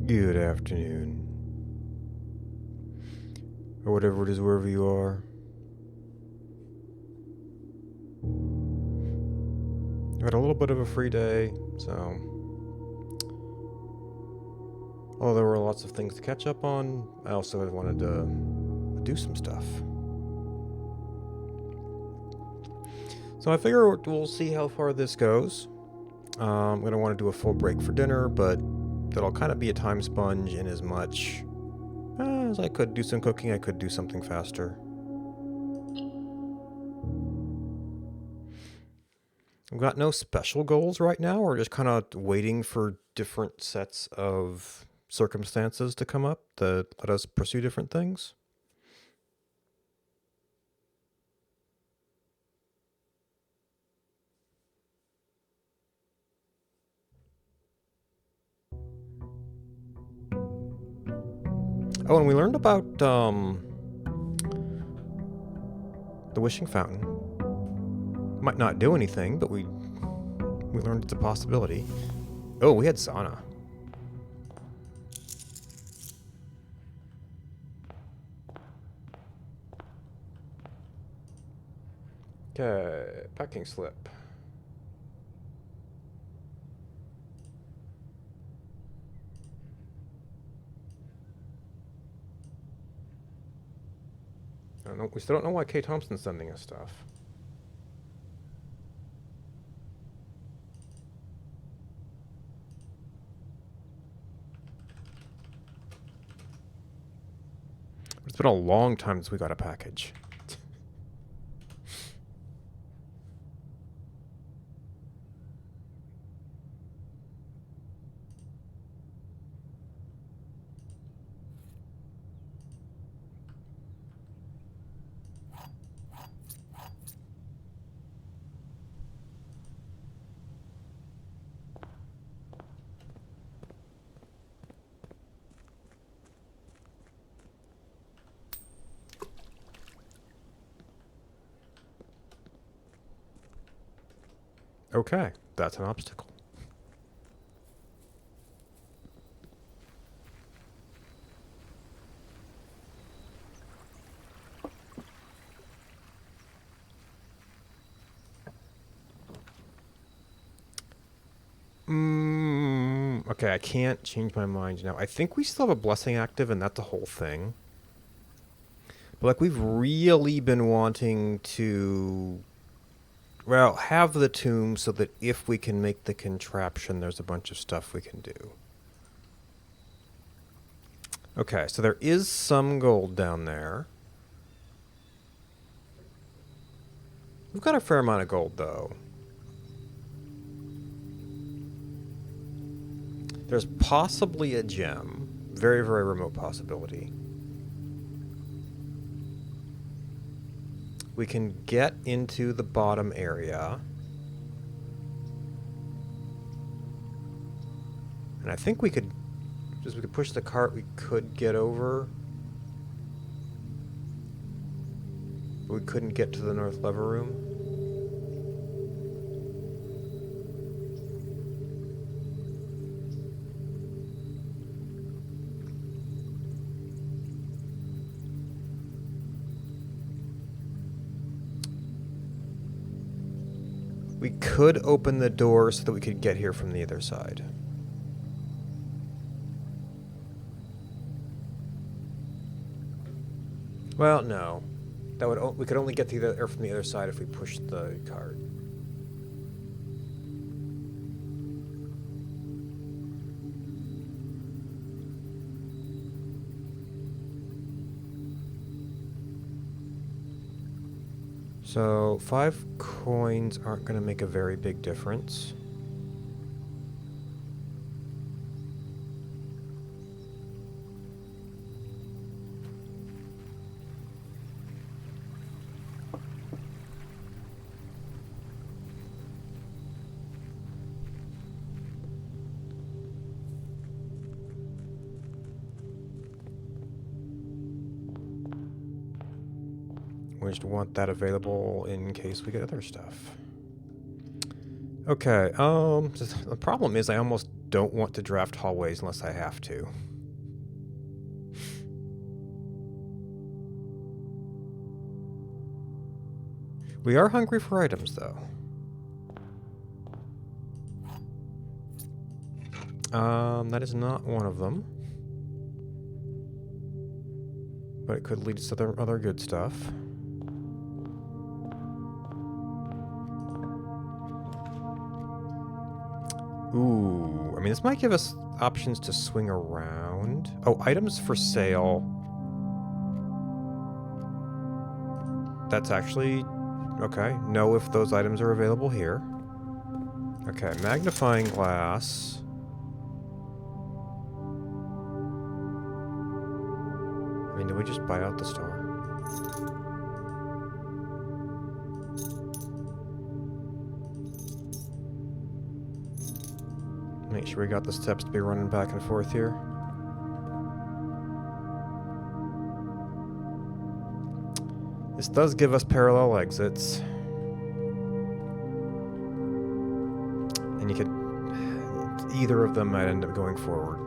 Good afternoon. Or whatever it is, wherever you are. I had a little bit of a free day, so. Although there were lots of things to catch up on, I also wanted to do some stuff. So I figure we'll see how far this goes. I'm going to want to do a full break for dinner, but that'll kind of be a time sponge in as much as I could do some cooking, I could do something faster. I've got no special goals right now. We're just kind of waiting for different sets of circumstances to come up that let us pursue different things. Oh, and we learned about the wishing fountain. Might not do anything, but we learned it's a possibility. Oh, we had sauna. Okay, packing slip. I don't know. We still don't know why Kay Thompson's sending us stuff. It's been a long time since we got a package. Okay, that's an obstacle. Okay, I can't change my mind now. I think we still have a blessing active, and that's the whole thing. But like, we've really been wanting to, well, have the tomb so that if we can make the contraption, there's a bunch of stuff we can do. Okay, so there is some gold down there. We've got a fair amount of gold, though. There's possibly a gem. Very, very remote possibility. We can get into the bottom area. And I think we could, just we could push the cart, we could get over. But we couldn't get to the north lever room. We could open the door so that we could get here from the other side. Well, no. That would we could only get to the air from the other side if we pushed the cart. So 5 coins aren't going to make a very big difference. We just want that available in case we get other stuff. Okay, the problem is I almost don't want to draft hallways unless I have to. We are hungry for items, though. That is not one of them. But it could lead to other good stuff. Ooh, I mean, this might give us options to swing around. Oh, items for sale. That's actually... Okay, know if those items are available here. Okay, magnifying glass. I mean, do we just buy out the store? Make sure we got the steps to be running back and forth here. This does give us parallel exits. And you could... Either of them might end up going forward.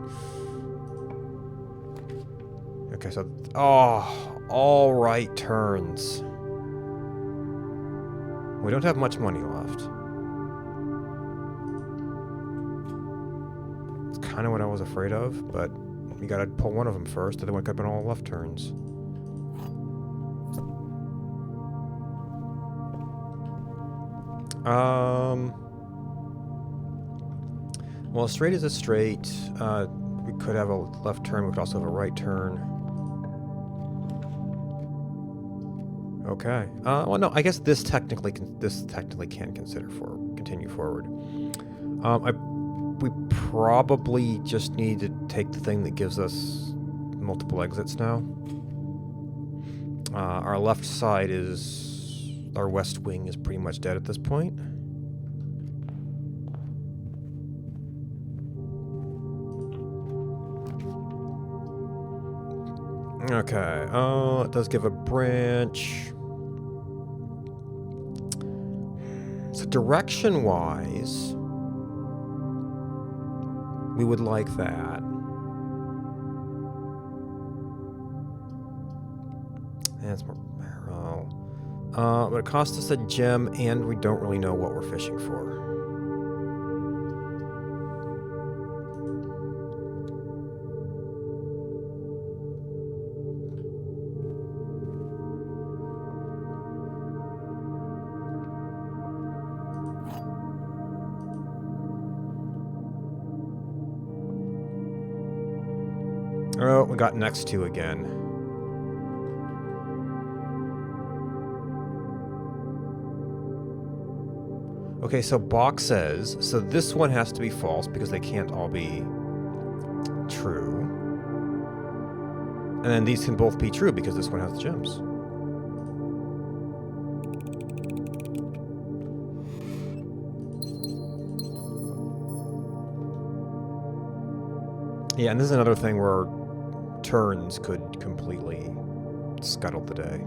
Okay, so... Oh! All right turns. We don't have much money left. It's kind of what I was afraid of, but you gotta pull one of them first, otherwise it could have been all left turns. Well, a straight is a straight. We could have a left turn. We could also have a right turn. Okay. Well, no. I guess this technically can continue forward. We probably just need to take the thing that gives us multiple exits now. Our left side is... Our west wing is pretty much dead at this point. Okay, it does give a branch. So direction-wise, we would like that. That's more arrow. But it costs us a gem, and we don't really know what we're fishing for. Oh, we got next to again. Okay, so Bach says, so this one has to be false because they can't all be true. And then these can both be true because this one has the gems. Yeah, and this is another thing where turns could completely scuttle the day.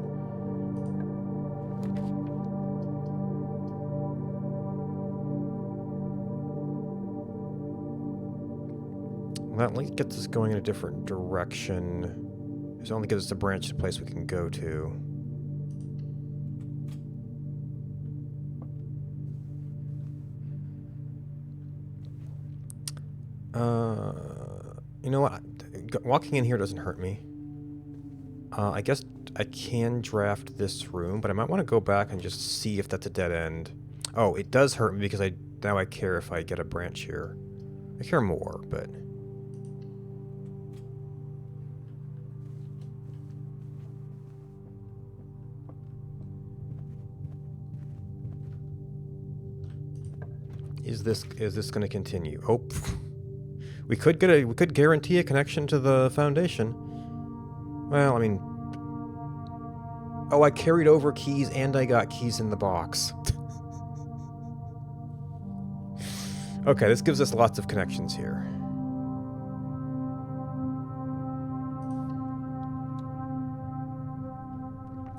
That at least gets us going in a different direction. It only gives us a branch to a place we can go to. You know what? Walking in here doesn't hurt me. I guess I can draft this room, but I might want to go back and just see if that's a dead end. Oh, it does hurt me because now I care if I get a branch here. I care more, but... Is this going to continue? Oh, we could guarantee a connection to the foundation. Well, I mean, oh, I carried over keys and I got keys in the box. Okay, this gives us lots of connections here.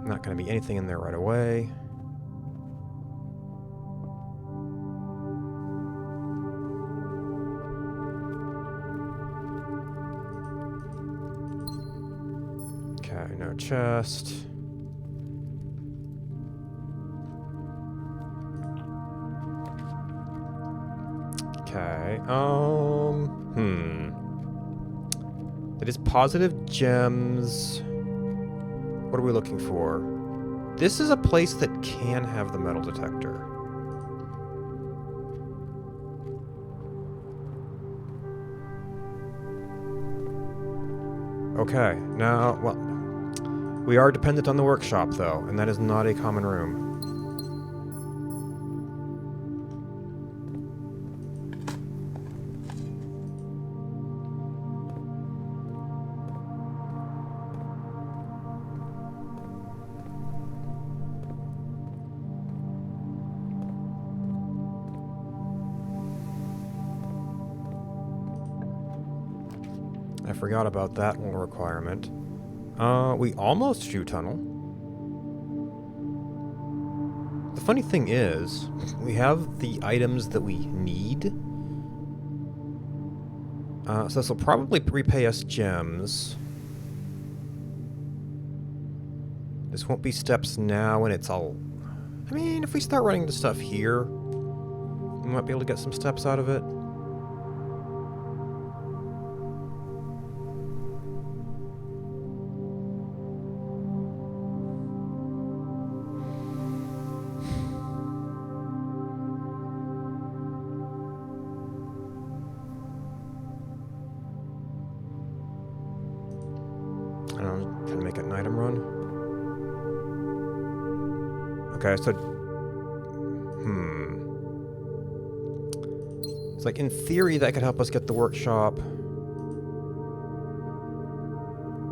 Not going to be anything in there right away. Okay, no chest. Okay, It is positive gems. What are we looking for? This is a place that can have the metal detector. Okay, now, well, we are dependent on the workshop, though, and that is not a common room. I forgot about that little requirement. We almost shoe tunnel. The funny thing is, we have the items that we need. So this will probably repay us gems. This won't be steps now, and it's all... I mean, if we start running the stuff here, we might be able to get some steps out of it. I don't know, trying to make it an item run. Okay, so... It's like, in theory, that could help us get the workshop.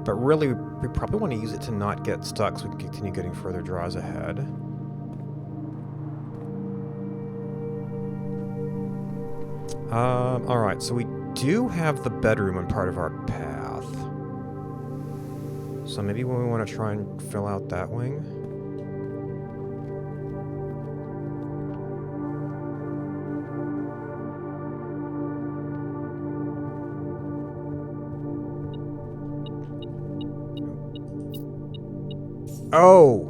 But really, we probably want to use it to not get stuck so we can continue getting further draws ahead. Alright, so we do have the bedroom on part of our path. So maybe when we want to try and fill out that wing. Oh!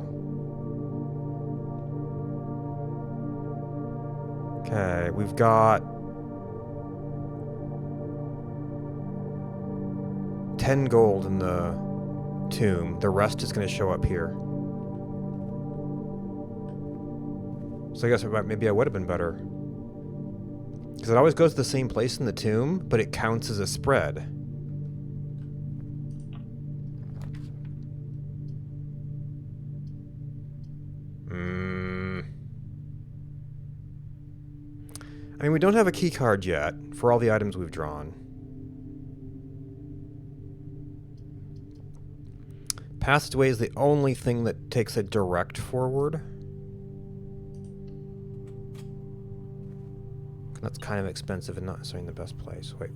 Okay, we've got 10 gold in the tomb. The rest is going to show up here. So I guess maybe I would have been better. Because it always goes to the same place in the tomb, but it counts as a spread. I mean, we don't have a key card yet for all the items we've drawn. Passageway is the only thing that takes a direct forward. That's kind of expensive and not necessarily in the best place. Wait.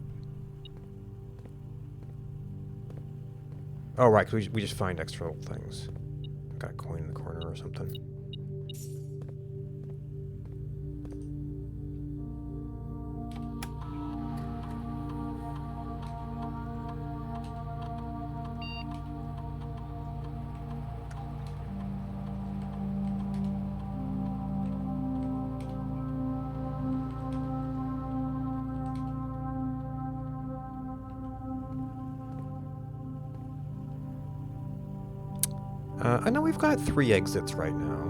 Oh, right, because we just find extra little things. Got a coin in the corner or something. I know we've got 3 exits right now.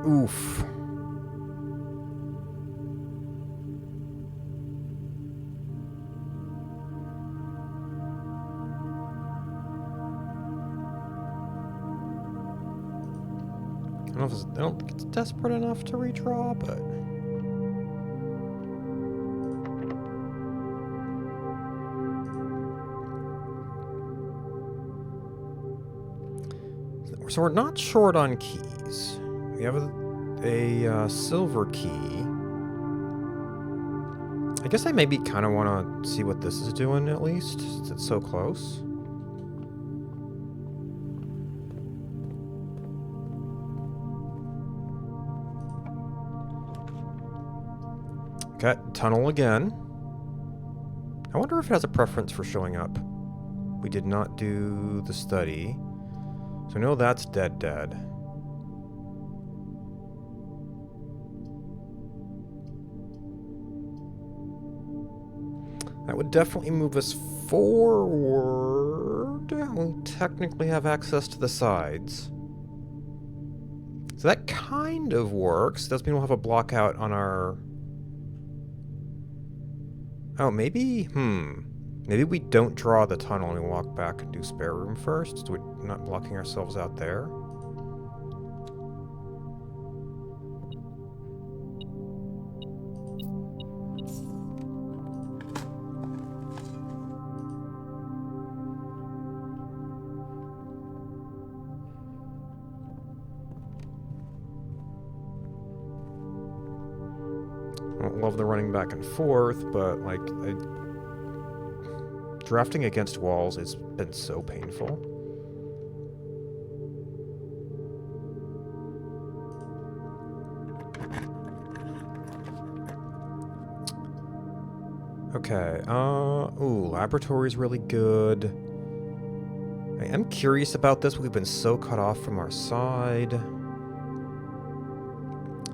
Oof. I don't think it's desperate enough to redraw, but... So we're not short on keys. We have a silver key. I guess I maybe kind of want to see what this is doing, at least, since it's so close. Okay, tunnel again. I wonder if it has a preference for showing up. We did not do the study. So I know that's dead. That would definitely move us forward. We technically have access to the sides. So that kind of works. Does mean we'll have a block out on our... Oh, maybe? Maybe we don't draw the tunnel and we walk back and do spare room first, so we're not blocking ourselves out there. I don't love the running back and forth, but like... drafting against walls has been so painful. Okay, ooh, laboratory's really good. I am curious about this. We've been so cut off from our side.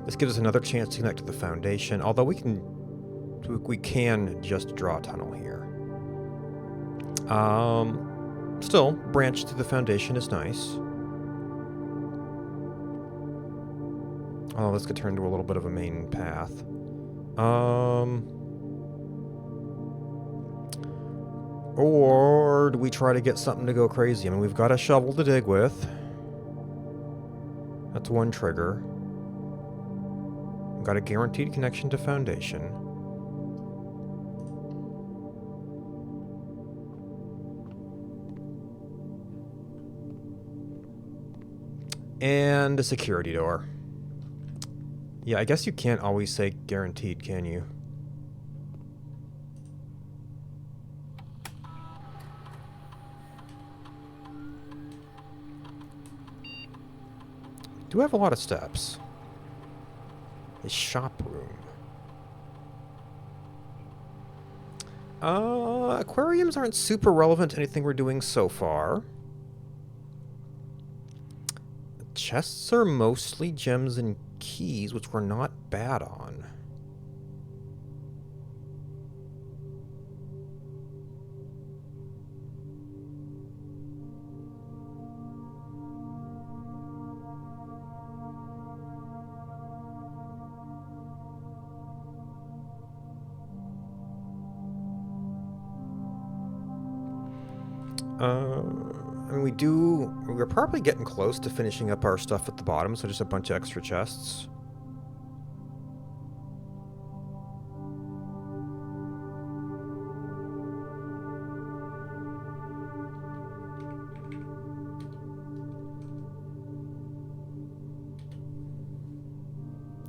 This gives us another chance to connect to the foundation, although we can just draw a tunnel here. Still, branch to the foundation is nice. Oh, this could turn into a little bit of a main path. Or do we try to get something to go crazy? I mean, we've got a shovel to dig with. That's one trigger. We've got a guaranteed connection to foundation. And a security door. Yeah, I guess you can't always say guaranteed, can you? Do have a lot of steps. A shop room. Aquariums aren't super relevant to anything we're doing so far. Chests are mostly gems and keys, which we're not bad on. I mean, we're probably getting close to finishing up our stuff at the bottom, so just a bunch of extra chests.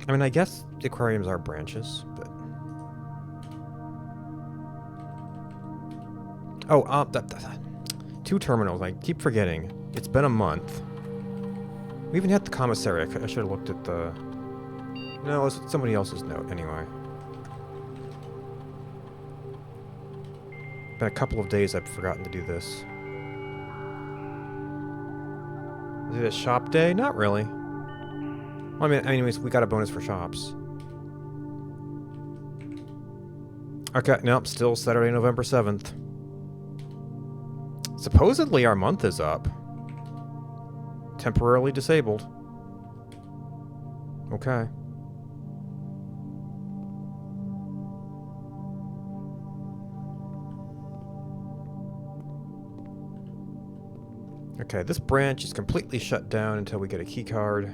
I mean, I guess the aquariums are branches, but... Oh, two terminals. I keep forgetting. It's been a month. We even had the commissary. I should have looked at the... No, it was somebody else's note, anyway. Been a couple of days I've forgotten to do this. Is it a shop day? Not really. Well, I mean, anyways, we got a bonus for shops. Okay, nope, still Saturday, November 7th. Supposedly our month is up. Temporarily disabled. Okay. Okay, this branch is completely shut down until we get a key card.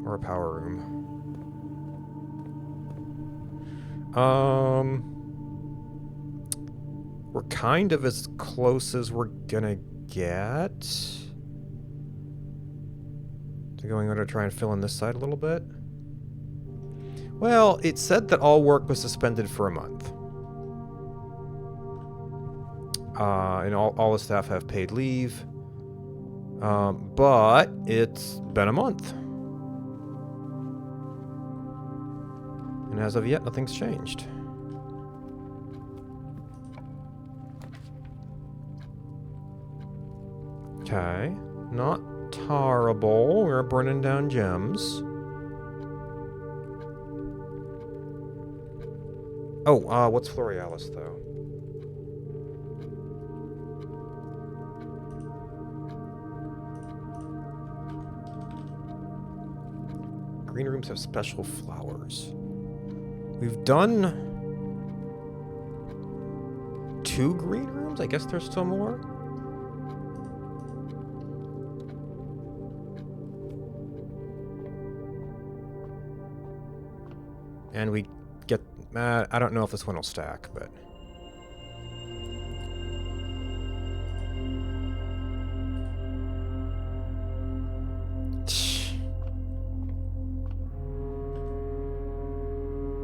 Or a power room. We're kind of as close as we're gonna get to going over to try and fill in this side a little bit. Well, it said that all work was suspended for a month. And all the staff have paid leave. But it's been a month. And as of yet, nothing's changed. Okay. Not terrible. We're burning down gems. Oh, what's Florealis, though? Green rooms have special flowers. We've done 2 green rooms? I guess there's still more? And we get... I don't know if this one will stack, but...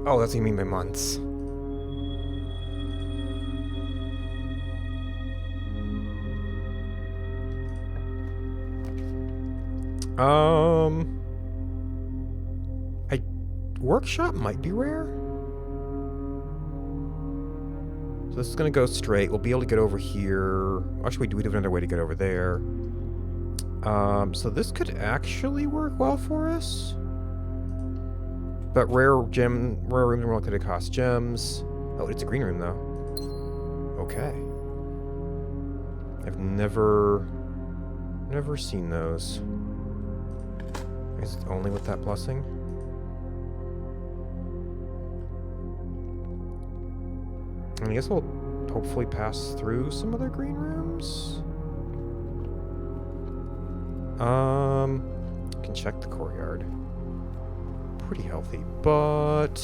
Oh, that's what you mean by months. Workshop might be rare. So this is gonna go straight. We'll be able to get over here. Actually, we do have another way to get over there. So this could actually work well for us. But rare rooms are more likely to cost gems. Oh, it's a green room though. Okay. I've never seen those. Is it only with that blessing? I guess we'll hopefully pass through some other green rooms. Can check the courtyard. Pretty healthy, but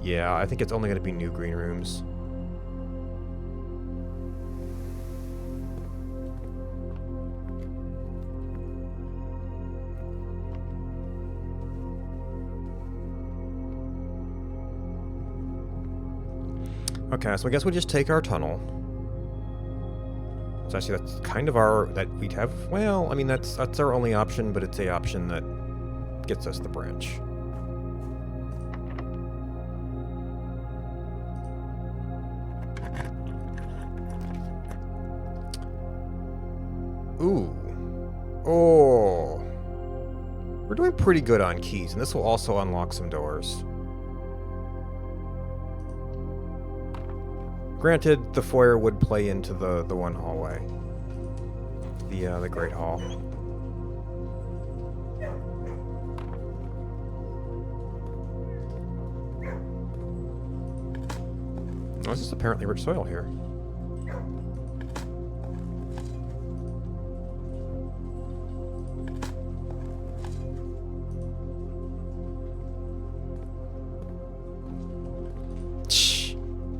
yeah, I think it's only going to be new green rooms. Okay, so I guess we'll just take our tunnel. So actually, that's kind of that we'd have. Well, I mean, that's our only option, but it's a option that gets us the branch. Ooh. Oh. We're doing pretty good on keys, and this will also unlock some doors. Granted, the foyer would play into the one hallway. The Great Hall. Oh, this is apparently rich soil here.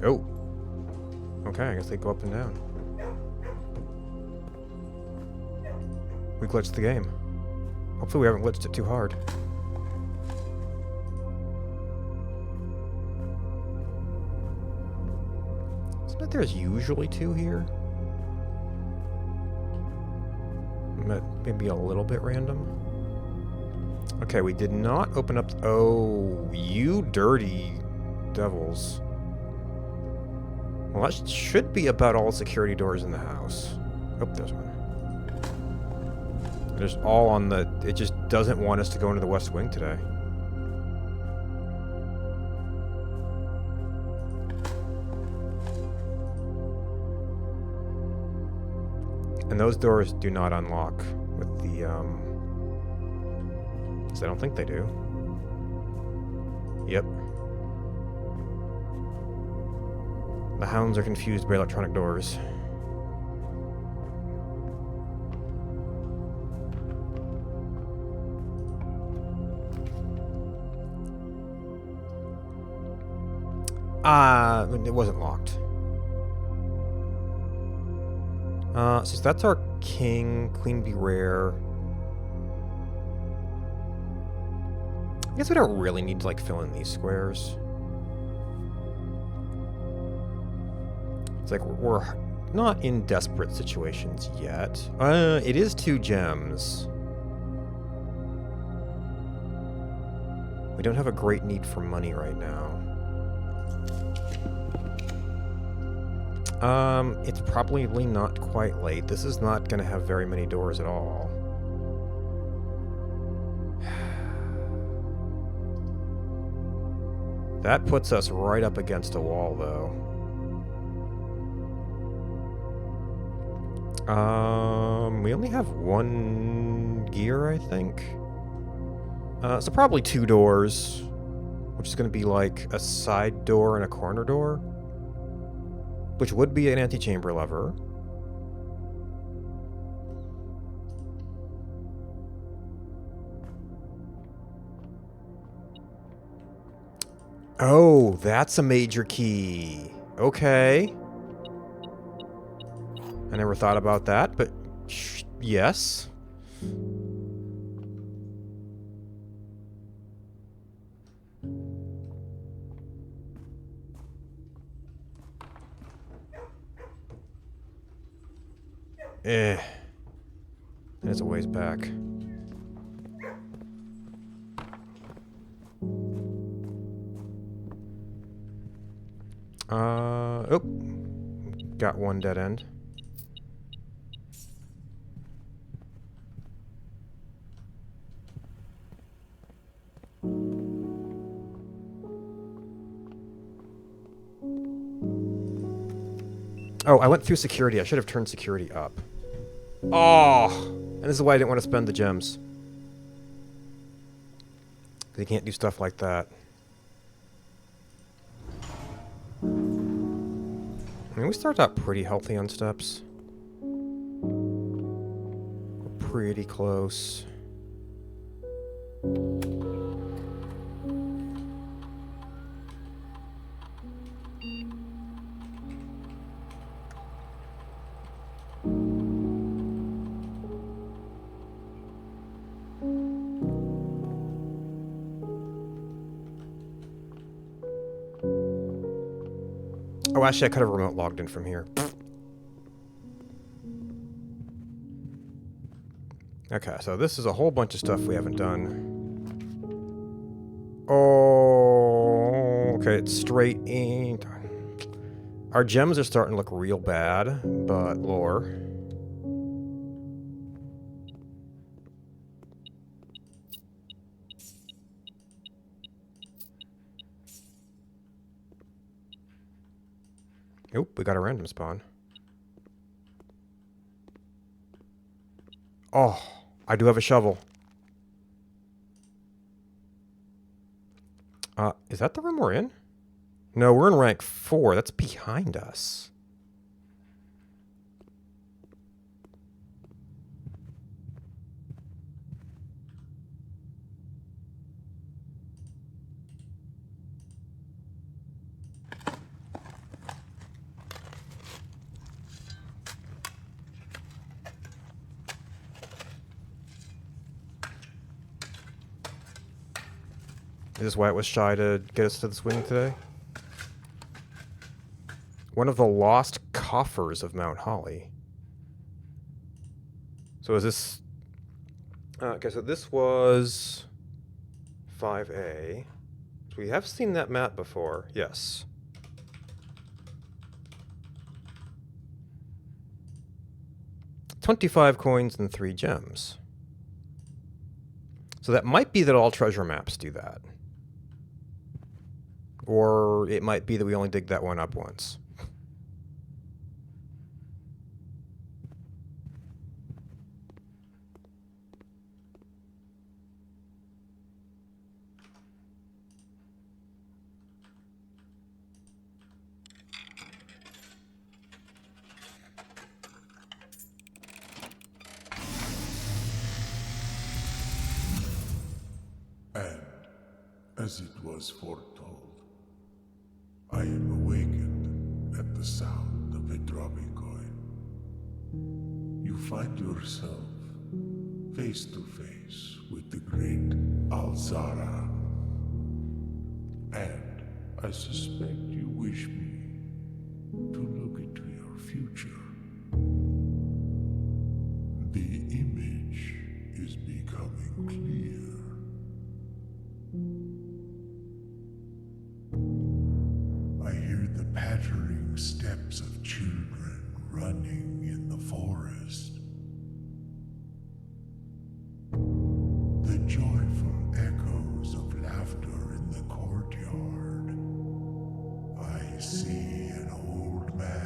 Oh. Okay, I guess they go up and down. We glitched the game. Hopefully we haven't glitched it too hard. Isn't it there's usually 2 here? Maybe a little bit random. Okay, we did not open up... Oh, you dirty devils. Well, that should be about all security doors in the house. Oh, there's one. There's all on the... It just doesn't want us to go into the West Wing today. And those doors do not unlock with the, because I don't think they do. Yep. The hounds are confused by electronic doors. It wasn't locked. So that's our king. Queen be rare. I guess we don't really need to, like, fill in these squares. It's like we're not in desperate situations yet. It is 2 gems. We don't have a great need for money right now. It's probably not quite late. This is not going to have very many doors at all. That puts us right up against a wall, though. We only have one gear, I think. So probably 2 doors, which is going to be like a side door and a corner door, which would be an antechamber lever. Oh, that's a major key. Okay. I never thought about that, but yes. There's a ways back. Oh. Got one dead end. Oh, I went through security. I should have turned security up. Oh! And this is why I didn't want to spend the gems. Because you can't do stuff like that. I mean, we started out pretty healthy on steps. We're pretty close. Oh, actually, I could have remote logged in from here. Okay, so this is a whole bunch of stuff we haven't done. Oh, okay, it's straight in. Our gems are starting to look real bad, but lore. Oop, we got a random spawn. Oh, I do have a shovel. Is that the room we're in? No, we're in rank 4. That's behind us. Is this why it was shy to get us to the swing today? One of the lost coffers of Mount Holly. So is this... okay, so this was 5A. So we have seen that map before, yes. $25 coins and 3 gems. So that might be that all treasure maps do that. Or it might be that we only dig that one up once. And, as it was foretold, I am awakened at the sound of a dropping coin. You find yourself face to face with the great Alzara. And I suspect you wish me to look into your future. The image is becoming clear. I hear the pattering hearing steps of children running in the forest. The joyful echoes of laughter in the courtyard. I see an old man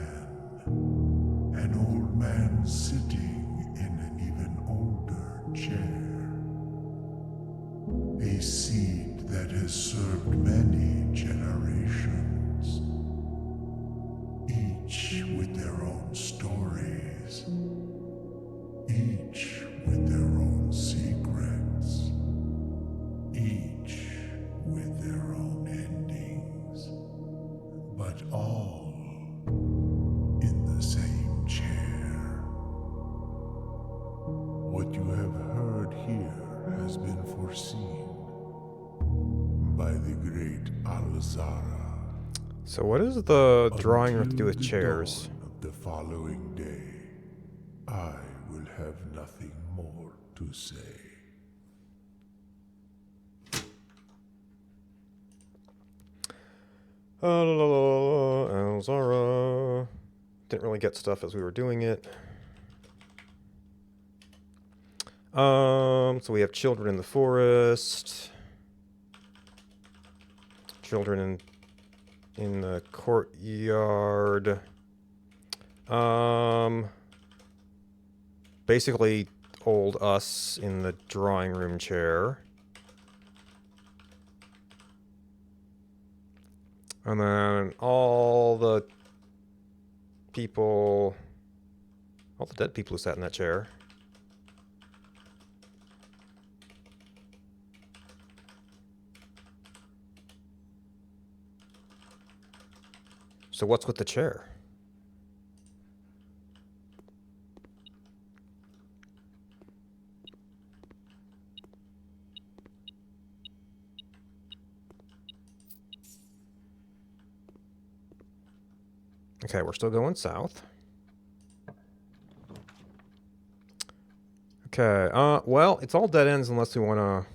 sitting in an even older chair. A seed that has served many generations, each with their own stories, each with their own secrets, each with their own endings, but all in the same chair. What you have heard here has been foreseen by the great Alzara. So what does the drawing room have to do with Until the chairs? dawn of the following day, I will have nothing more to say. Elzara. Didn't really get stuff as we were doing it. So we have children in the forest. Children in the courtyard. Basically old us in the drawing room chair. And then all the people, all the dead people who sat in that chair. So what's with the chair? Okay, we're still going south. Okay, well, it's all dead ends unless we want to...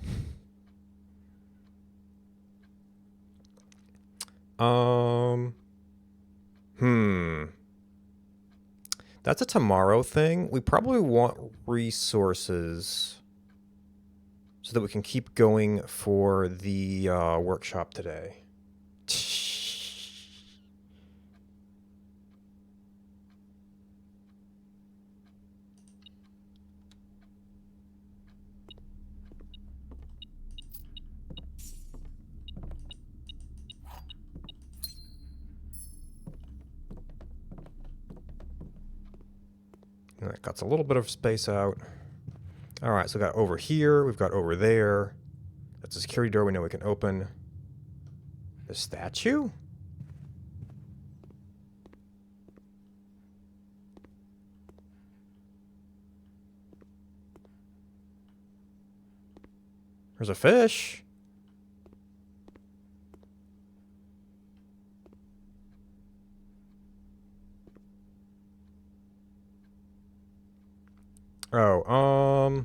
That's a tomorrow thing. We probably want resources so that we can keep going for the workshop today. And that cuts a little bit of space out. All right, so we got over here. We've got over there. That's a security door we know we can open. The statue? There's a fish. Oh,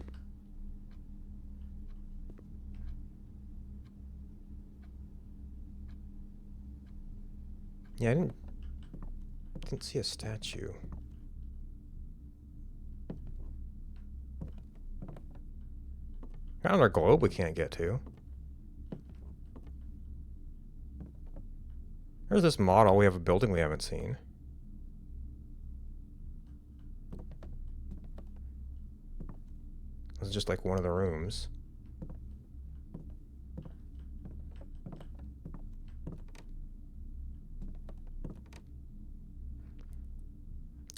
yeah, I didn't see a statue. Got on our globe we can't get to. There's this model. We have a building we haven't seen. It's just like one of the rooms.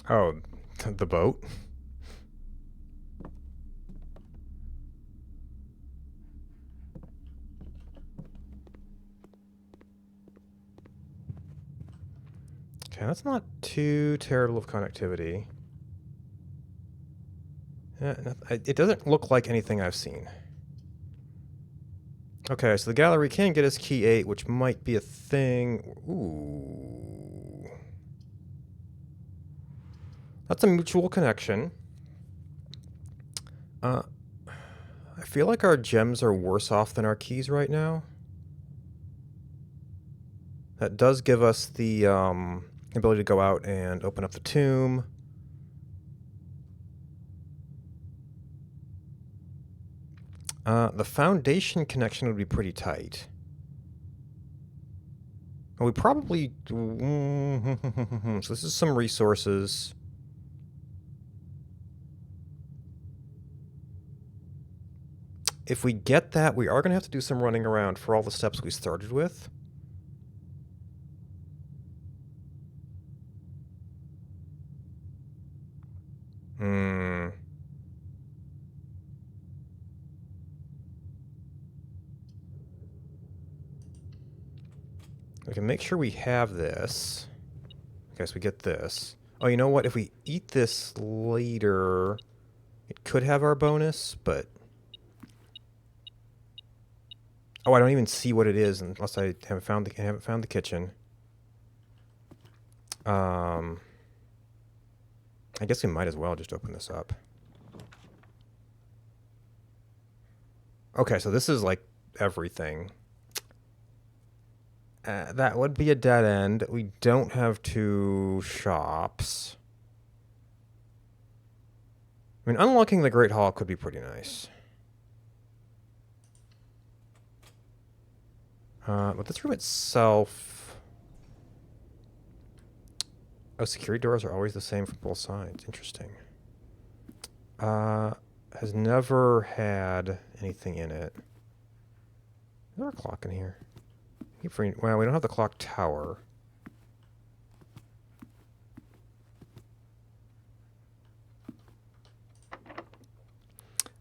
Oh, the boat? Okay, that's not too terrible of connectivity. It doesn't look like anything I've seen. Okay, so the gallery can get us key 8, which might be a thing. Ooh. That's a mutual connection. I feel like our gems are worse off than our keys right now. That does give us the ability to go out and open up the tomb. The foundation connection would be pretty tight. And we probably... so this is some resources. If we get that, we are going to have to do some running around for all the steps we started with. We can make sure we have this. Okay, so we get this. Oh, you know what? If we eat this later, it could have our bonus, but... Oh, I don't even see what it is unless I haven't found the kitchen. I guess we might as well just open this up. Okay, so this is like everything. That would be a dead end. We don't have 2 shops. I mean, unlocking the Great Hall could be pretty nice. But this room itself... Oh, security doors are always the same from both sides. Interesting. Has never had anything in it. Is there a clock in here? Well, we don't have the clock tower.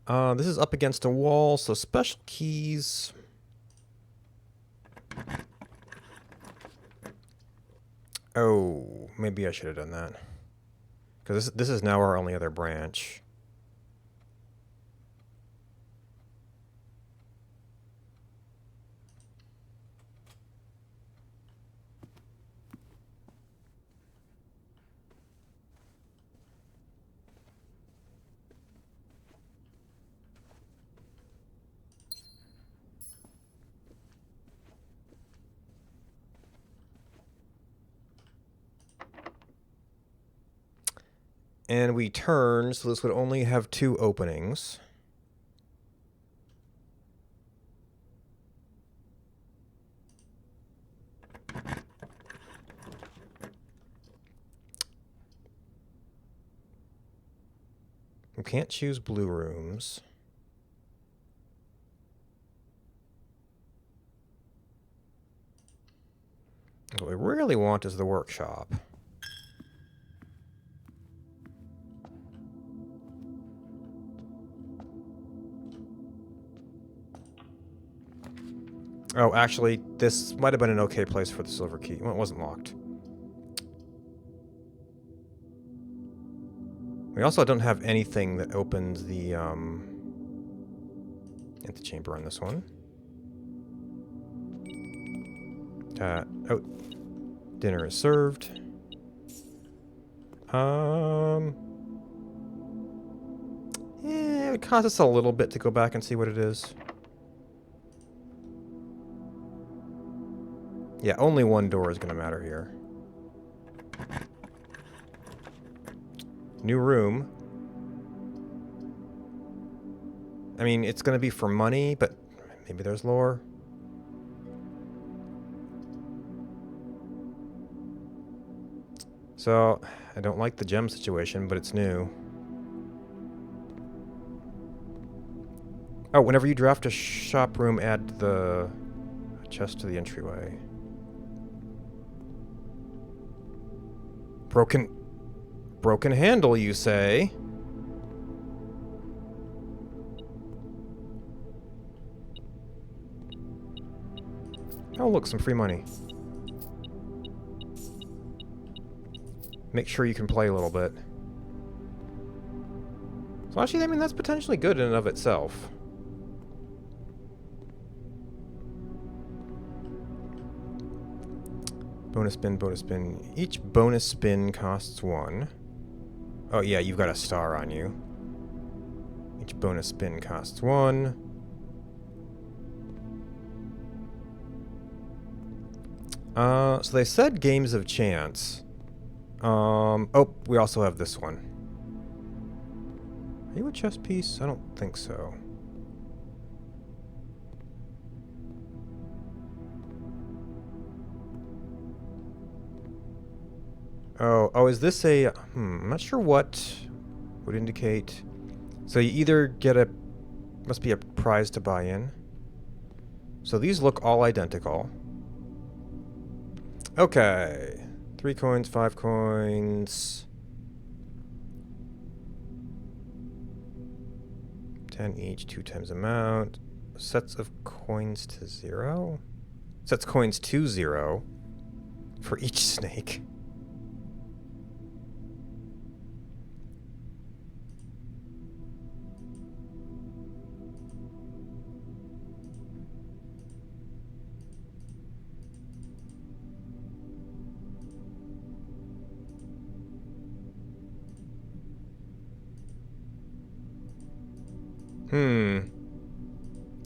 This is up against a wall, so special keys. Oh, maybe I should have done that. Because this is now our only other branch. And we turn, so this would only have 2 openings. We can't choose blue rooms. What we really want is the workshop. Oh, actually, this might have been an okay place for the silver key. Well, it wasn't locked. We also don't have anything that opens the antechamber on this one. Oh, dinner is served. Yeah, it costs us a little bit to go back and see what it is. Yeah, only one door is going to matter here. New room. I mean, it's going to be for money, but maybe there's lore. So, I don't like the gem situation, but it's new. Oh, whenever you draft a shop room, add the chest to the entryway. Broken handle, you say? Oh, look, some free money. Make sure you can play a little bit. So actually, I mean, that's potentially good in and of itself. Bonus spin, bonus spin. Each bonus spin costs 1. Oh yeah, you've got a star on you. Each bonus spin costs 1. So they said games of chance. Oh, we also have this one. Are you a chess piece? I don't think so. Oh, is this a... I'm not sure what would indicate... So you either get a... Must be a prize to buy in. So these look all identical. Okay. 3 coins, 5 coins... 10 each, 2 times amount. Sets of coins to 0? Sets coins to 0 for each snake.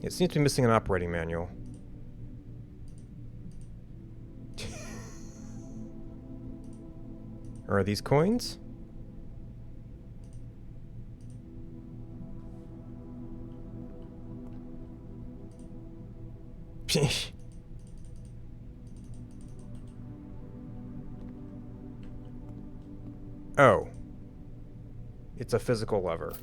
It seems to be missing an operating manual. Or are these coins? Oh. It's a physical lever.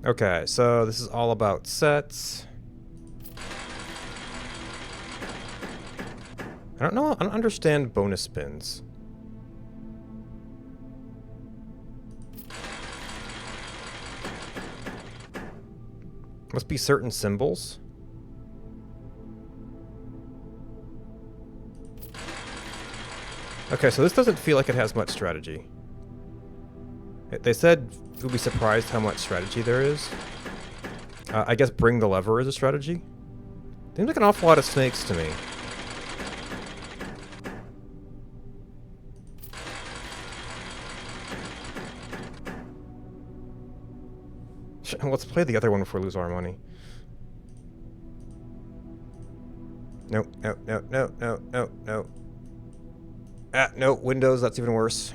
Okay, so this is all about sets. I don't know, I don't understand bonus spins. Must be certain symbols. Okay, so this doesn't feel like it has much strategy. They said you'll be surprised how much strategy there is. I guess bring the lever is a strategy. Seems like an awful lot of snakes to me. Let's play the other one before we lose our money. No, no, no, no, no, no, no. Ah, no, Windows, that's even worse.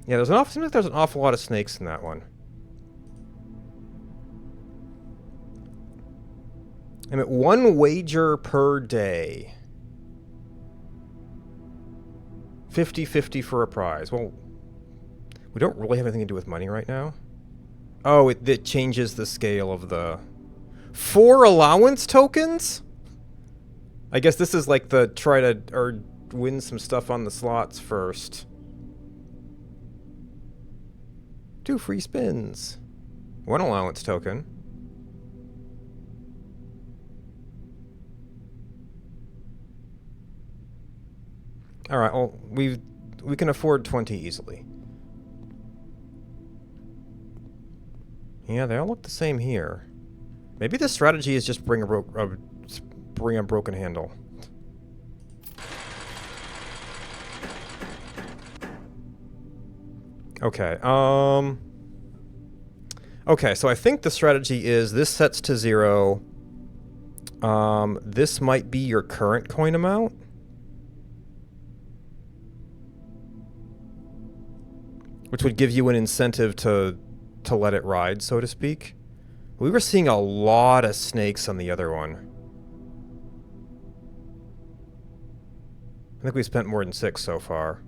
Yeah, seems like there's an awful lot of snakes in that one. I'm at 1 wager per day. 50-50 for a prize. Well, we don't really have anything to do with money right now. Oh, it changes the scale of the... 4 allowance tokens? I guess this is like the try to... or win some stuff on the slots first. 2 free spins. 1 allowance token. Alright, well, we can afford 20 easily. Yeah, they all look the same here. Maybe the strategy is just bring a broken handle. Okay, okay, so I think the strategy is this sets to 0. This might be your current coin amount. Which would give you an incentive to let it ride, so to speak. We were seeing a lot of snakes on the other one. I think we spent more than 6 so far.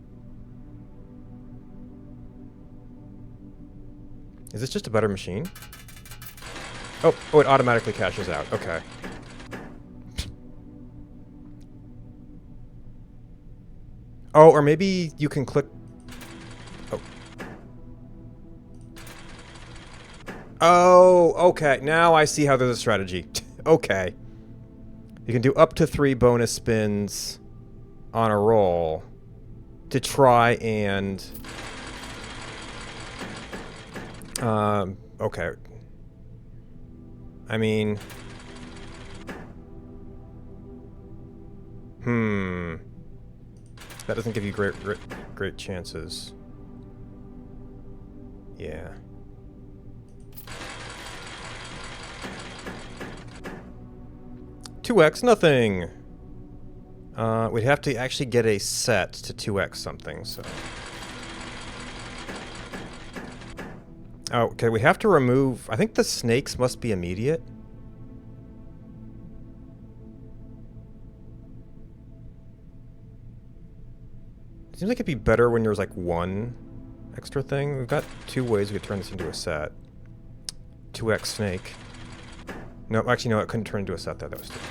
Is this just a better machine? Oh, it automatically cashes out. Okay. Oh, or maybe you can click... Oh, okay. Now I see how there's a strategy. Okay. You can do up to 3 bonus spins on a roll to try and... okay. I mean... That doesn't give you great chances. Yeah. 2x nothing. We'd have to actually get a set to 2x something, so... Oh, okay, we have to remove... I think the snakes must be immediate. Seems like it'd be better when there's like one extra thing. We've got 2 ways we could turn this into a set. 2x snake. No, actually, no, it couldn't turn into a set there. That was stupid.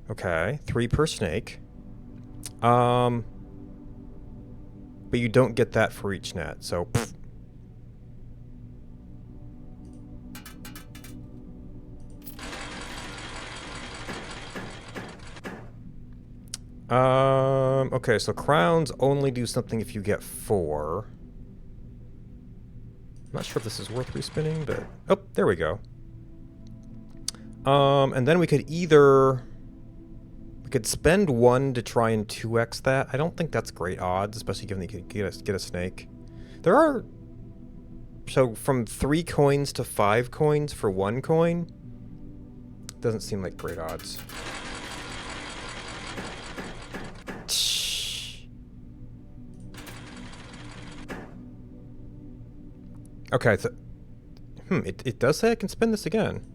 Okay, 3 per snake. But you don't get that for each net, so... Pfft. Okay, so crowns only do something if you get 4. I'm not sure if this is worth respinning, but... Oh, there we go. And then we could either... We could spend 1 to try and 2x that. I don't think that's great odds, especially given that you could get a snake. There are... So, from 3 coins to 5 coins for 1 coin? Doesn't seem like great odds. Okay, so... it does say I can spin this again.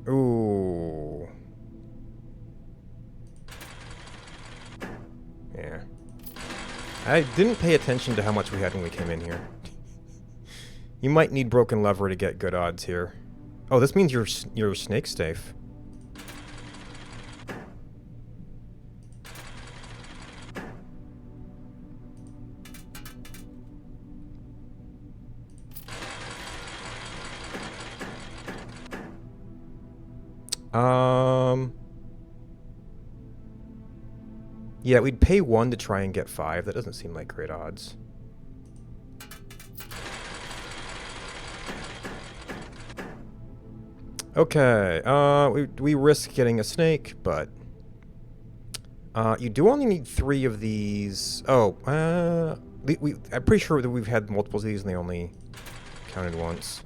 Ooh. Yeah. I didn't pay attention to how much we had when we came in here. You might need broken lever to get good odds here. Oh, this means you're snake safe. Yeah, we'd pay 1 to try and get 5. That doesn't seem like great odds. Okay, we risk getting a snake, but... you do only need 3 of these... Oh, I'm pretty sure that we've had multiples of these and they only counted once.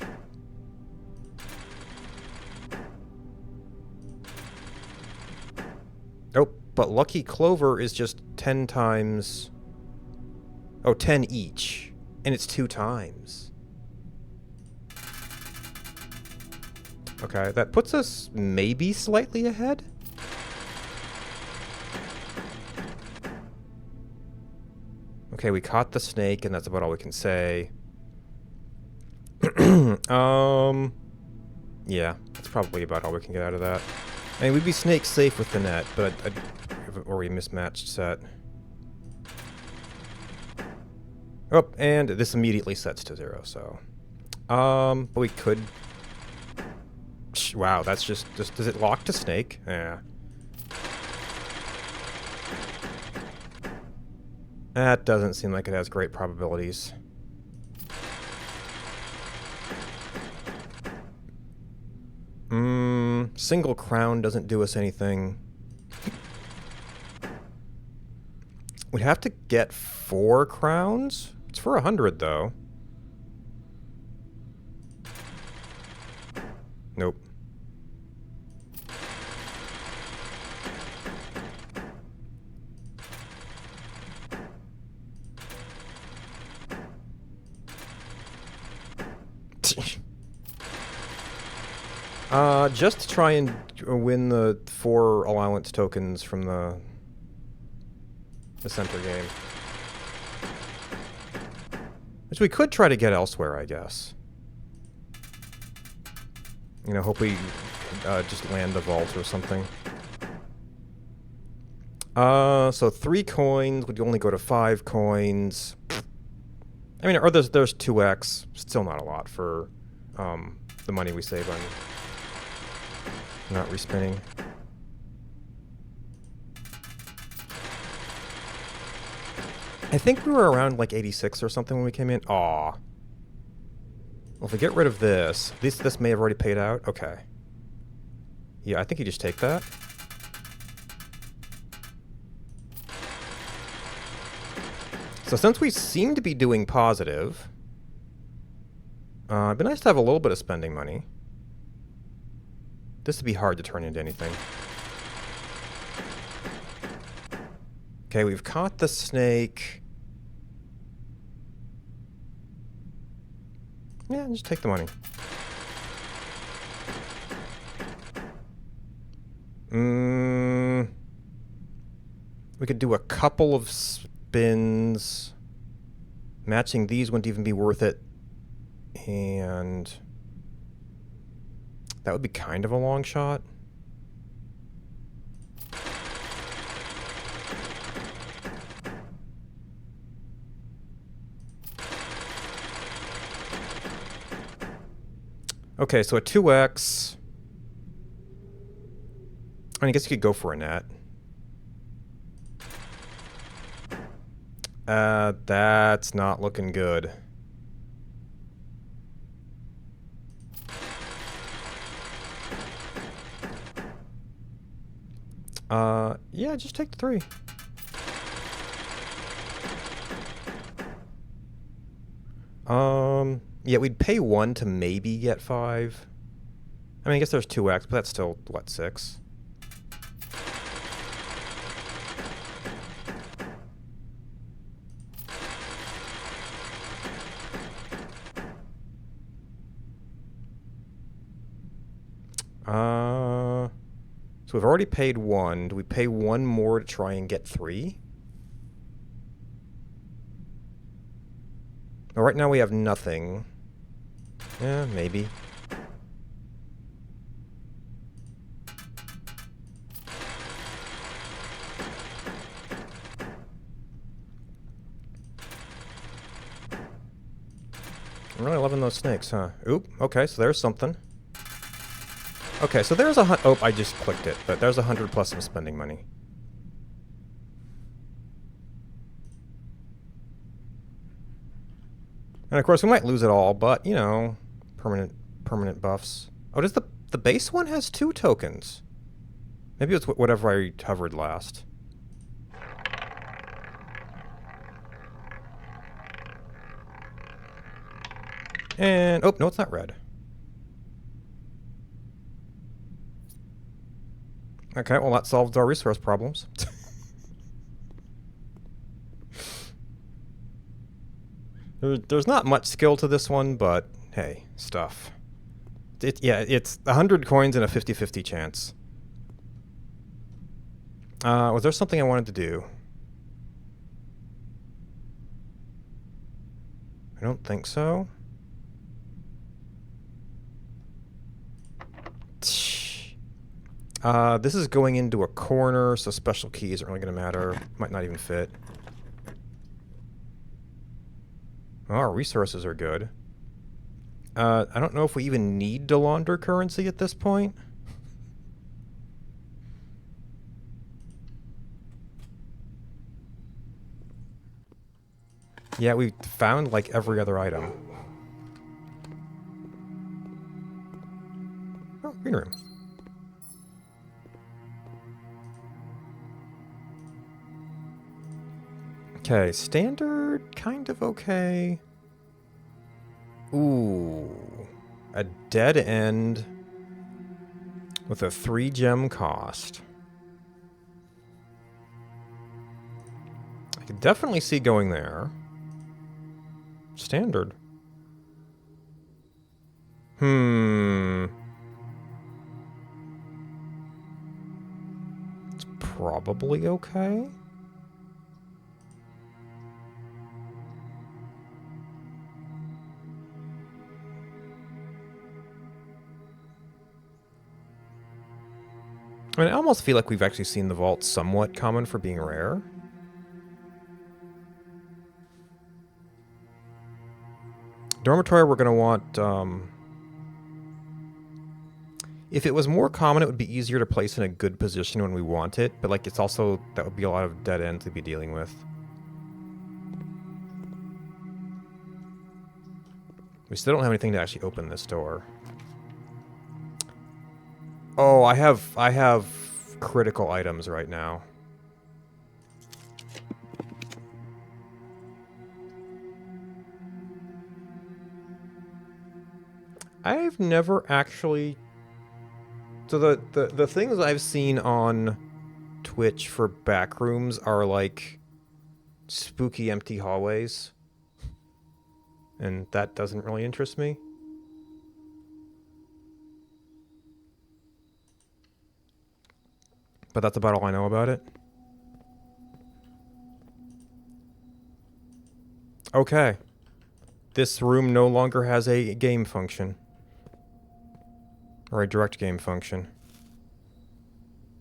Oh, but Lucky Clover is just 10 times... Oh, 10 each. And it's 2 times. Okay, that puts us maybe slightly ahead? Okay, we caught the snake, and that's about all we can say. Yeah, that's probably about all we can get out of that. I mean, we'd be snake safe with the net, but I'd have an already mismatched set. Oh, and this immediately sets to 0, so... But we could... Wow, that's just... Does it lock to snake? Yeah. That doesn't seem like it has great probabilities. Single crown doesn't do us anything. We'd have to get 4 crowns? It's for 100, though. Nope. Just to try and win the 4 allowance tokens from the center game. Which we could try to get elsewhere, I guess. You know, hope we just land a vault or something. So 3 coins would only go to 5 coins. I mean, or there's 2x. Still not a lot for the money we save on not respinning. I think we were around like 86 or something when we came in. Aw. Well, if we get rid of this, this may have already paid out. Okay. Yeah, I think you just take that. So since we seem to be doing positive, It'd be nice to have a little bit of spending money. This would be hard to turn into anything. Okay, we've caught the snake. Yeah, just take the money. We could do a couple of spins. Matching these wouldn't even be worth it. And that would be kind of a long shot. Okay, so a 2x. I guess you could go for a net. That's not looking good. Yeah, just take the 3. Yeah, we'd pay 1 to maybe get 5. I mean, I guess there's 2x, but that's still, what, 6? So we've already paid 1. Do we pay 1 more to try and get 3? Well, right now we have nothing. Yeah, maybe. I'm really loving those snakes, huh? Oop, okay, so there's something. Okay, so there's a oh, I just clicked it, but there's 100 plus some spending money. And of course, we might lose it all, but, you know, permanent buffs. Oh, does the base one has 2 tokens? Maybe it's whatever I hovered last. And, oh, no, it's not red. Okay, well, that solves our resource problems. There's not much skill to this one, but hey, stuff. Yeah, it's 100 coins and a 50-50 chance. Was there something I wanted to do? I don't think so. This is going into a corner, so special key isn't really going to matter. Might not even fit. Oh, our resources are good. I don't know if we even need to launder currency at this point. Yeah, we found like every other item. Oh, green room. Okay, standard, kind of okay. Ooh, a dead end with a 3 gem cost. I could definitely see going there. Standard. It's probably okay. I mean, I almost feel like we've actually seen the vault somewhat common for being rare. Dormitory, we're going to want... if it was more common, it would be easier to place in a good position when we want it, but like it's also... that would be a lot of dead ends to be dealing with. We still don't have anything to actually open this door. Oh, I have critical items right now. I've never actually. So the things I've seen on Twitch for backrooms are like spooky empty hallways, and that doesn't really interest me. But that's about all I know about it. Okay. This room no longer has a game function. Or a direct game function.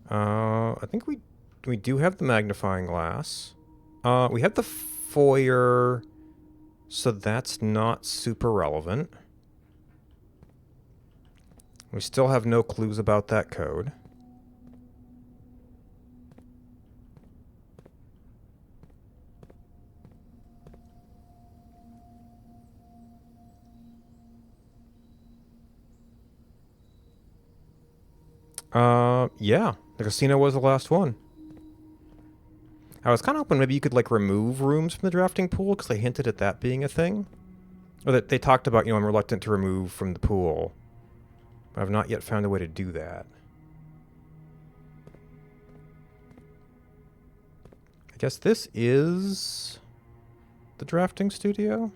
I think we do have the magnifying glass. We have the foyer, so that's not super relevant. We still have no clues about that code. Yeah. The casino was the last one. I was kind of hoping maybe you could, like, remove rooms from the drafting pool, because they hinted at that being a thing. Or that they talked about, I'm reluctant to remove from the pool. But I've not yet found a way to do that. I guess this is the drafting studio?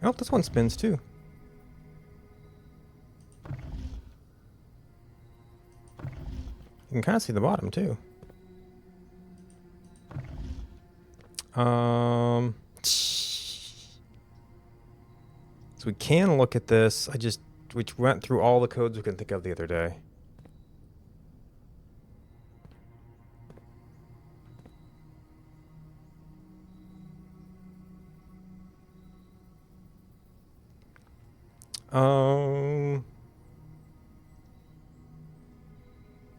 Oh, this one spins too. You can kind of see the bottom too. So we can look at this. We went through all the codes we can think of the other day.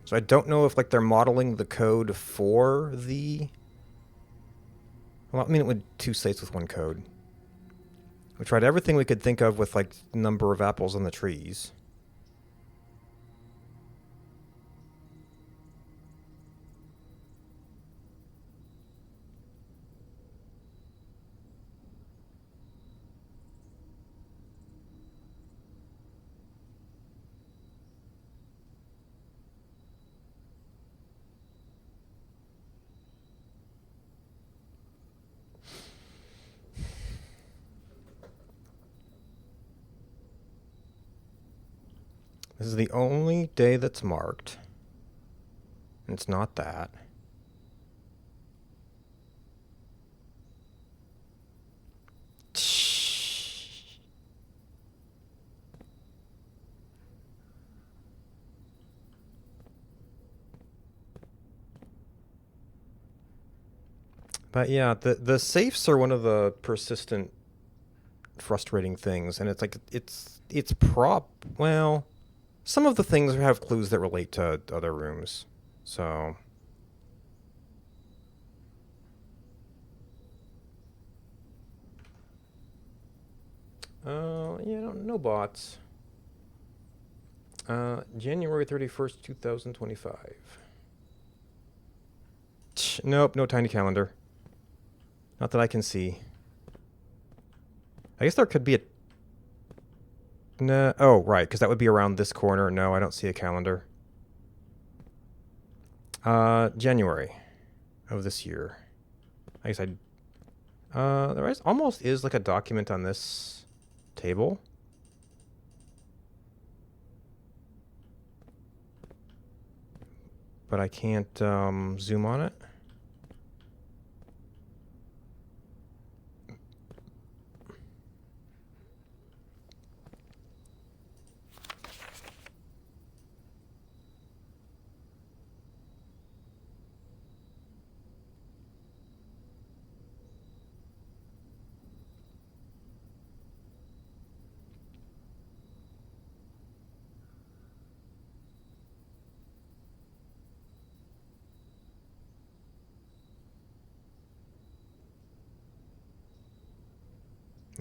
So I don't know if, like, they're modeling the code for the. Well, I mean, it would 2 states with 1 code. We tried everything we could think of with, like, number of apples on the trees. This is the only day that's marked. And it's not that. But yeah, the safes are one of the persistent, frustrating things, and it's like it's well, some of the things have clues that relate to other rooms, so. Yeah, no bots. January 31st, 2025. Nope, no tiny calendar. Not that I can see. I guess there could be a. Nah, oh, right, because that would be around this corner. No, I don't see a calendar. January of this year. I guess there almost is like a document on this table. But I can't zoom on it.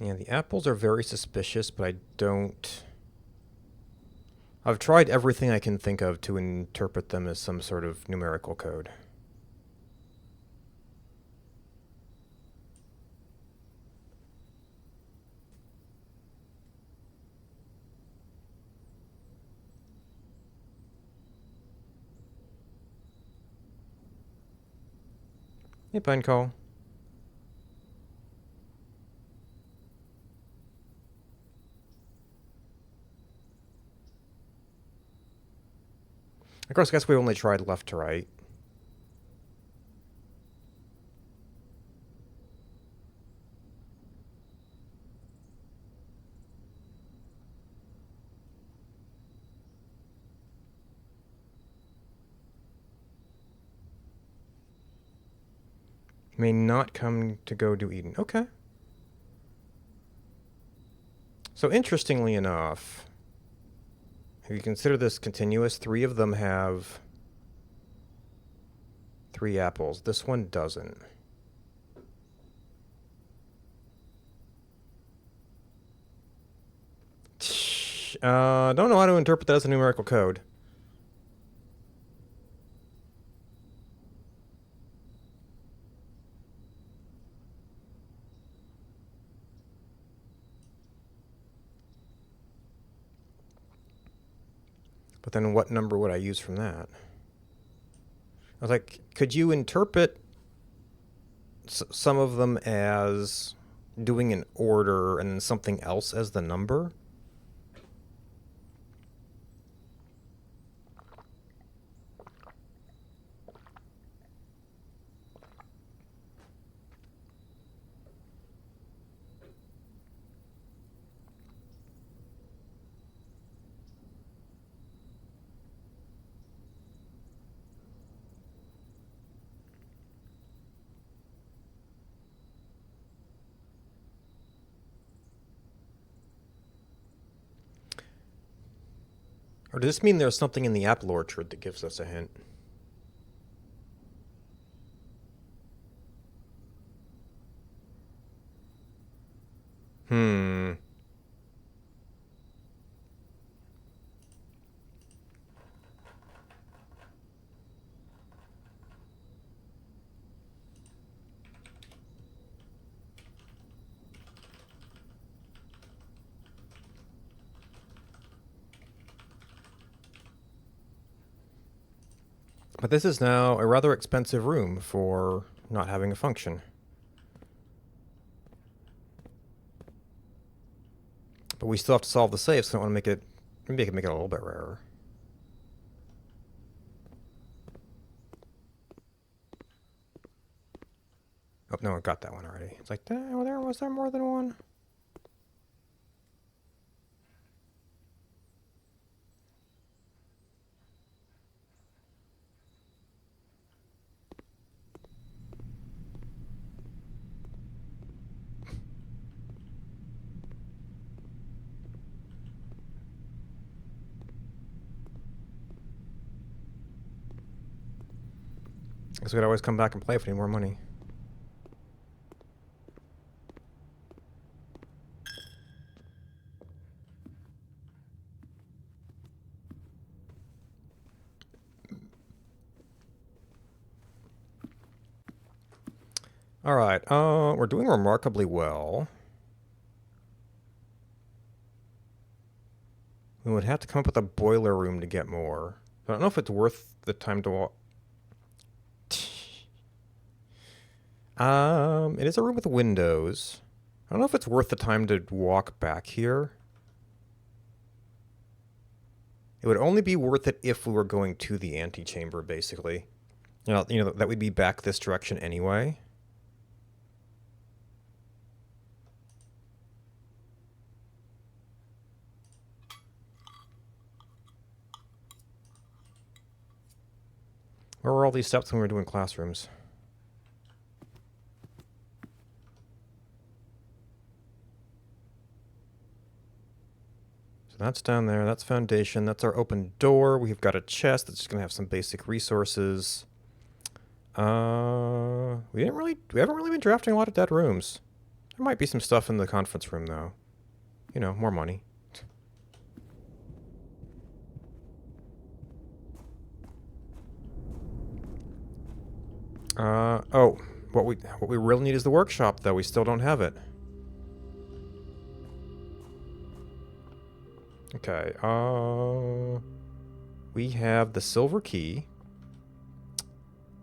Yeah, the apples are very suspicious, but I don't... I've tried everything I can think of to interpret them as some sort of numerical code. Hey, Pinecall. Of course, I guess we only tried left to right. May not come to go to Eden. Okay. So interestingly enough, if you consider this continuous, 3 of them have 3 apples. This one doesn't. Don't know how to interpret that as a numerical code. But then what number would I use from that? I was like, could you interpret some of them as doing an order and then something else as the number? Or does this mean there's something in the apple orchard that gives us a hint? Hmm. But this is now a rather expensive room for not having a function. But we still have to solve the save, so I want to make it... Maybe I can make it a little bit rarer. Oh, no, I got that one already. It's like, was there more than one? I guess we'd always come back and play if we need more money. Alright, we're doing remarkably well. We would have to come up with a boiler room to get more. I don't know if it's worth the time to walk. It is a room with windows. I don't know if it's worth the time to walk back here. It would only be worth it if we were going to the antechamber, basically. You know that we'd be back this direction anyway. Where were all these steps when we were doing classrooms? So that's down there. That's foundation. That's our open door. We've got a chest that's just going to have some basic resources. We haven't really been drafting a lot of dead rooms. There might be some stuff in the conference room, though. You know, more money. Oh, what we really need is the workshop, though. We still don't have it. Okay, we have the silver key.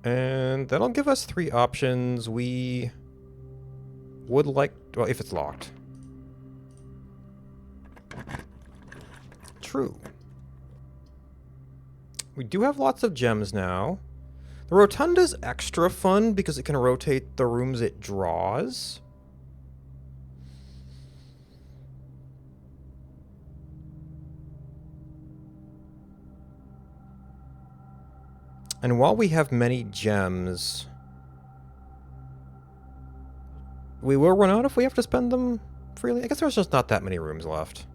And that'll give us 3 options. We would like... Well, if it's locked. True. We do have lots of gems now. The Rotunda's extra fun because it can rotate the rooms it draws. And while we have many gems, we will run out if we have to spend them freely. I guess there's just not that many rooms left.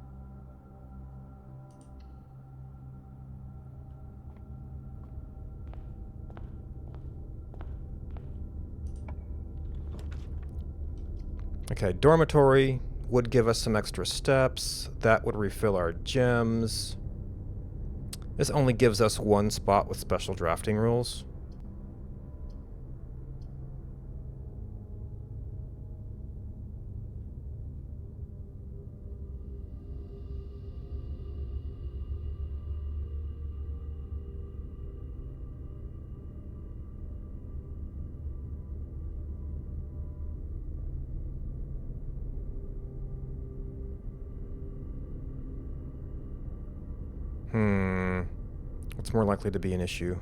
Okay, dormitory would give us some extra steps. That would refill our gems. This only gives us 1 spot with special drafting rules. What's more likely to be an issue?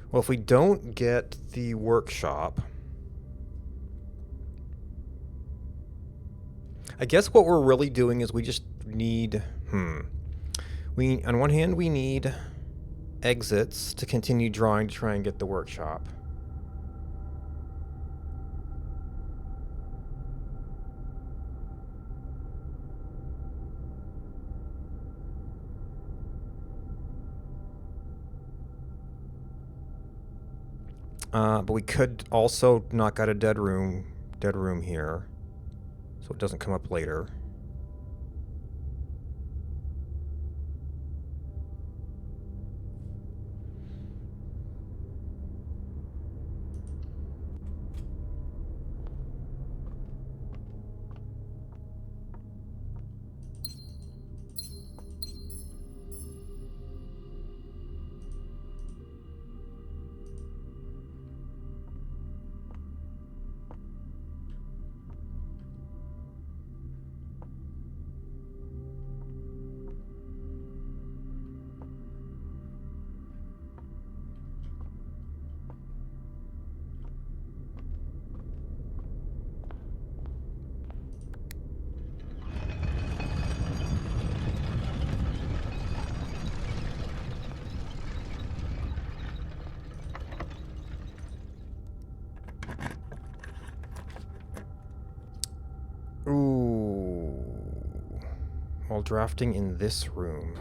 Well, if we don't get the workshop, I guess what we're really doing is we just need... on one hand, we need exits to continue drawing to try and get the workshop. But we could also knock out a dead room here, so it doesn't come up later. Ooh. While drafting in this room.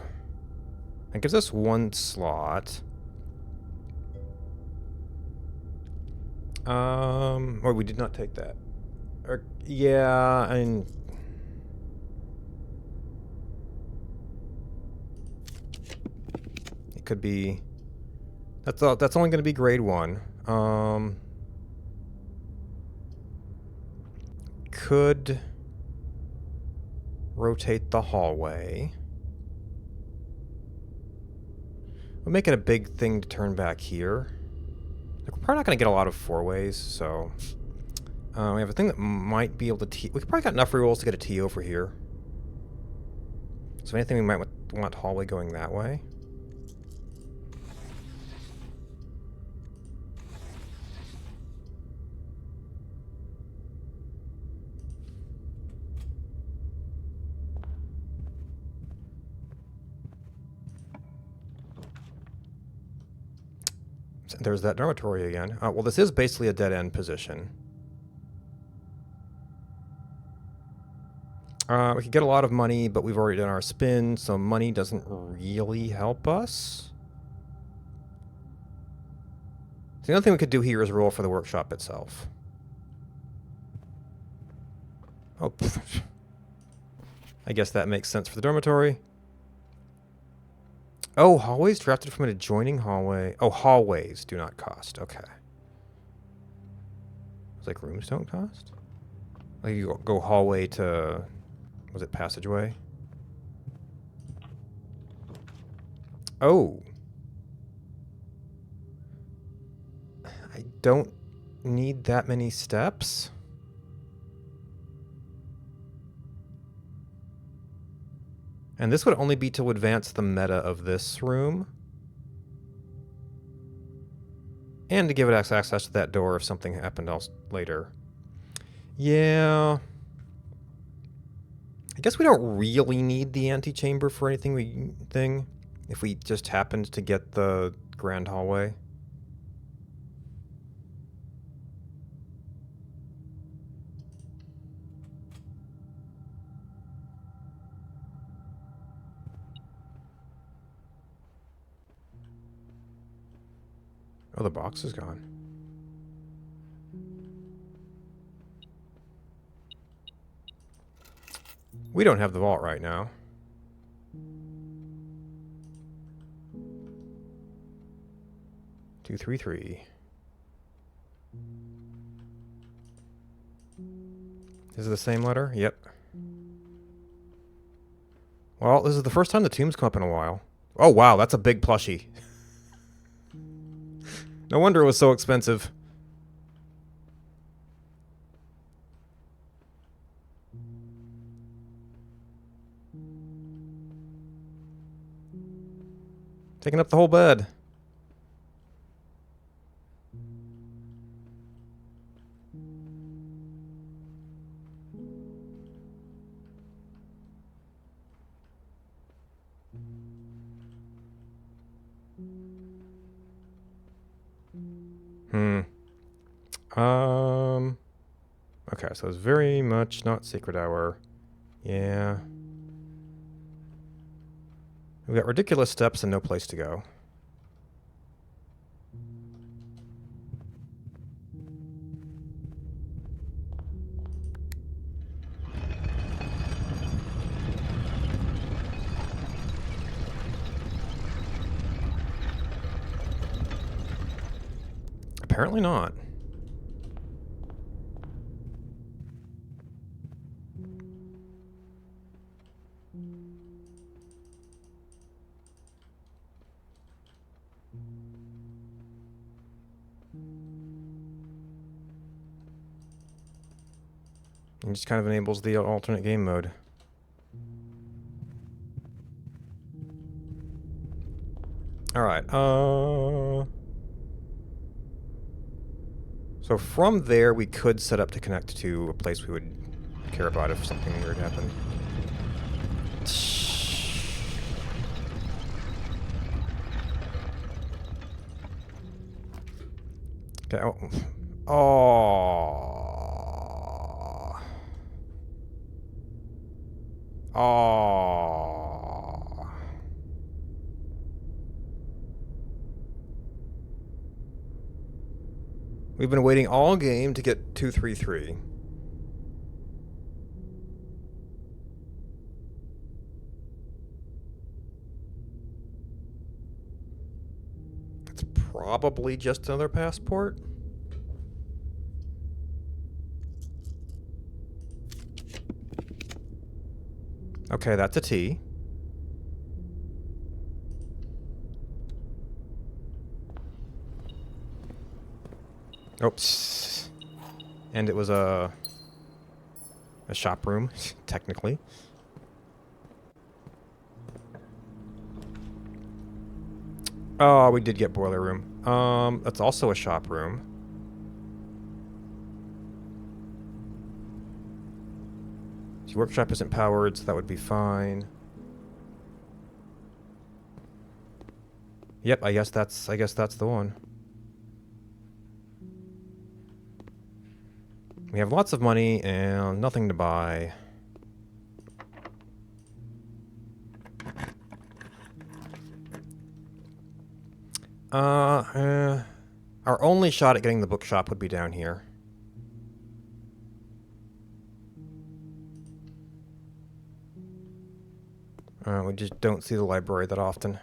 That gives us 1 slot. Or we did not take that. Yeah, and... It could be... That's only going to be grade 1. Could rotate the hallway. We'll make it a big thing to turn back here. Like, we're probably not going to get a lot of 4-ways, so... we have a thing that might be able to T... We probably got enough rerolls to get a T over here. So anything we might want hallway going that way. There's that dormitory again. Well, this is basically a dead-end position. We could get a lot of money, but we've already done our spin, so money doesn't really help us. So the other thing we could do here is roll for the workshop itself. Oh, pff. I guess that makes sense for the dormitory. Oh, hallways drafted from an adjoining hallway. Oh, hallways do not cost. Okay. It's like rooms don't cost? Like you go hallway to... Was it passageway? Oh. I don't need that many steps. And this would only be to advance the meta of this room. And to give it access to that door if something happened else later. Yeah. I guess we don't really need the antechamber for anything if we just happened to get the grand hallway. Oh, the box is gone. We don't have the vault right now. Two, three, three. Is it the same letter? Yep. Well, this is the first time the tomb's come up in a while. Oh, wow, that's a big plushie. No wonder it was so expensive. Taking up the whole bed. Okay, so it's very much not Secret Hour. Yeah. We've got ridiculous steps and no place to go. Apparently not. It just kind of enables the alternate game mode. Alright, so from there, we could set up to connect to a place we would care about if something weird happened. Okay, oh. Oh. We've been waiting all game to get 233. It's probably just another passport. Okay, that's a T. Oops. And it was a shop room, technically. Oh, we did get boiler room. That's also a shop room. The workshop isn't powered, so that would be fine. Yep, I guess that's the one. We have lots of money and nothing to buy. Our only shot at getting the bookshop would be down here. We just don't see the library that often.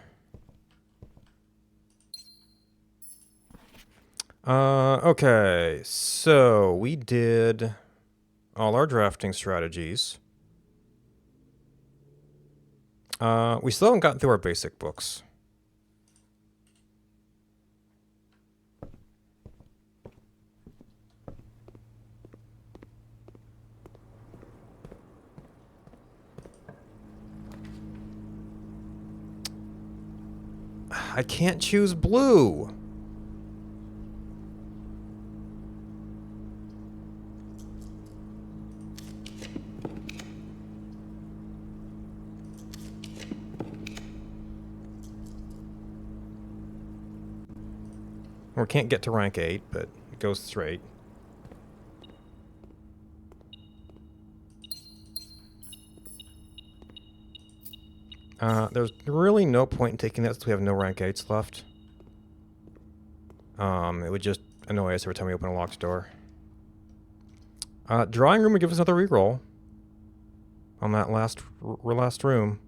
Okay, so we did all our drafting strategies. We still haven't gotten through our basic books. I can't choose blue. We can't get to rank 8, but it goes straight. There's really no point in taking that since we have no rank 8s left. It would just annoy us every time we open a locked door. Drawing room would give us another reroll on that last room.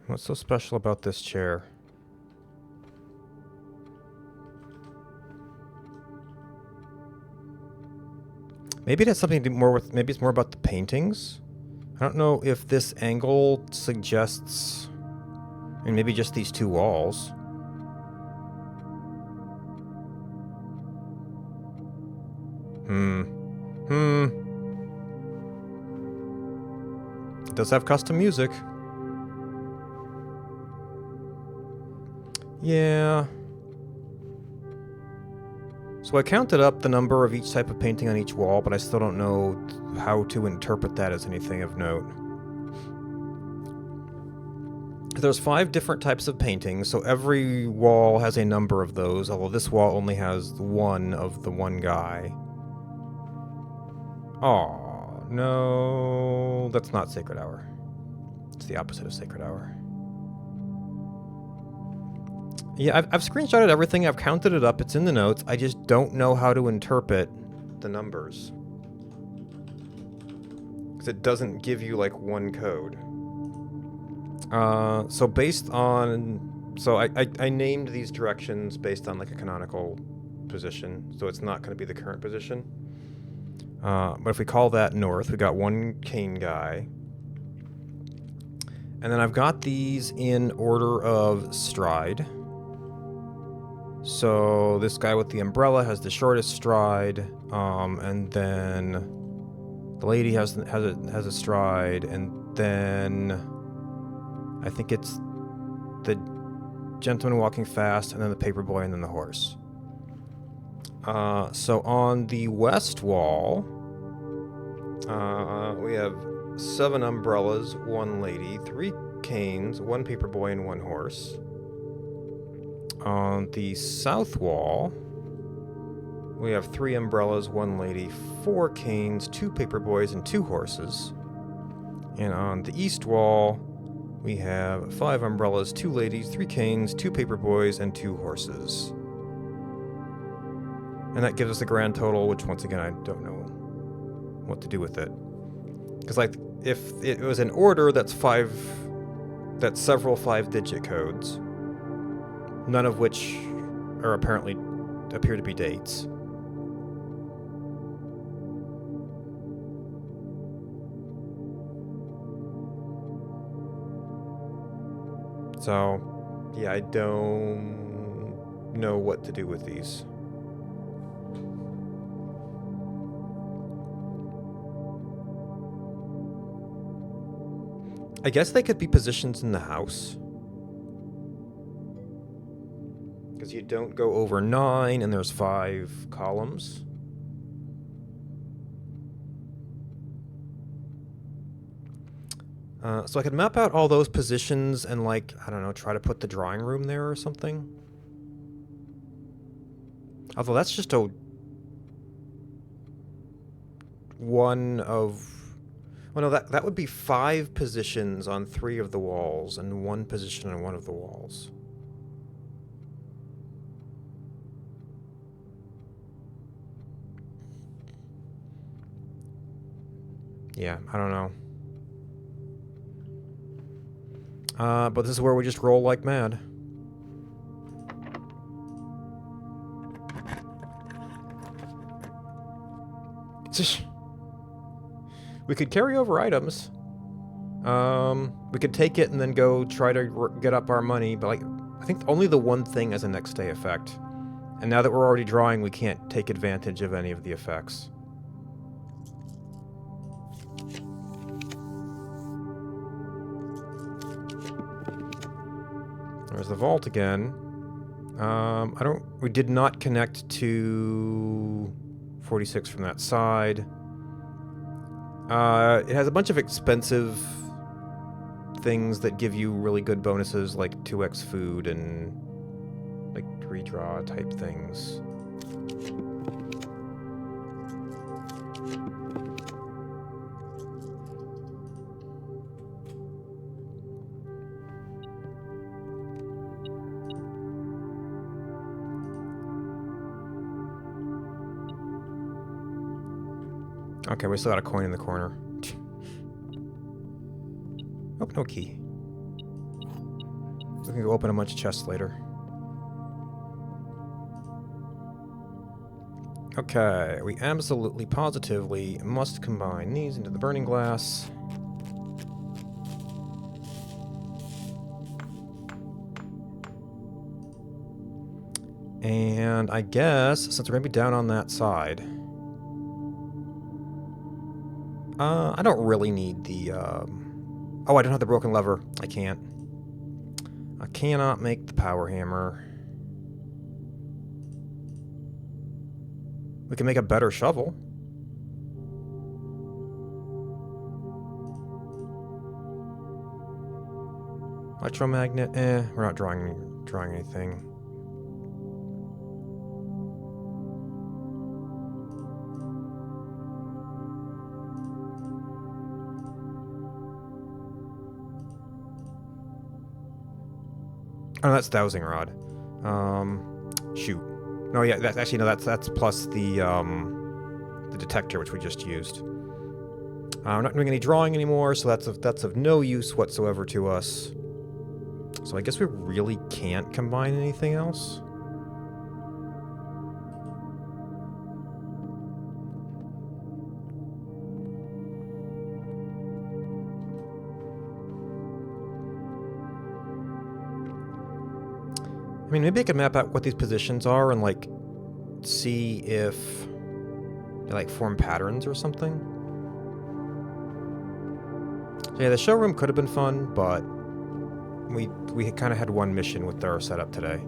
What's so special about this chair? Maybe it has something to do more with... Maybe it's more about the paintings? I don't know if this angle suggests... And maybe just these two walls. It does have custom music. Yeah. So I counted up the number of each type of painting on each wall, but I still don't know how to interpret that as anything of note. There's 5 different types of paintings, so every wall has a number of those, although this wall only has one of the one guy. Aw, no, that's not Sacred Hour. It's the opposite of Sacred Hour. Yeah, I've screenshotted everything, I've counted it up, it's in the notes, I just don't know how to interpret the numbers. Because it doesn't give you, like, one code. So based on... So I named these directions based on, like, a canonical position, so it's not going to be the current position. But if we call that north, we got one cane guy. And then I've got these in order of stride. So this guy with the umbrella has the shortest stride, and then the lady has a stride, and then I think it's the gentleman walking fast, and then the paperboy, and then the horse. So on the west wall, we have 7 umbrellas, 1 lady, 3 canes, 1 paperboy, and 1 horse. On the south wall, we have 3 umbrellas, 1 lady, 4 canes, 2 paperboys, and 2 horses. And on the east wall, we have 5 umbrellas, 2 ladies, 3 canes, 2 paperboys, and 2 horses. And that gives us a grand total, which once again, I don't know what to do with it. Because, like, if it was an order, that's several 5-digit codes. None of which are apparently appear to be dates. So, yeah, I don't know what to do with these. I guess they could be positions in the house. Because you don't go over 9, and there's 5 columns. So I could map out all those positions and, like, I don't know, try to put the drawing room there or something. Although that's just one of... Well, no, that would be 5 positions on 3 of the walls and 1 position on 1 of the walls. Yeah, I don't know. But this is where we just roll like mad. We could carry over items. We could take it and then go try to get up our money, but like, I think only the one thing has a next day effect. And now that we're already drawing, we can't take advantage of any of the effects. There's the vault again. We did not connect to 46 from that side. It has a bunch of expensive things that give you really good bonuses, like 2x food and like redraw type things. Okay, we still got a coin in the corner. Oh, no key. We can go open a bunch of chests later. Okay, we absolutely, positively must combine these into the burning glass. And I guess, since we're going to be down on that side... I don't really need the, Oh, I don't have the broken lever. I can't. I cannot make the power hammer. We can make a better shovel. Electromagnet, we're not drawing anything. Oh, that's dowsing rod. Shoot. No, yeah, that's actually, no, that's plus the detector, which we just used. I'm not doing any drawing anymore, so that's of no use whatsoever to us. So I guess we really can't combine anything else. I mean, maybe I could map out what these positions are and, like, see if they, like, form patterns or something. So yeah, the showroom could have been fun, but we kind of had one mission with our setup today.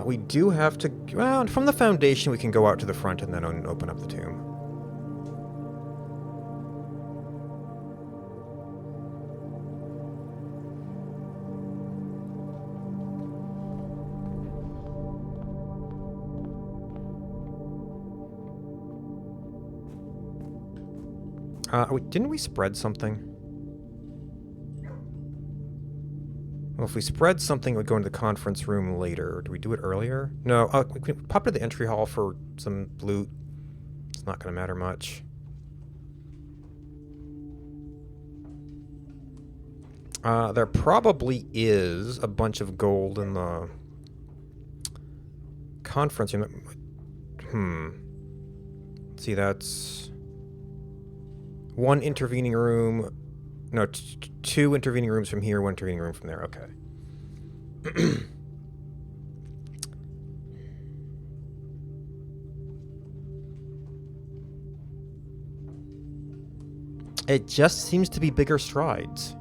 We do have to... Well, from the foundation, we can go out to the front and then open up the tomb. Didn't we spread something? Well, if we spread something, it would go into the conference room later. Do we do it earlier? No, we can pop to the entry hall for some loot. It's not going to matter much. There probably is a bunch of gold in the conference room. See, that's... one intervening room. No, two intervening rooms from here, one intervening room from there. Okay. It just seems to be bigger strides.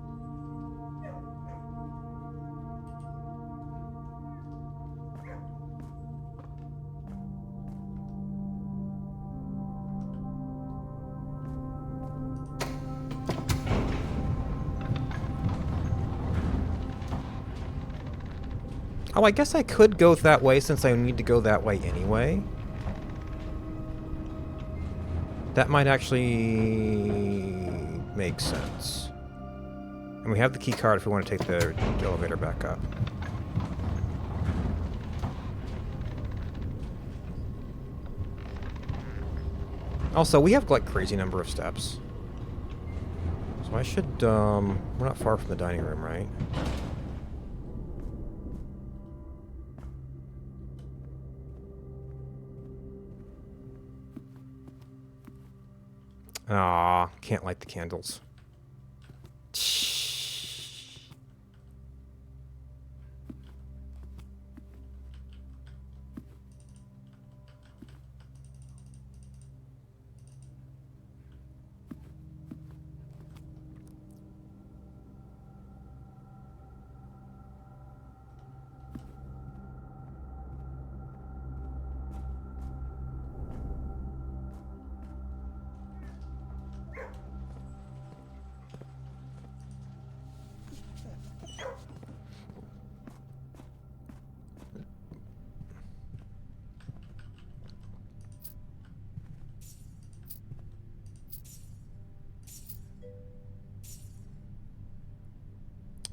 Oh, I guess I could go that way since I need to go that way anyway. That might actually make sense. And we have the key card if we want to take the elevator back up. Also, we have like crazy number of steps. So I should, we're not far from the dining room, right? Ah, can't light the candles.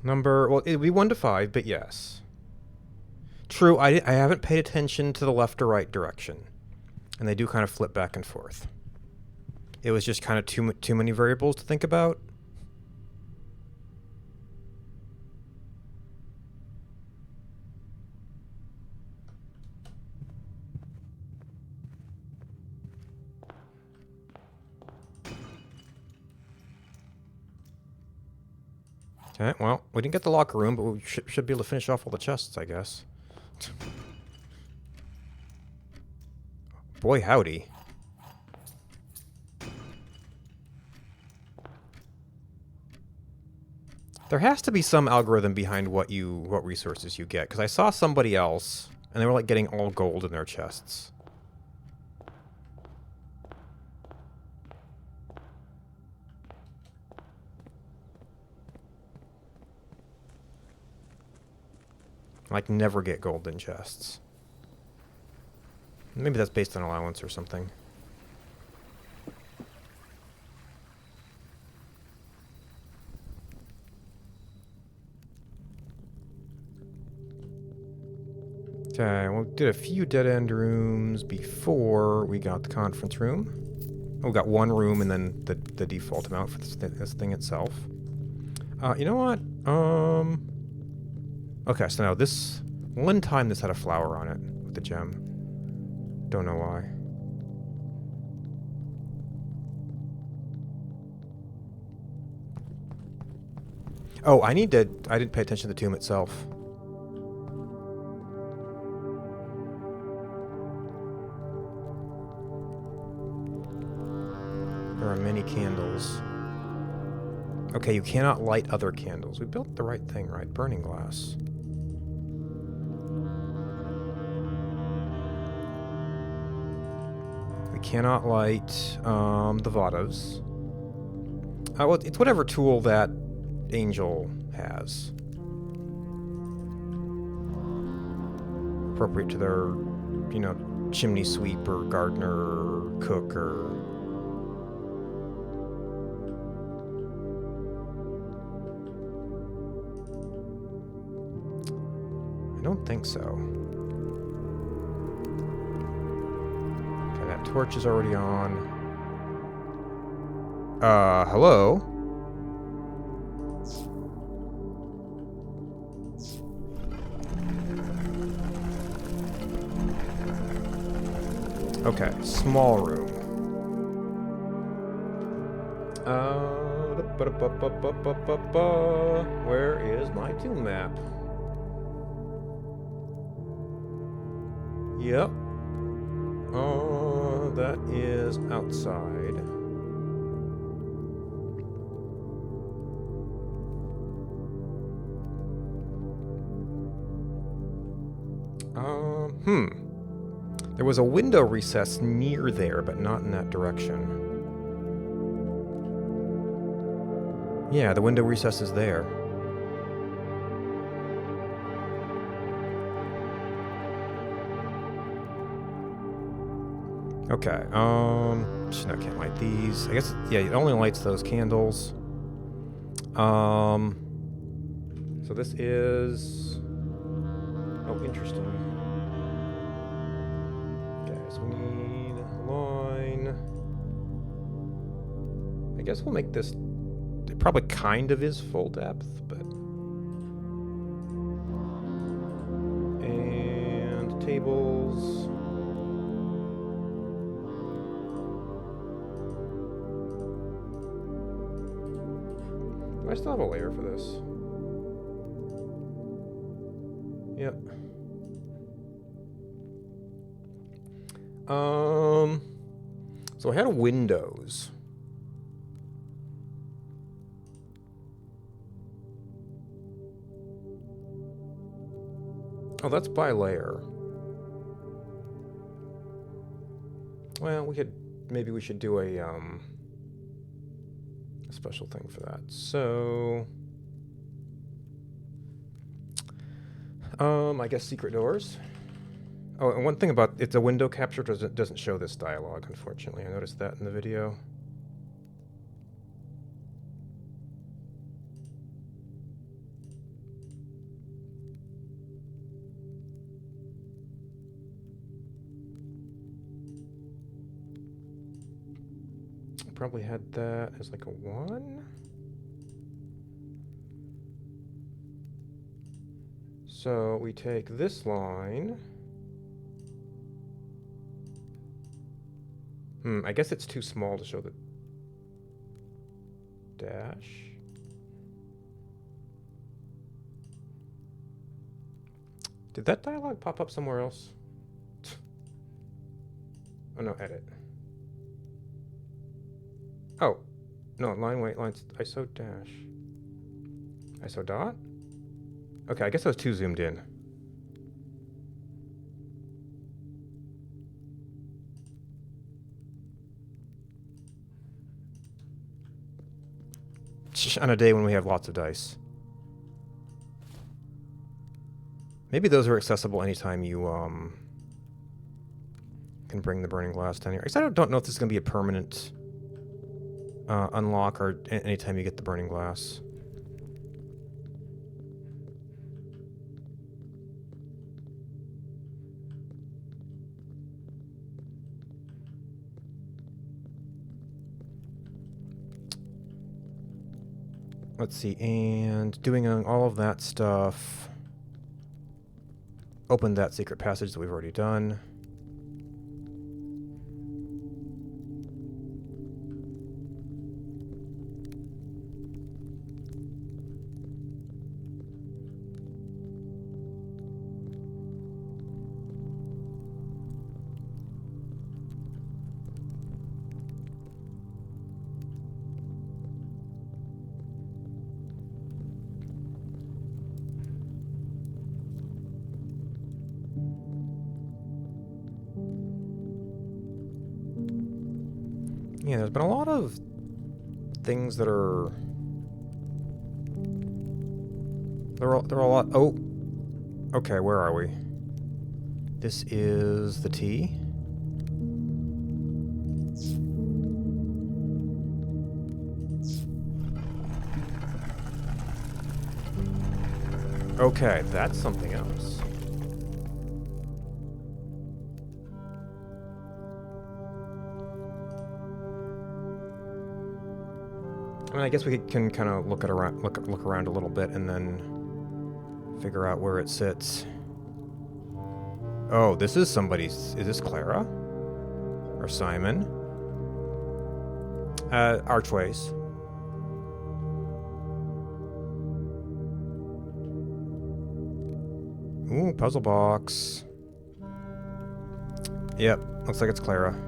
Number, well, it'd be 1 to 5, but yes. True, I haven't paid attention to the left or right direction. And they do kind of flip back and forth. It was just kind of too many variables to think about. Okay, well, we didn't get the locker room, but we should be able to finish off all the chests, I guess. Boy, howdy. There has to be some algorithm behind what resources you get, because I saw somebody else, and they were like getting all gold in their chests. Like, never get gold in chests. Maybe that's based on allowance or something. Okay, we did a few dead-end rooms before we got the conference room. Oh, we got one room and then the default amount for this thing itself. You know what? Okay, so now this... One time this had a flower on it with the gem. Don't know why. Oh, I didn't pay attention to the tomb itself. There are many candles. Okay, you cannot light other candles. We built the right thing, right? Burning glass. We cannot light the Vados. Well, it's whatever tool that Angel has. Appropriate to their, you know, chimney sweep or gardener or cook or... I don't think so. Okay, that torch is already on. Hello? Okay, small room. Where is my tomb map? Yep. That is outside. There was a window recess near there, but not in that direction. Yeah, the window recess is there. Okay, no, I can't light these. I guess, yeah, it only lights those candles. So this is... Oh, interesting. Okay, so we need a line. guess we'll make this... It probably kind of is full depth, but... And tables... Do I still have a layer for this? Yep. So I had a Windows. Oh, that's by layer. Well, maybe we should do a special thing for that. So, I guess secret doors. Oh, and one thing about it's a window capture doesn't show this dialogue, unfortunately. I noticed that in the video. Probably had that as like a 1. So we take this line. I guess it's too small to show the dash. Did that dialogue pop up somewhere else? Oh no, edit. Oh, no, line weight, lines, ISO dash. ISO dot? Okay, I guess I was too zoomed in. On a day when we have lots of dice. Maybe those are accessible anytime you can bring the burning glass down here. I guess I don't know if this is going to be a permanent unlock or anytime you get the burning glass. Let's see, and doing all of that stuff. Open that secret passage that we've already done. Yeah, there's been a lot of things that are... They're a lot... Oh! Okay, where are we? This is the T. Okay, that's something else. I mean, I guess we can kind of look around a little bit and then figure out where it sits. Oh, this is somebody's... Is this Clara? Or Simon? Archways. Ooh, puzzle box. Yep, looks like it's Clara.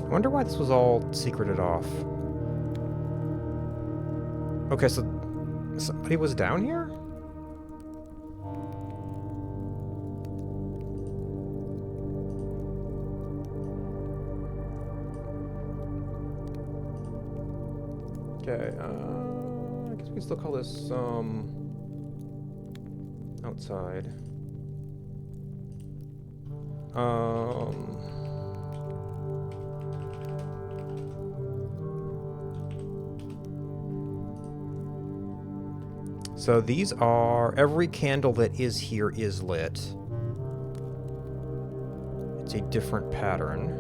I wonder why this was all secreted off. Okay, so somebody was down here? Okay, I guess we still call this, outside. So these are... Every candle that is here is lit. It's a different pattern.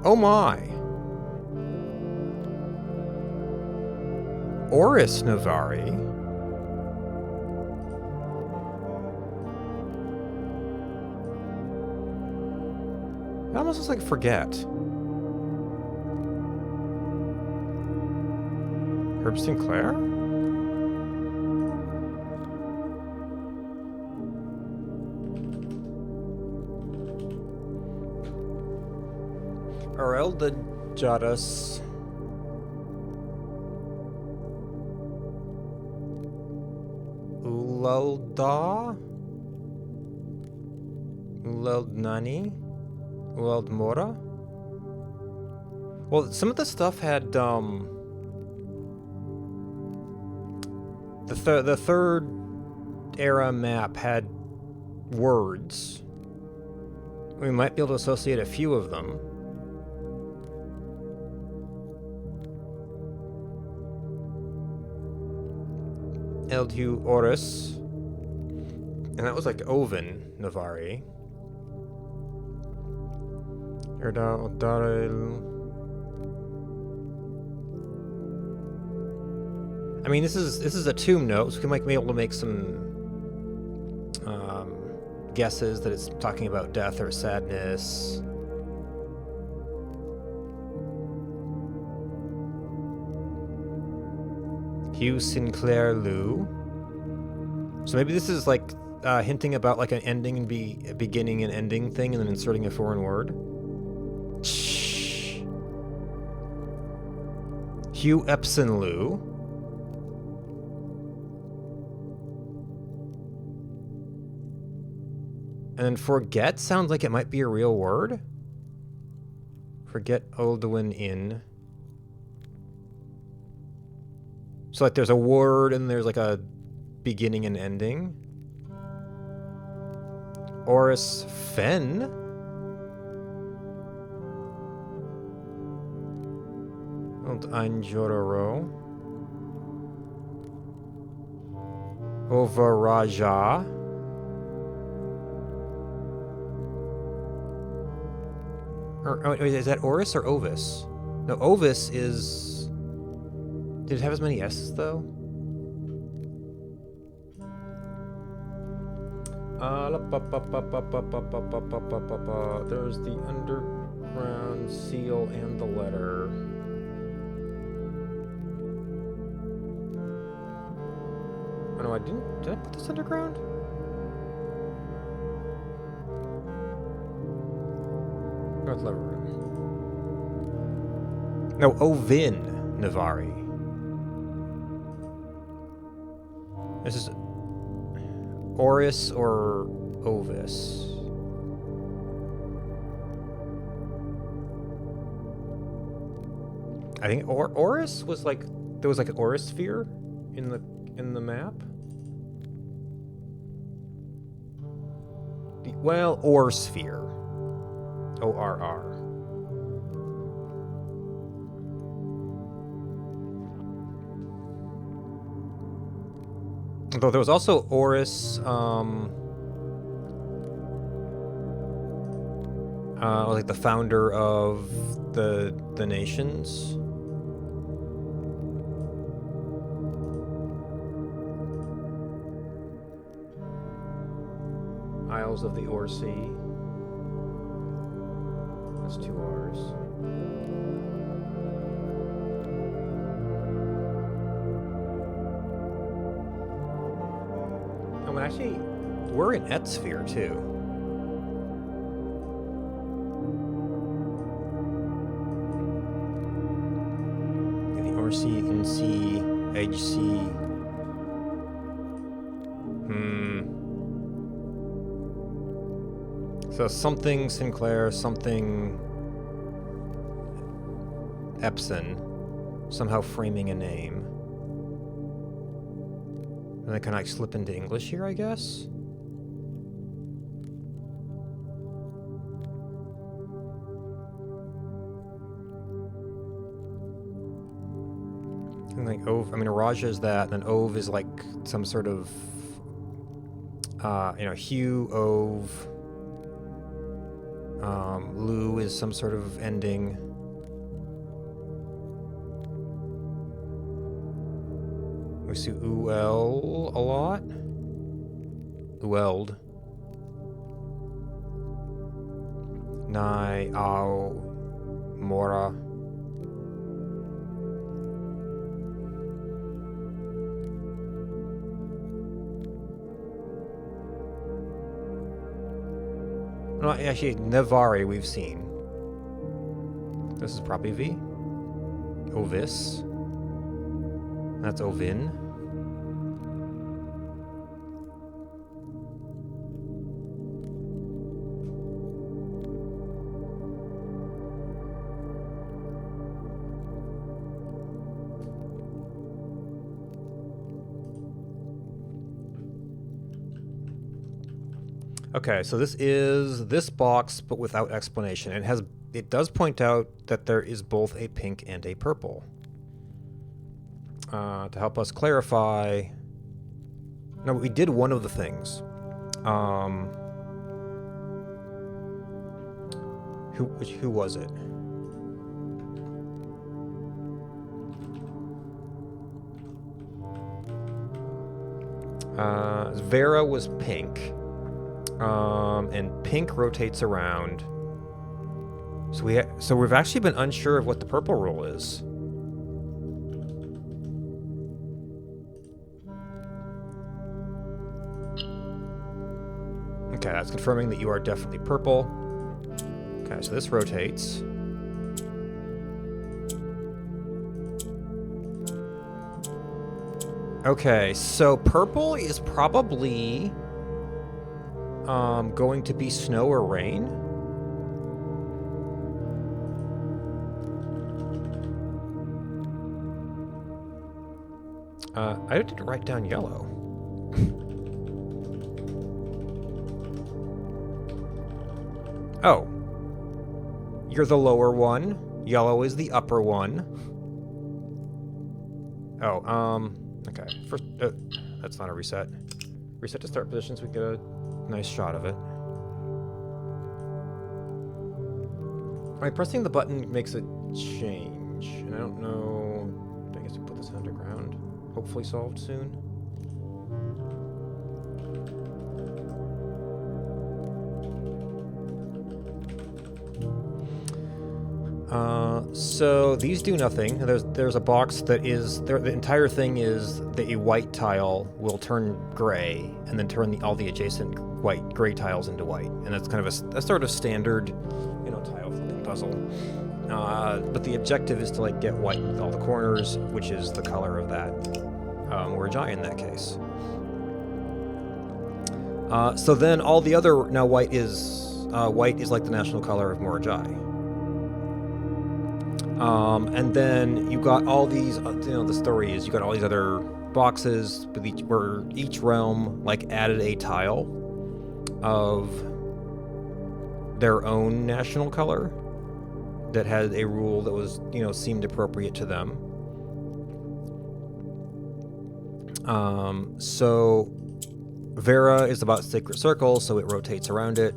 Oh my! Oris Navari. That almost looks like Forget. Herb Sinclair? Arelda Jadis. Ulelda? Uleldnani? Uleldmora? Well, some of the stuff had, the third era map had words. We might be able to associate a few of them. Eldhu Oris. And that was like Oven Navari. Erda Odarel. I mean, this is a tomb note, so we might be able to make some guesses that it's talking about death or sadness. Hugh Sinclair Lou. So maybe this is like hinting about like an ending and a beginning and ending thing, and then inserting a foreign word. Shh. Hugh Epson Lou. And then forget sounds like it might be a real word. Forget Oldwin in. So like there's a word and there's like a beginning and ending. Oris Fen. Und ein Jororo. Ovaraja. Or, is that Oris or Ovis? No, Ovis is... Did it have as many S's, though? There's the underground seal and the letter. Oh, no, I didn't. Did I put this underground? North Lever Room. No, Ovin Navari. This is Oris or Ovis. I think Oris was like there was like an Oris sphere in the map. Well, Or sphere. ORR. Though there was also Oris, like the founder of the nations. Isles of the Orsea. That's 2 R's. Oh, and actually, we're in Etsphere too. The Orsea, NC, HC. So something Sinclair, something Epson, somehow framing a name. And I can like slip into English here, I guess. And like Ove, I mean, Araja is that, and then Ove is like some sort of, Hugh, Ove. Lu is some sort of ending. We see Uel a lot. Ueld. Nai, Au, Mora. No, actually, Nevari we've seen. This is probably V. Ovis. That's Ovin. Okay, so this is this box, but without explanation. It does point out that there is both a pink and a purple. To help us clarify. No, we did one of the things. Who was it? Vera was pink. And pink rotates around. So we've actually been unsure of what the purple rule is. Okay, that's confirming that you are definitely purple. Okay, so this rotates. Okay, so purple is probably going to be snow or rain. I didn't write down yellow. Oh. You're the lower one. Yellow is the upper one. Oh, okay. First, that's not a reset. Reset to start position so we get a nice shot of it. Alright, pressing the button makes a change. And I don't know... I guess we put this underground. Hopefully solved soon. So these do nothing. There's a box that is the entire thing is that a white tile will turn gray and then turn all the adjacent gray tiles into white, and that's kind of a sort of standard, tile flipping puzzle. But the objective is to like get white with all the corners, which is the color of that Morajai in that case. So then all the other white is like the national color of Morajai. And then you got all these, the story is you got all these other boxes with where each realm like added a tile of their own national color that had a rule that was, seemed appropriate to them. So Vera is about Sacred Circle, so it rotates around it.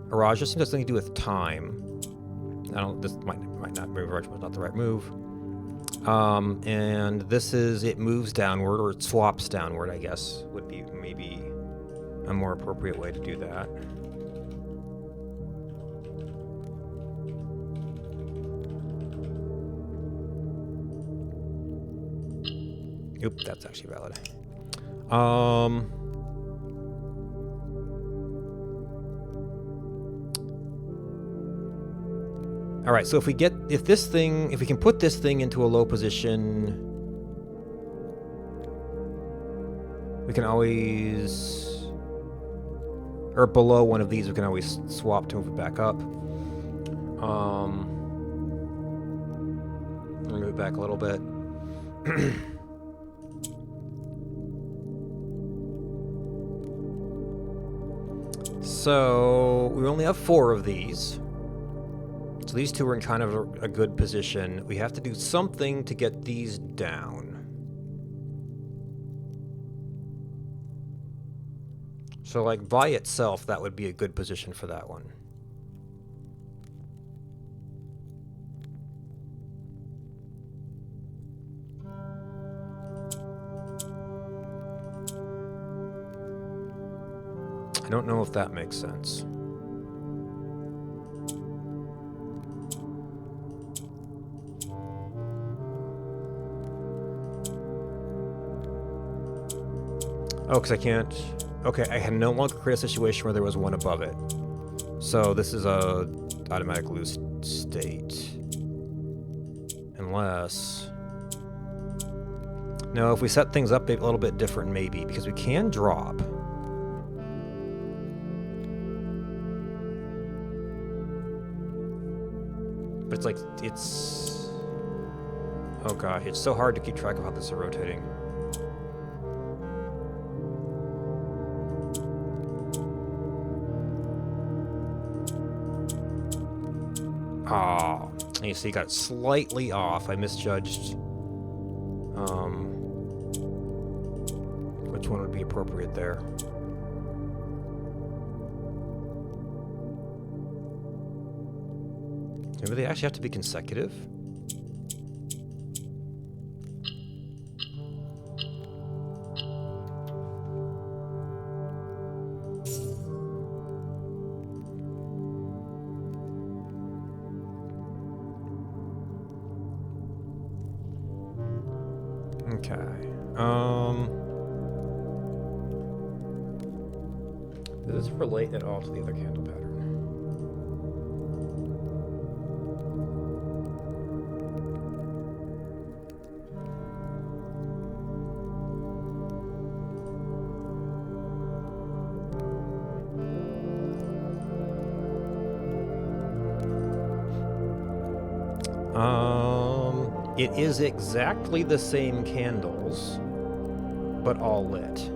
Araja has something to do with time. This might not move. Araja was not the right move. And this is, it moves downward, or it swaps downward, I guess, would be maybe a more appropriate way to do that. Oop, that's actually valid. All right, so if we can put this thing into a low position, we can always, or below one of these, we can always swap to move it back up. Move it back a little bit. So we only have 4 of these. So these 2 are in kind of a good position. We have to do something to get these down. So like by itself, that would be a good position for that one. I don't know if that makes sense. Oh, because I can't... Okay, I can no longer create a situation where there was one above it. So this is a automatic loose state. Unless... No, if we set things up a little bit different, maybe, because we can drop. But it's like, it's... Oh gosh, it's so hard to keep track of how this is rotating. Oh, you see, got it slightly off. I misjudged which one would be appropriate there. Maybe they actually have to be consecutive? Okay. Does this relate at all to the other candle pattern? It is exactly the same candles, but all lit.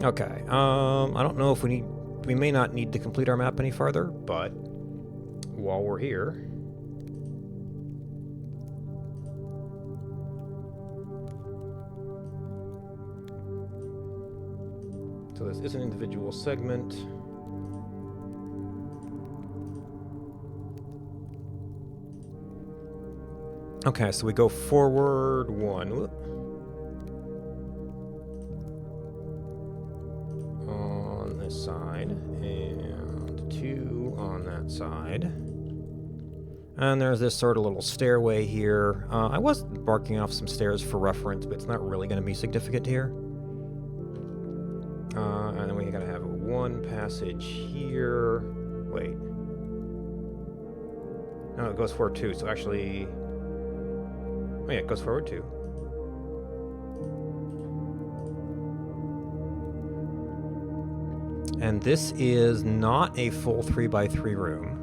Okay, I don't know if we may not need to complete our map any farther, but while we're here... So this is an individual segment. Okay, so we go forward 1. Whoop. On this side, and 2 on that side. And there's this sort of little stairway here. I was marking off some stairs for reference, but it's not really going to be significant here. And then we're going to have 1 passage here. Wait. No, it goes forward 2, so actually... Oh yeah, it goes forward 2. And this is not a full 3x3 room.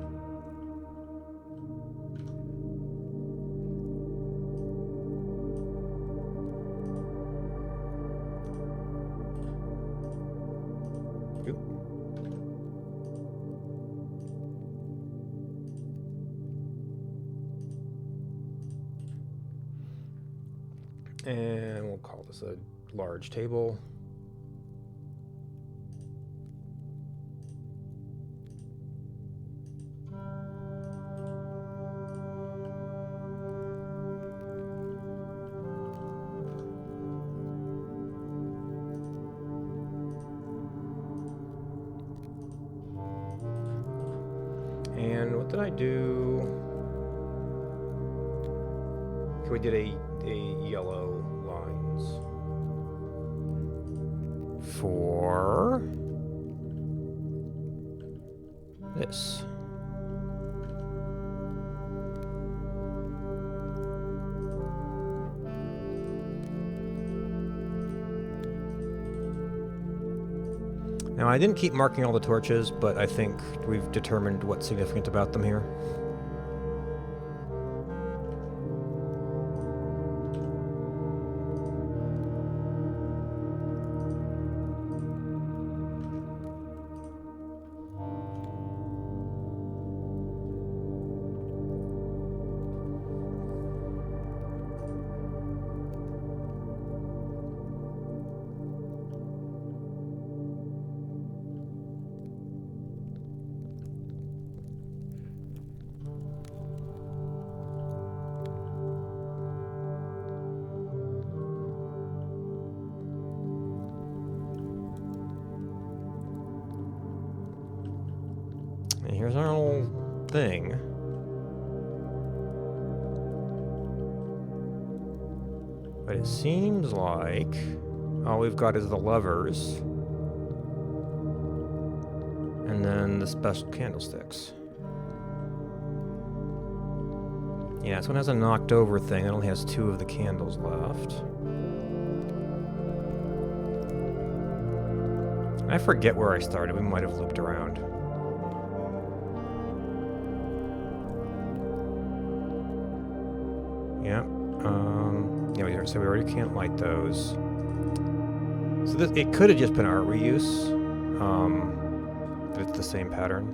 Oop. And we'll call this a large table. And what did I do? Okay, we did a yellow lines for this. Now, I didn't keep marking all the torches, but I think we've determined what's significant about them here. And here's our little thing. But it seems like all we've got is the levers. And then the special candlesticks. Yeah, this one has a knocked over thing. It only has 2 of the candles left. I forget where I started. We might have looped around. Yeah. Yeah, so we already can't light those. So this, it could have just been art reuse. But it's the same pattern.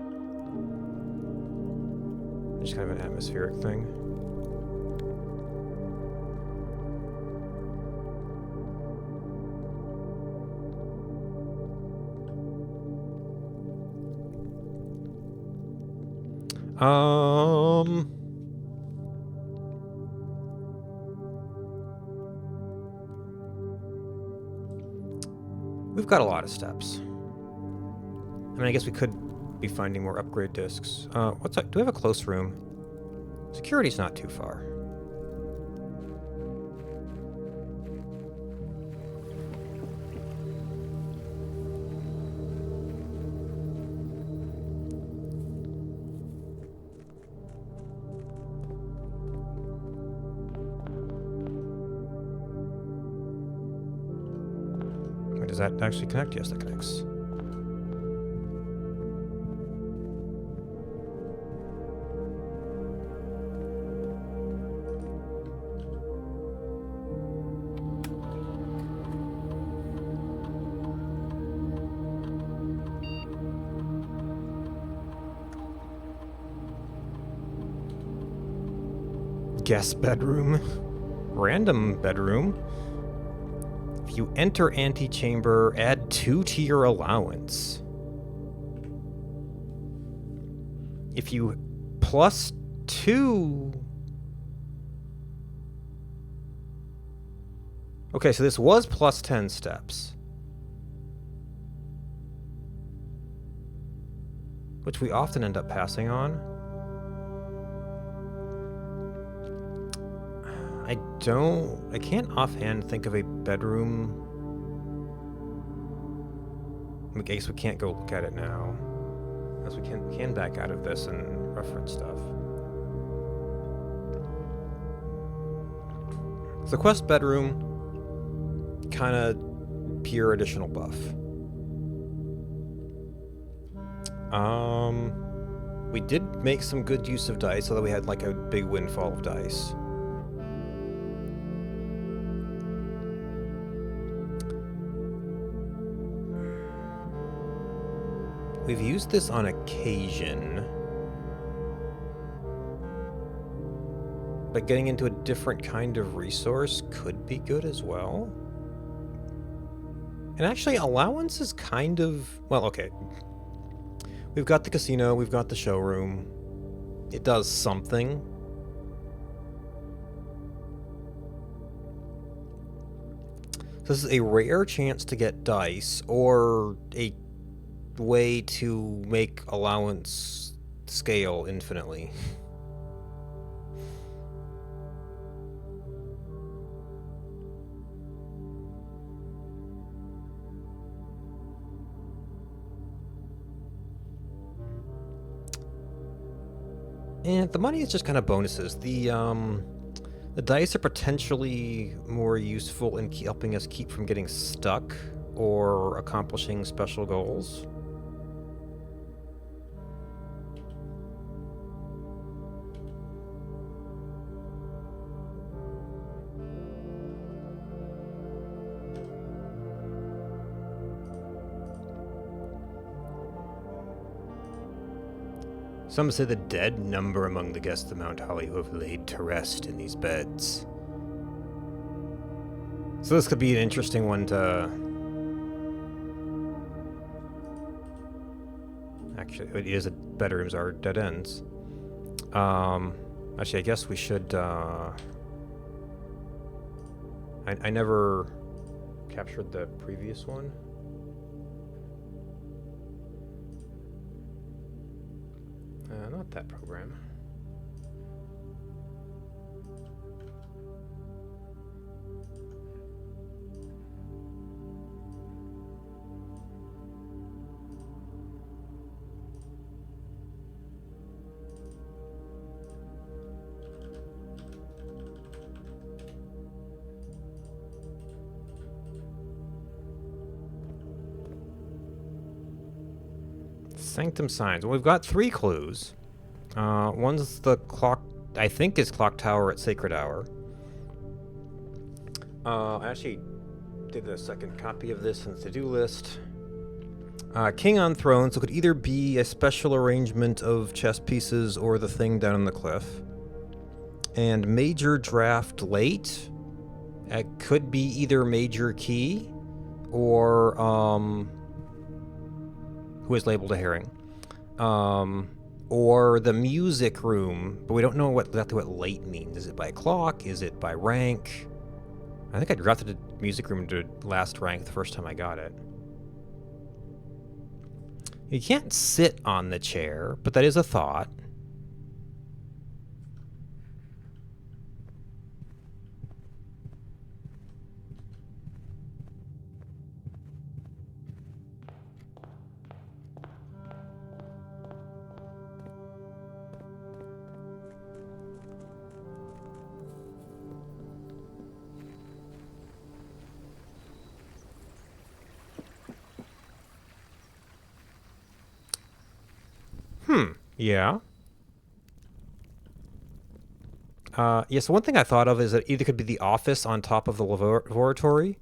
Just kind of an atmospheric thing. We've got a lot of steps. I mean, I guess we could be finding more upgrade discs. What's that? Do we have a close room? Security's not too far. Does that actually connect? Yes, that connects. Guest bedroom. Random bedroom. If you enter antechamber, add 2 to your allowance. If you plus 2... Okay, so this was plus 10 steps. Which we often end up passing on. I can't offhand think of a bedroom. I guess we can't go look at it now. As we can back out of this and reference stuff. So quest bedroom, kind of pure additional buff. We did make some good use of dice, although we had like a big windfall of dice. We've used this on occasion, but getting into a different kind of resource could be good as well. And actually, allowance is kind of... Well, okay. We've got the casino, we've got the showroom. It does something. So this is a rare chance to get dice, or a way to make allowance scale infinitely. And the money is just kind of bonuses. The dice are potentially more useful in helping us keep from getting stuck or accomplishing special goals. Some say the dead number among the guests of Mount Holly who have laid to rest in these beds. So this could be an interesting one to... Actually, it is a bedrooms are dead ends. Actually, I guess we should... I never captured the previous one. Not that program. Sanctum signs. Well, we've got 3 clues. One's the clock, I think is Clock Tower at Sacred Hour. I actually did a second copy of this in the to-do list. King on Throne, so it could either be a special arrangement of chess pieces or the thing down on the cliff. And Major Draft Late. It could be either Major Key or, who is labeled a herring. Or the music room, but we don't know exactly what late means. Is it by clock? Is it by rank? I think I drafted the music room to last rank the first time I got it. You can't sit on the chair, but that is a thought. Yeah. Yes, one thing I thought of is that either could be the office on top of the laboratory,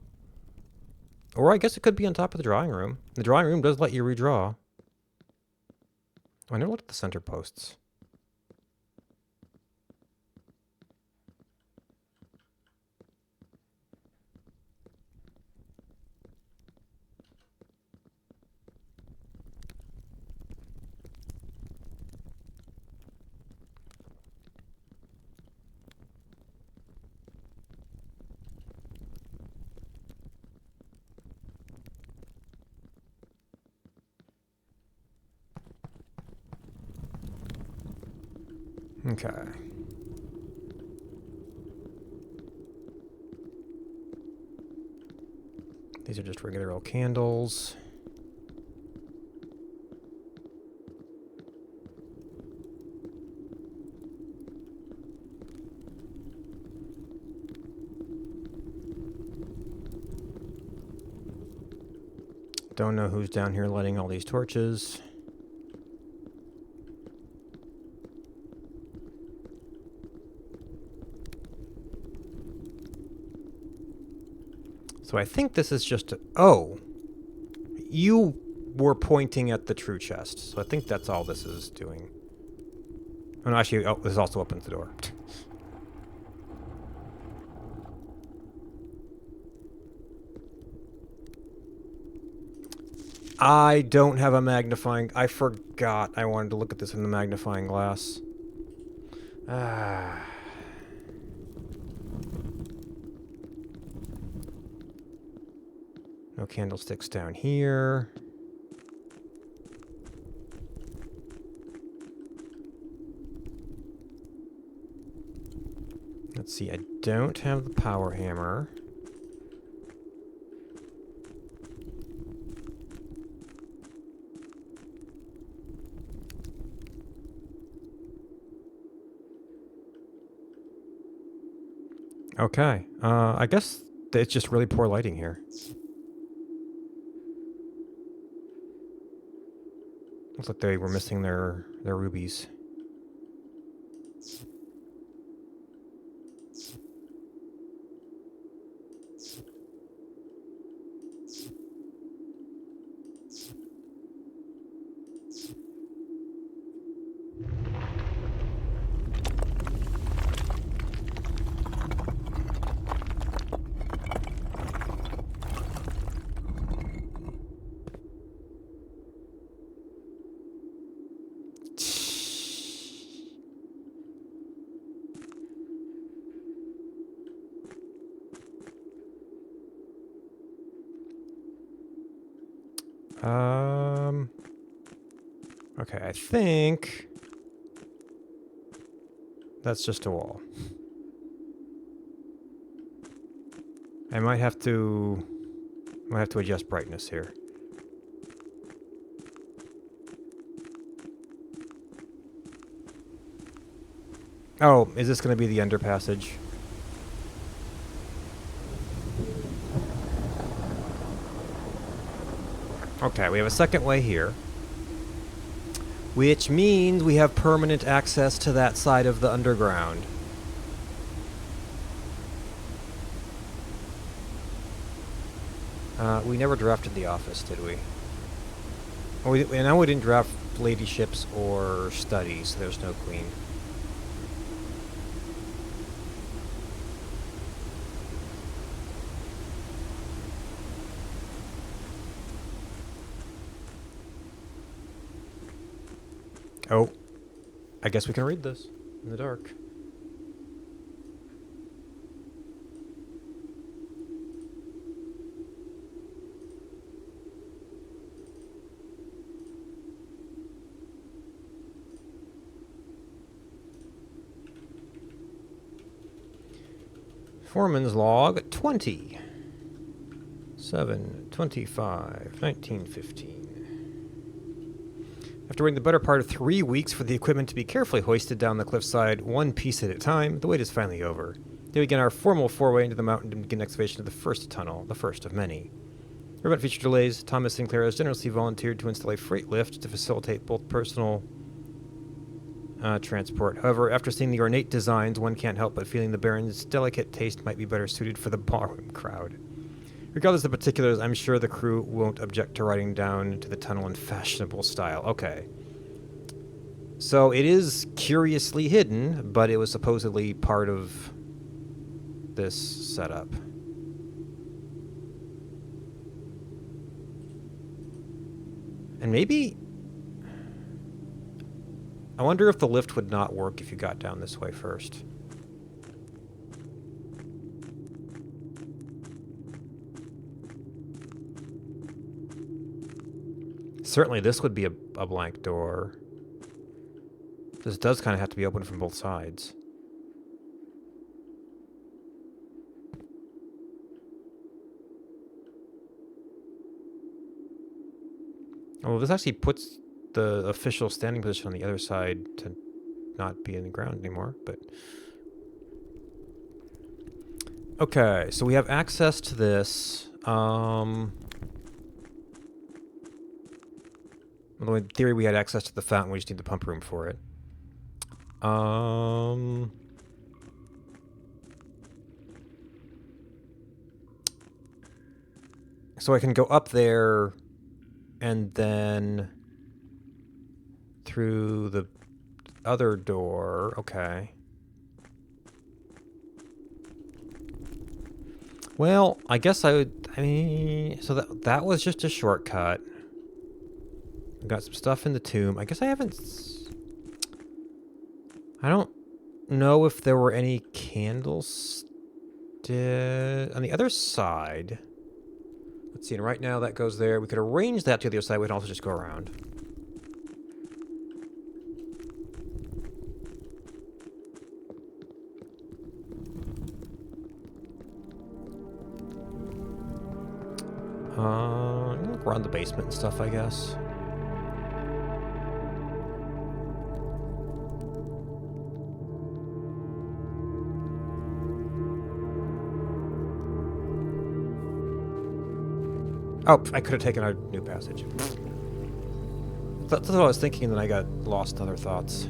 or I guess it could be on top of the drawing room. The drawing room does let you redraw. Oh, I never looked at the center posts. Okay. These are just regular old candles. Don't know who's down here lighting all these torches. So I think this is just a... Oh! You were pointing at the true chest, so I think that's all this is doing. Oh, no, actually, oh, this also opens the door. I don't have a magnifying... I forgot I wanted to look at this in the magnifying glass. Ah... No candlesticks down here. Let's see, I don't have the power hammer. Okay, I guess it's just really poor lighting here. Looks like they were missing their rubies. Okay, I think that's just a wall. I might have to adjust brightness here. Oh, is this going to be the under passage? Okay, we have a second way here. Which means we have permanent access to that side of the underground. We never drafted the office, did we? Oh, and now we didn't draft ladyships or studies, so there's no queen. Oh, I guess we can read this in the dark. Foreman's log 20. 7/25/1915. After waiting the better part of 3 weeks for the equipment to be carefully hoisted down the cliffside, one piece at a time, the wait is finally over. They begin our formal foray into the mountain to begin excavation of the first tunnel, the first of many. Prevent future delays, Thomas Sinclair has generously volunteered to install a freight lift to facilitate both personal transport. However, after seeing the ornate designs, one can't help but feeling the Baron's delicate taste might be better suited for the ballroom crowd. Regardless of the particulars, I'm sure the crew won't object to riding down to the tunnel in fashionable style. Okay. So it is curiously hidden, but it was supposedly part of this setup. And maybe... I wonder if the lift would not work if you got down this way first. Certainly this would be a blank door. This does kind of have to be open from both sides. Oh, this actually puts the official standing position on the other side to not be in the ground anymore, but... Okay, so we have access to this. Although in theory we had access to the fountain, we just need the pump room for it. So I can go up there and then through the other door. Okay. Well, I guess I mean, so that was just a shortcut. I got some stuff in the tomb. I guess I don't know if there were any candles on the other side. Let's see, and right now that goes there. We could arrange that to the other side. We can also just go around. Look around the basement and stuff, I guess. Oh, I could have taken a new passage. That's what I was thinking, and then I got lost in other thoughts.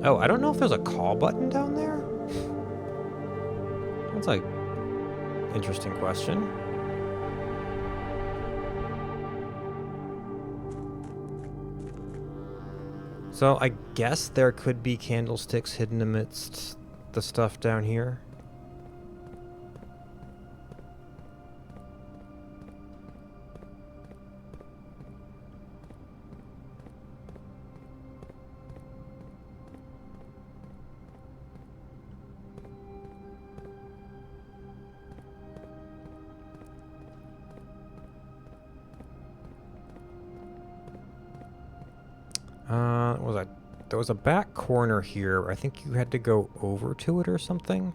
Oh, I don't know if there's a call button down there. That's like interesting question. So I guess there could be candlesticks hidden amidst the stuff down here. What was that? There was a back corner here. I think you had to go over to it or something.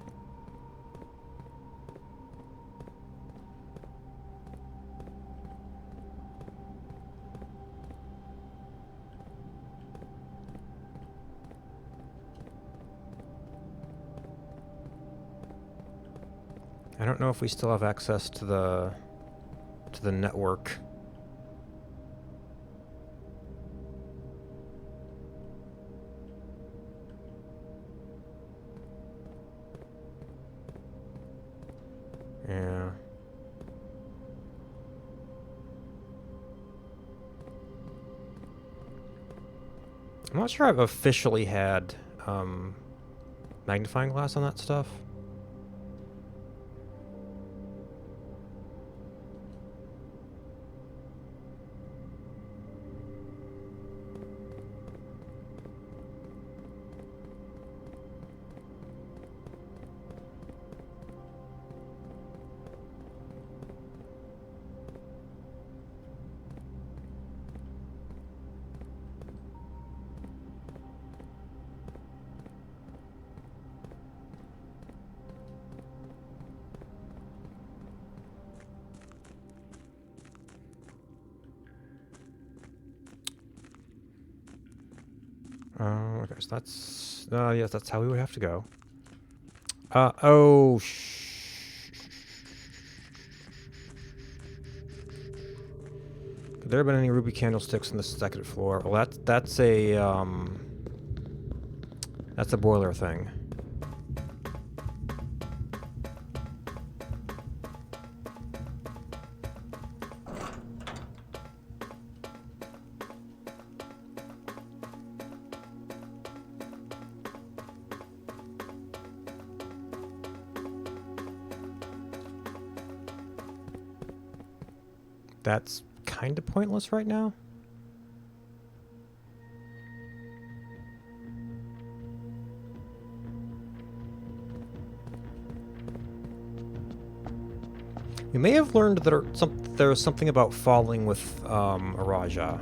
I don't know if we still have access to the network. Yeah. I'm not sure I've officially had magnifying glass on that stuff. Okay, so that's yes, that's how we would have to go. Oh, could there have been any ruby candlesticks on the second floor? Well, that's a boiler thing. That's kind of pointless right now. We may have learned that there's something about falling with Araja.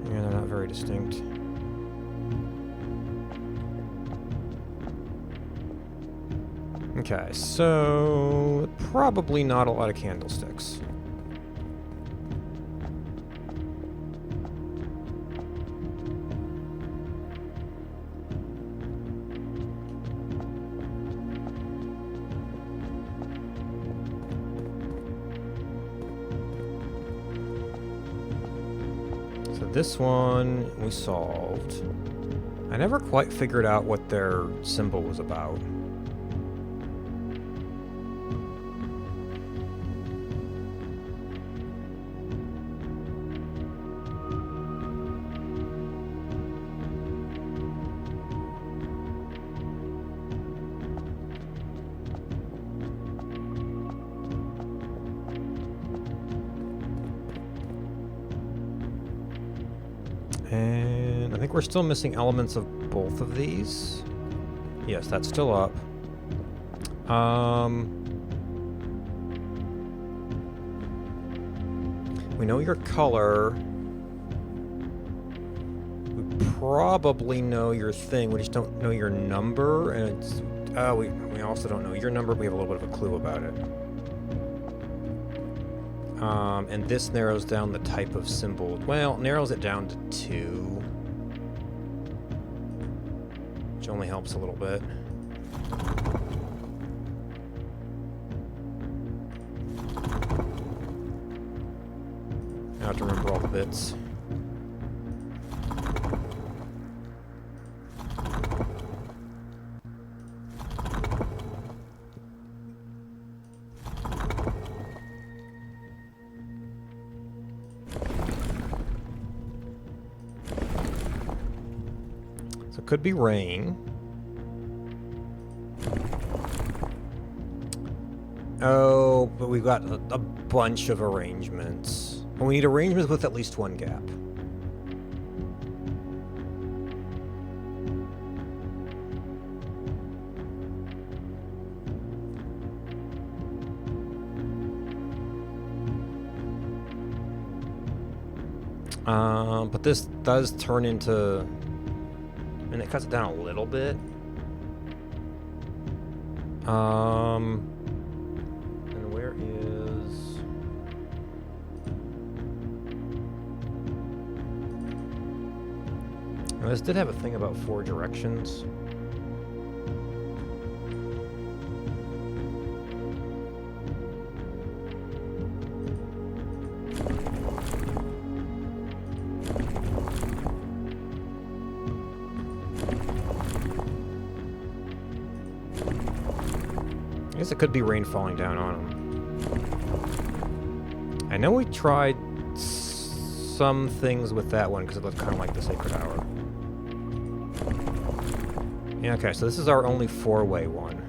Yeah, they're not very distinct. Okay, so probably not a lot of candlesticks. So this one we solved. I never quite figured out what their symbol was about. And I think we're still missing elements of both of these. Yes, that's still up. We know your color. We probably know your thing. We just don't know your number, and we also don't know your number. We have a little bit of a clue about it. And this narrows down the type of symbol. Well, narrows it down to 2. Which only helps a little bit. I have to remember all the bits. So it could be rain. Oh, but we've got a bunch of arrangements. And we need arrangements with at least 1 gap. But this does turn into... And it cuts it down a little bit. And where is... Now, this did have a thing about 4 directions. I guess it could be rain falling down on them. I know we tried some things with that one because it looked kind of like the Sacred Hour. Yeah, okay, so this is our only 4-way one.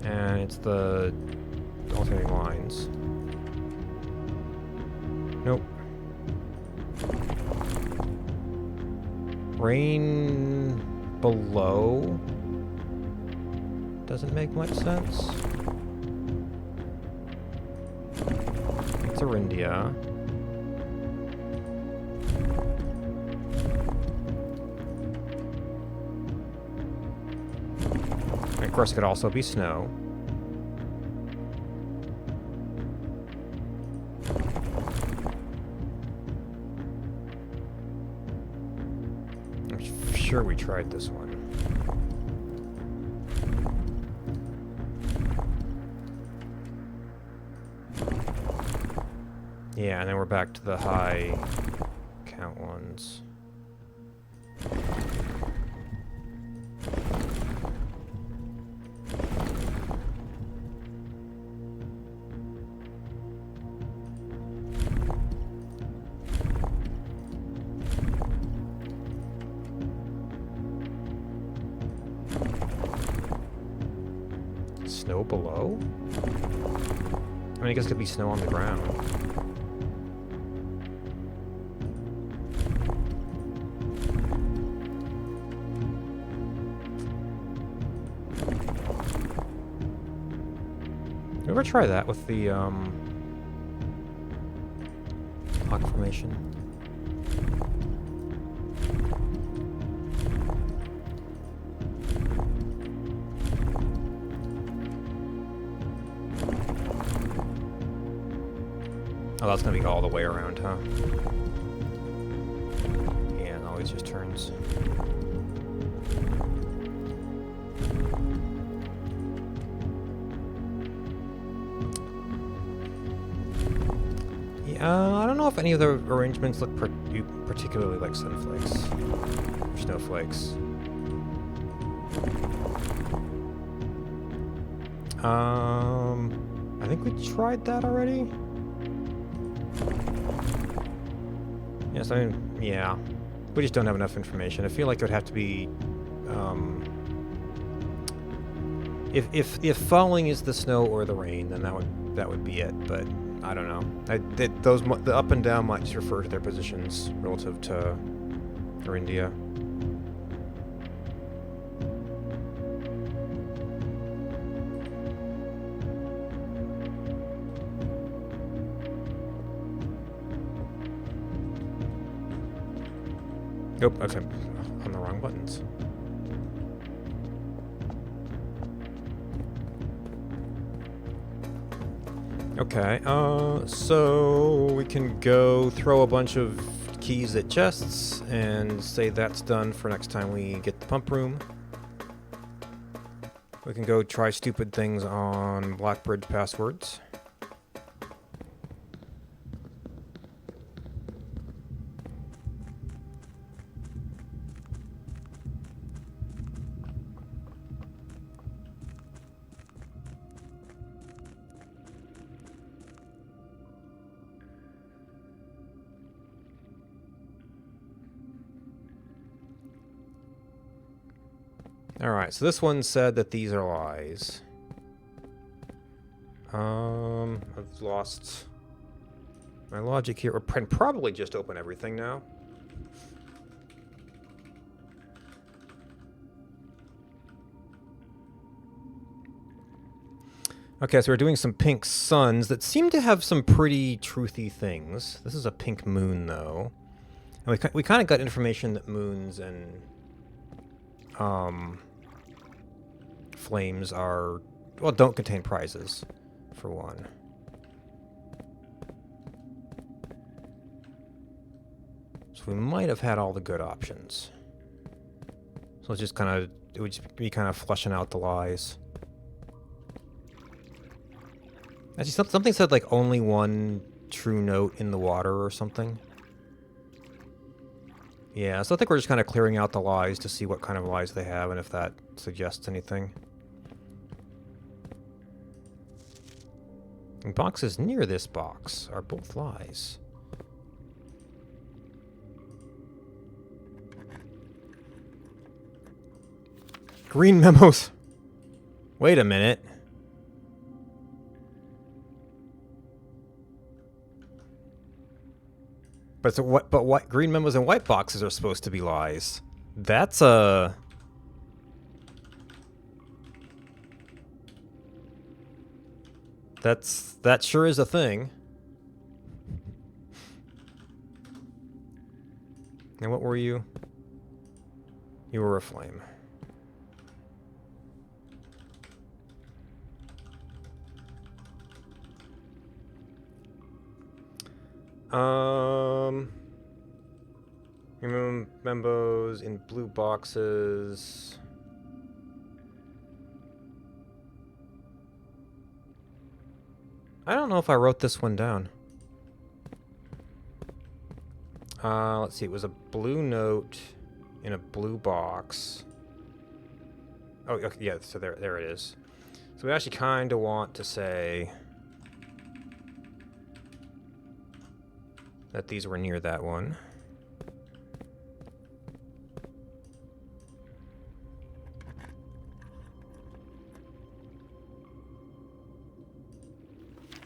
And it's the alternating lines. Nope. Rain below doesn't make much sense. It's Arindia. And of course, it could also be snow. I'm sure we tried this one. Yeah, and then we're back to the high count ones. Snow below? I mean, I guess it could be snow on the ground. Ever try that with the clock formation? Oh, that's gonna be all the way around, huh? Yeah, it always just turns. I don't know if any of the arrangements look particularly like sunflakes or snowflakes. I think we tried that already. Yes, I mean, yeah. We just don't have enough information. I feel like it would have to be, if falling is the snow or the rain, then that would be it. But I don't know. The up and down might just refer to their positions relative to Arindia. Nope, okay. On the wrong buttons. Okay, so we can go throw a bunch of keys at chests and say that's done for next time we get the pump room. We can go try stupid things on Blackbridge passwords. Alright, so this one said that these are lies. I've lost my logic here. I can probably just open everything now. Okay, so we're doing some pink suns that seem to have some pretty truthy things. This is a pink moon, though. And we kind of got information that moons and flames are, well, don't contain prizes, for one. So we might have had all the good options. So it's just kind of, it would just be kind of flushing out the lies. Actually, something said like only one true note in the water or something. Yeah, so I think we're just kind of clearing out the lies to see what kind of lies they have and if that suggests anything. And boxes near this box are both lies. Green memos. Wait a minute. But so what? But what? Green memos and white boxes are supposed to be lies. That's a. That sure is a thing. And what were you? You were a flame. Membos in blue boxes. I don't know if I wrote this one down. Let's see. It was a blue note in a blue box. Oh, okay, yeah. So there it is. So we actually kind of want to say that these were near that one.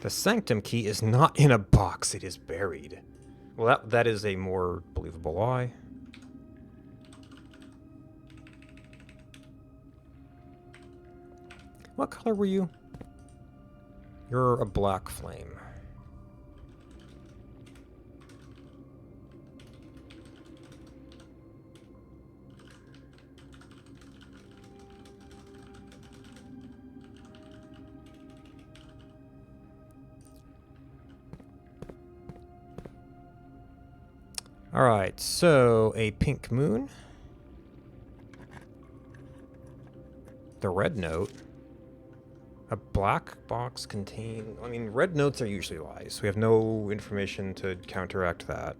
The sanctum key is not in a box, it is buried. Well, that is a more believable lie. What color were you? You're a black flame. Alright, so a pink moon. The red note. A black box contain... I mean, red notes are usually lies. We have no information to counteract that.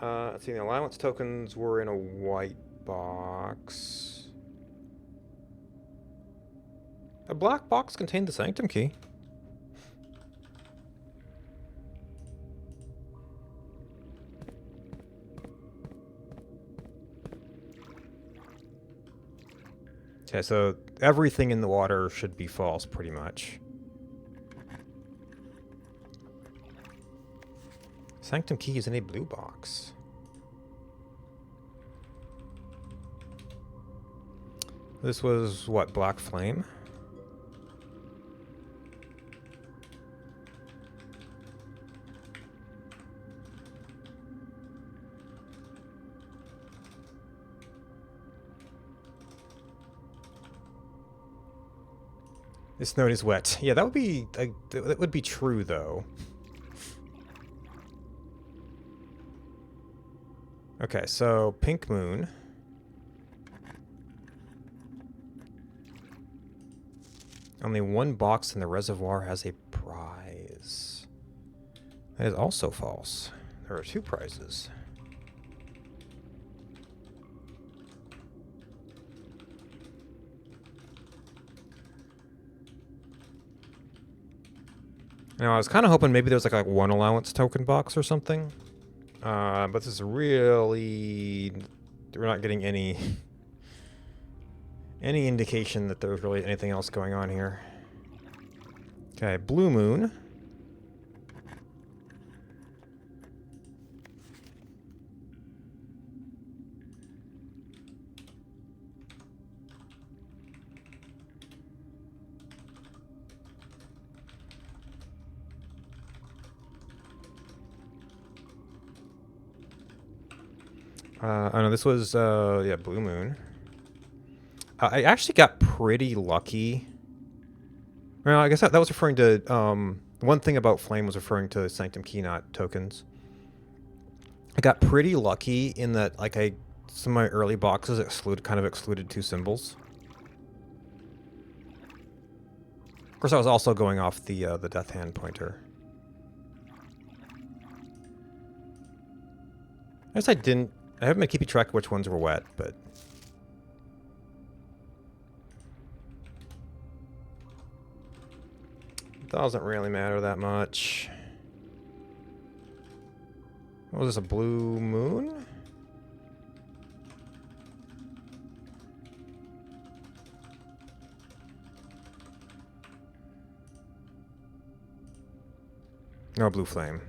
Let's see, the allowance tokens were in a white box. A black box contained the sanctum key. Okay, so everything in the water should be false, pretty much. Sanctum key is in a blue box. This was, what, Black Flame? This note is wet. Yeah, that would be true though. Okay, so Pink Moon. Only one box in the reservoir has a prize. That is also false. There are 2 prizes. Now, I was kind of hoping maybe there's like a 1 allowance token box or something. But this is really... We're not getting any... any indication that there's really anything else going on here. Okay, Blue Moon. Oh no, this was, yeah, Blue Moon. I actually got pretty lucky. Well, I guess that was referring to, one thing about Flame was referring to Sanctum Key Knot tokens. I got pretty lucky in that, like, some of my early boxes kind of excluded 2 symbols. Of course, I was also going off the Death Hand pointer. I guess I haven't been keeping track of which ones were wet, but... Doesn't really matter that much. What was this, a Blue Moon? No, Blue Flame.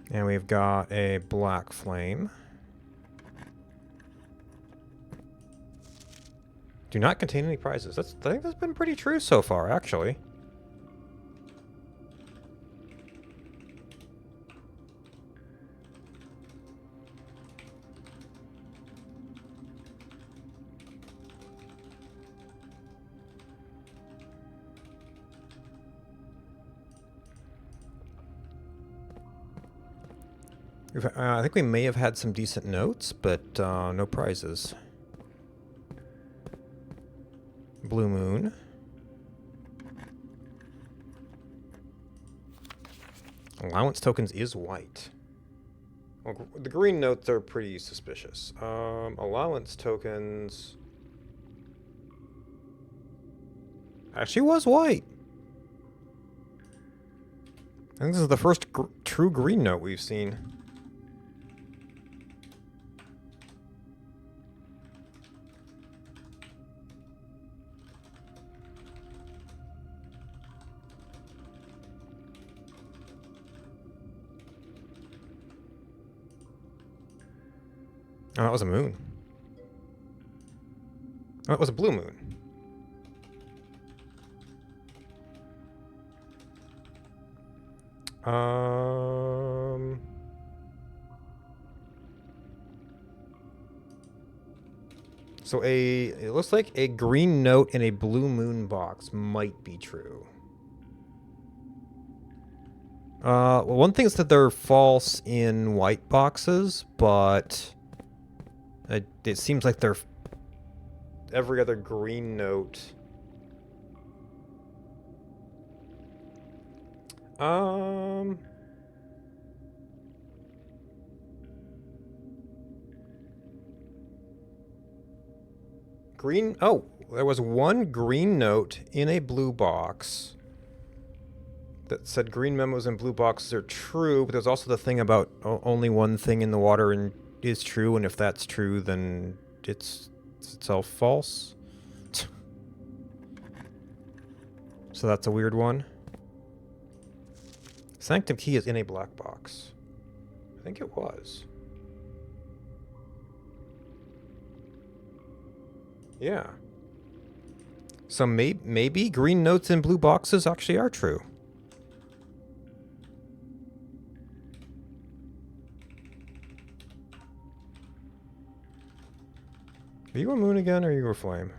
And we've got a Black Flame. Do not contain any prizes. I think that's been pretty true so far, actually. I think we may have had some decent notes, but no prizes. Blue Moon. Allowance tokens is white. Well, the green notes are pretty suspicious. Allowance tokens... actually was white. I think this is the first true green note we've seen. Oh, that was a moon. Oh, it was a blue moon. So it looks like a green note in a blue moon box might be true. Well, one thing is that they're false in white boxes, but it seems like they're every other green note. Green. Oh, there was one green note in a blue box that said green memos and blue boxes are true, but there's also the thing about only one thing in the water and is true, and if that's true, then it's itself false. So that's a weird one. Sanctum Key is in a black box. I think it was. Yeah. So maybe green notes in blue boxes actually are true. Are you a moon again, or are you a flame?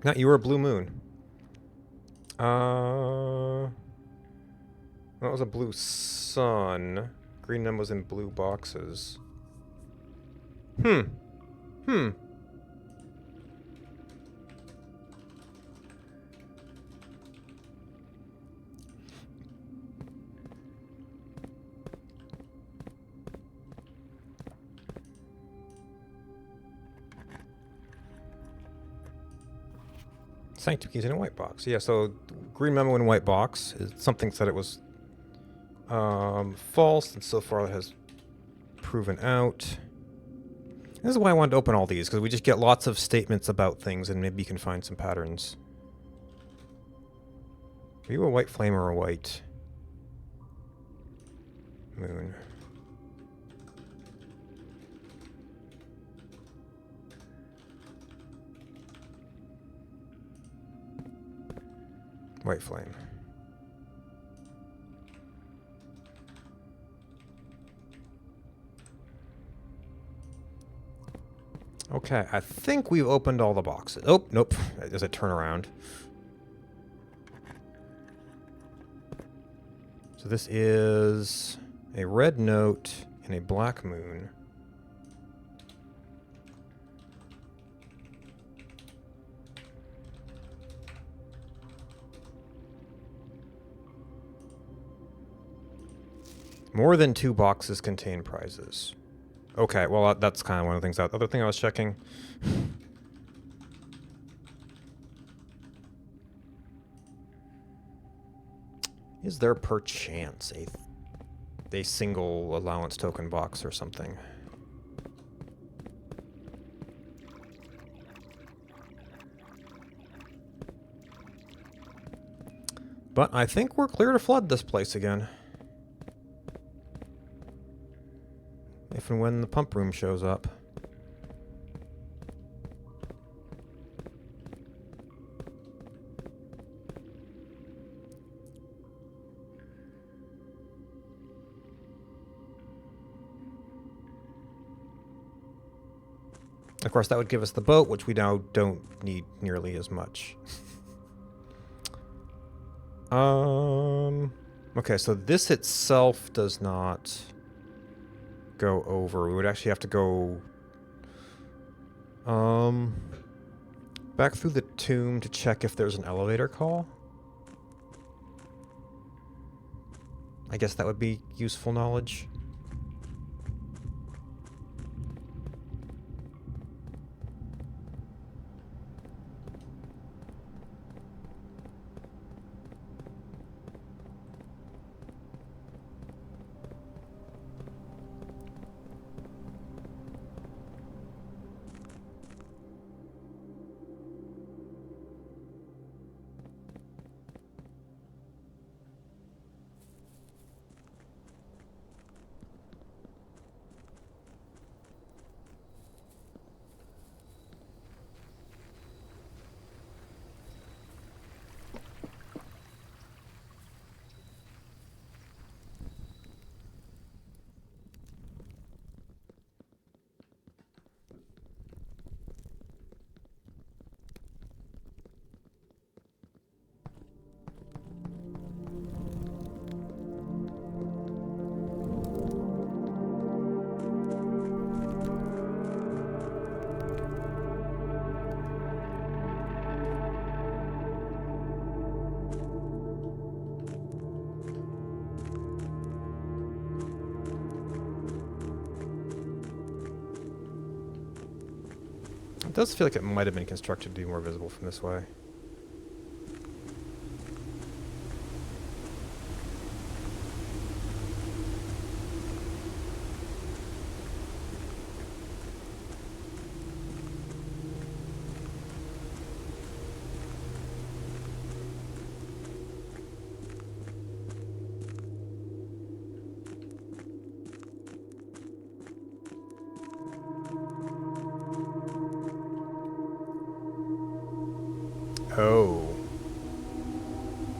No, you were a blue moon. That was a blue sun. Green nun was in blue boxes. Hmm. Sanctum keys in a white box. Yeah, so green memo in a white box. Something said it was false, and so far that has proven out. This is why I wanted to open all these, because we just get lots of statements about things, and maybe you can find some patterns. Are you a white flame or a white moon? White flame. Okay, I think we've opened all the boxes. Oh, nope. There's a turnaround. So this is a red note and a black moon. More than 2 boxes contain prizes. Okay, well, that's kind of one of the things. The other thing I was checking. Is there perchance a single allowance token box or something? But I think we're clear to flood this place again. If and when the pump room shows up. Of course, that would give us the boat, which we now don't need nearly as much. Okay, so this itself does not go over. We would actually have to go back through the tomb to check if there's an elevator call. I guess that would be useful knowledge. It does feel like it might have been constructed to be more visible from this way.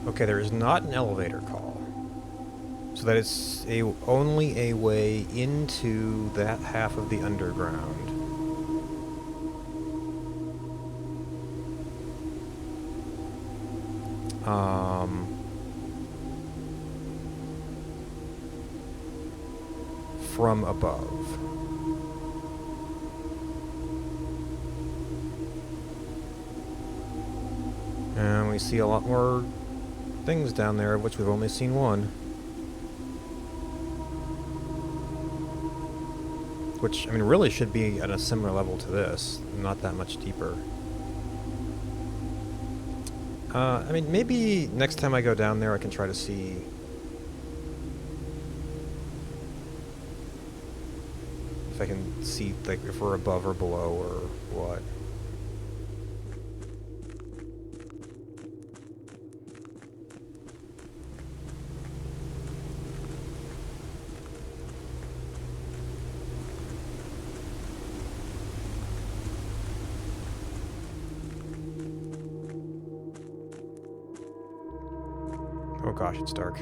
Okay, there is not an elevator call. So that is only a way into that half of the underground. From above. And we see a lot more things down there, of which we've only seen one. Which, I mean, really should be at a similar level to this, not that much deeper. I mean, maybe next time I go down there I can try to see... if I can see, like, if we're above or below or what. Oh gosh, it's dark.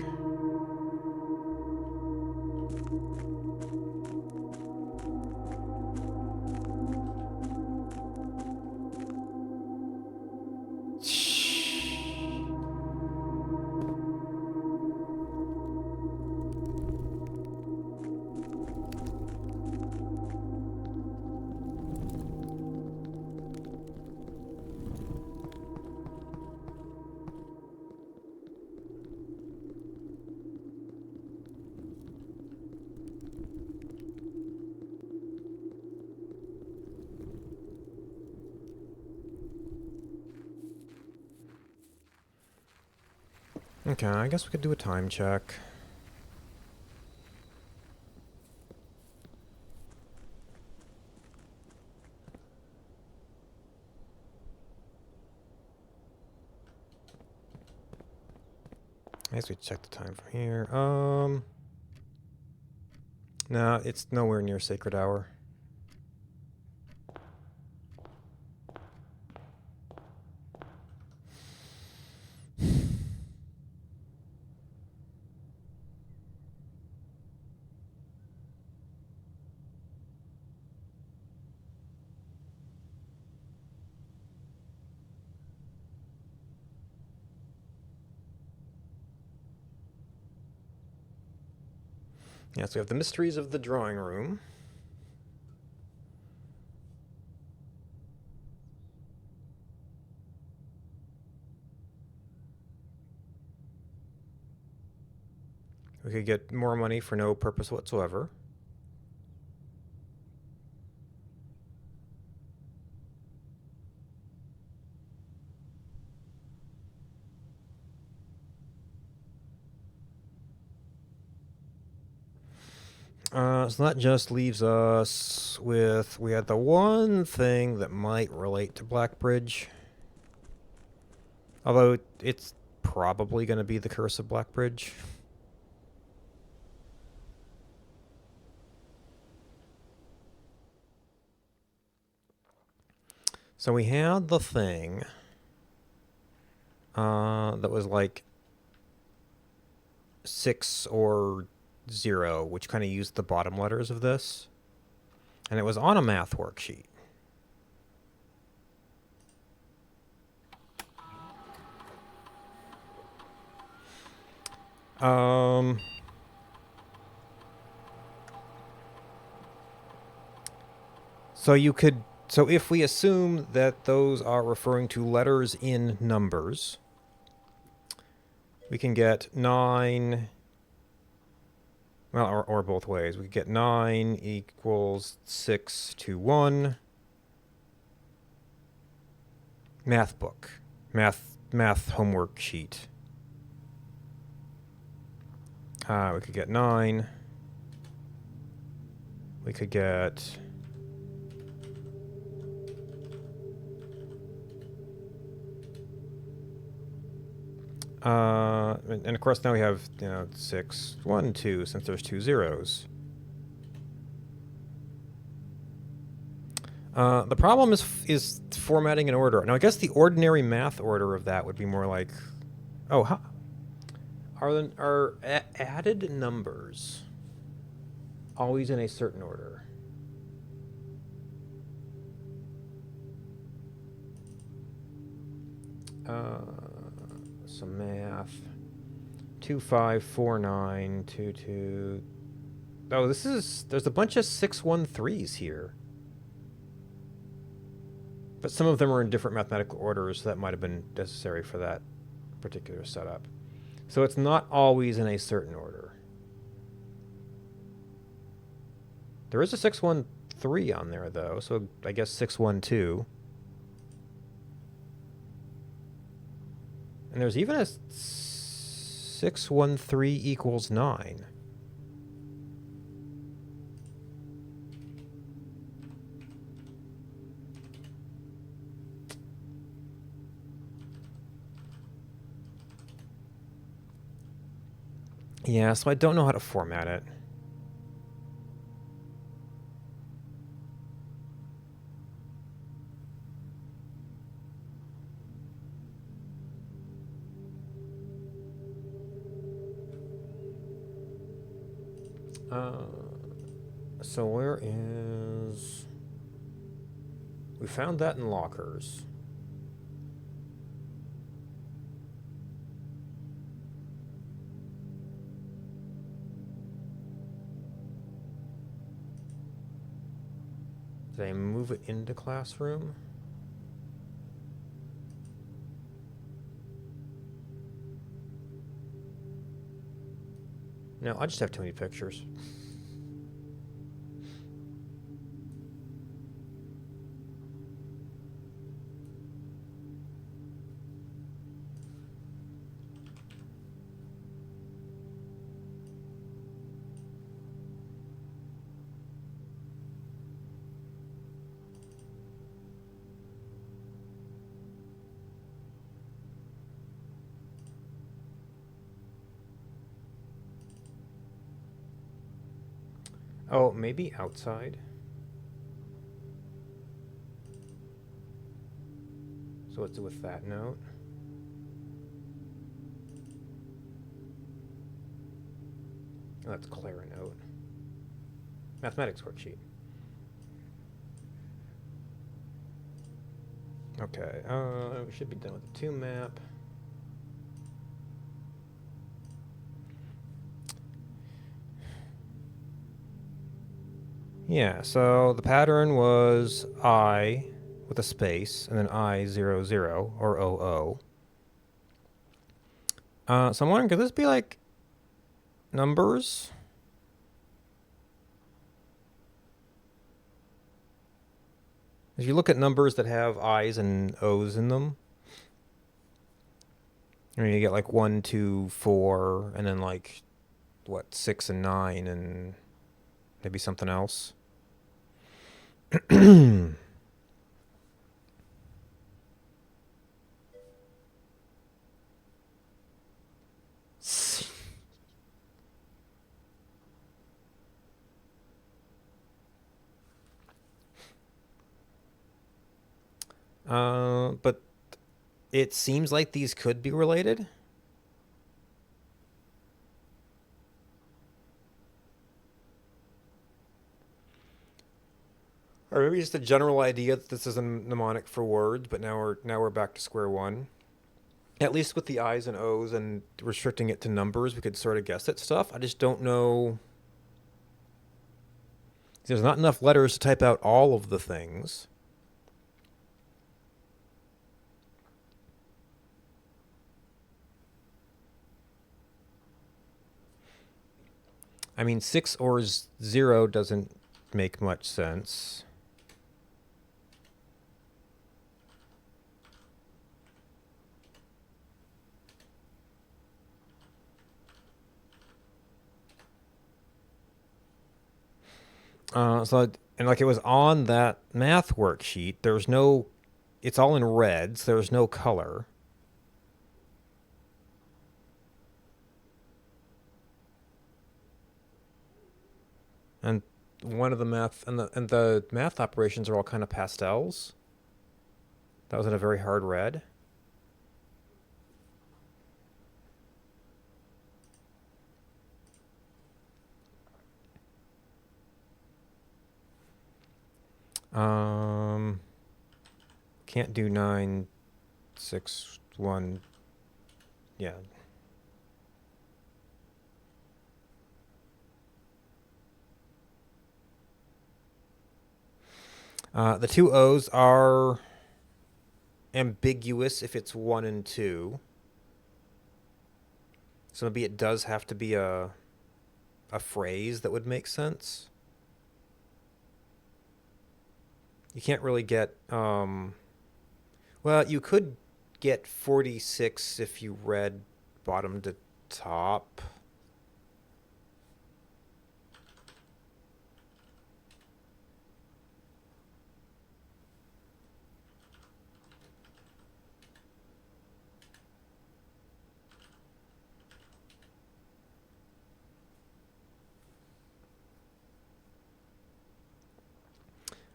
Okay, I guess we could do a time check. I guess we check the time from here. No, it's nowhere near Sacred Hour. Yeah, so we have the mysteries of the drawing room. We could get more money for no purpose whatsoever. So that just leaves us with... we had the one thing that might relate to Blackbridge. Although it's probably going to be the Curse of Blackbridge. So we had the thing that was like 6 or 0, which kind of used the bottom letters of this. And it was on a math worksheet. So if we assume that those are referring to letters in numbers, we can get 9, well, or both ways. We get 9 equals 6 to 1. Math book. Math homework sheet. We could get 9. We could get... and of course now we have, 6, 1, 2, since there's 2 zeros. The problem is formatting an order. Now I guess the ordinary math order of that would be more like... oh, Are added numbers always in a certain order? Some math. 254922. Oh, there's a bunch of 613s here. But some of them are in different mathematical orders, so that might have been necessary for that particular setup. So it's not always in a certain order. There is a 613 on there, though, so I guess 612. And there's even a 613 equals 9. Yeah, so I don't know how to format it. So where is... We found that in lockers. Did I move it into classroom? No, I just have too many pictures. Oh, maybe outside. So what's with that note? Oh, that's Clara note. Mathematics worksheet. Okay, we should be done with the 2 map. Yeah, so the pattern was I with a space and then I00 or 00. So I'm wondering, could this be like numbers? If you look at numbers that have I's and O's in them, I mean, you get like 1, 2, 4, and then like, what, 6 and 9, and maybe something else. But it seems like these could be related. Or maybe just a general idea that this is a mnemonic for words, but now we're back to square one. At least with the I's and O's and restricting it to numbers, we could sort of guess at stuff. I just don't know. There's not enough letters to type out all of the things. I mean, 6 or 0 doesn't make much sense. And like it was on that math worksheet, there's no, it's all in reds, there's no color. And one of the math, and the math operations are all kind of pastels. That was in a very hard red. Can't do 9, 6, 1. Yeah. The two O's are ambiguous if it's 1 and 2. So maybe it does have to be a phrase that would make sense. You can't really get well, you could get 46 if you read bottom to top.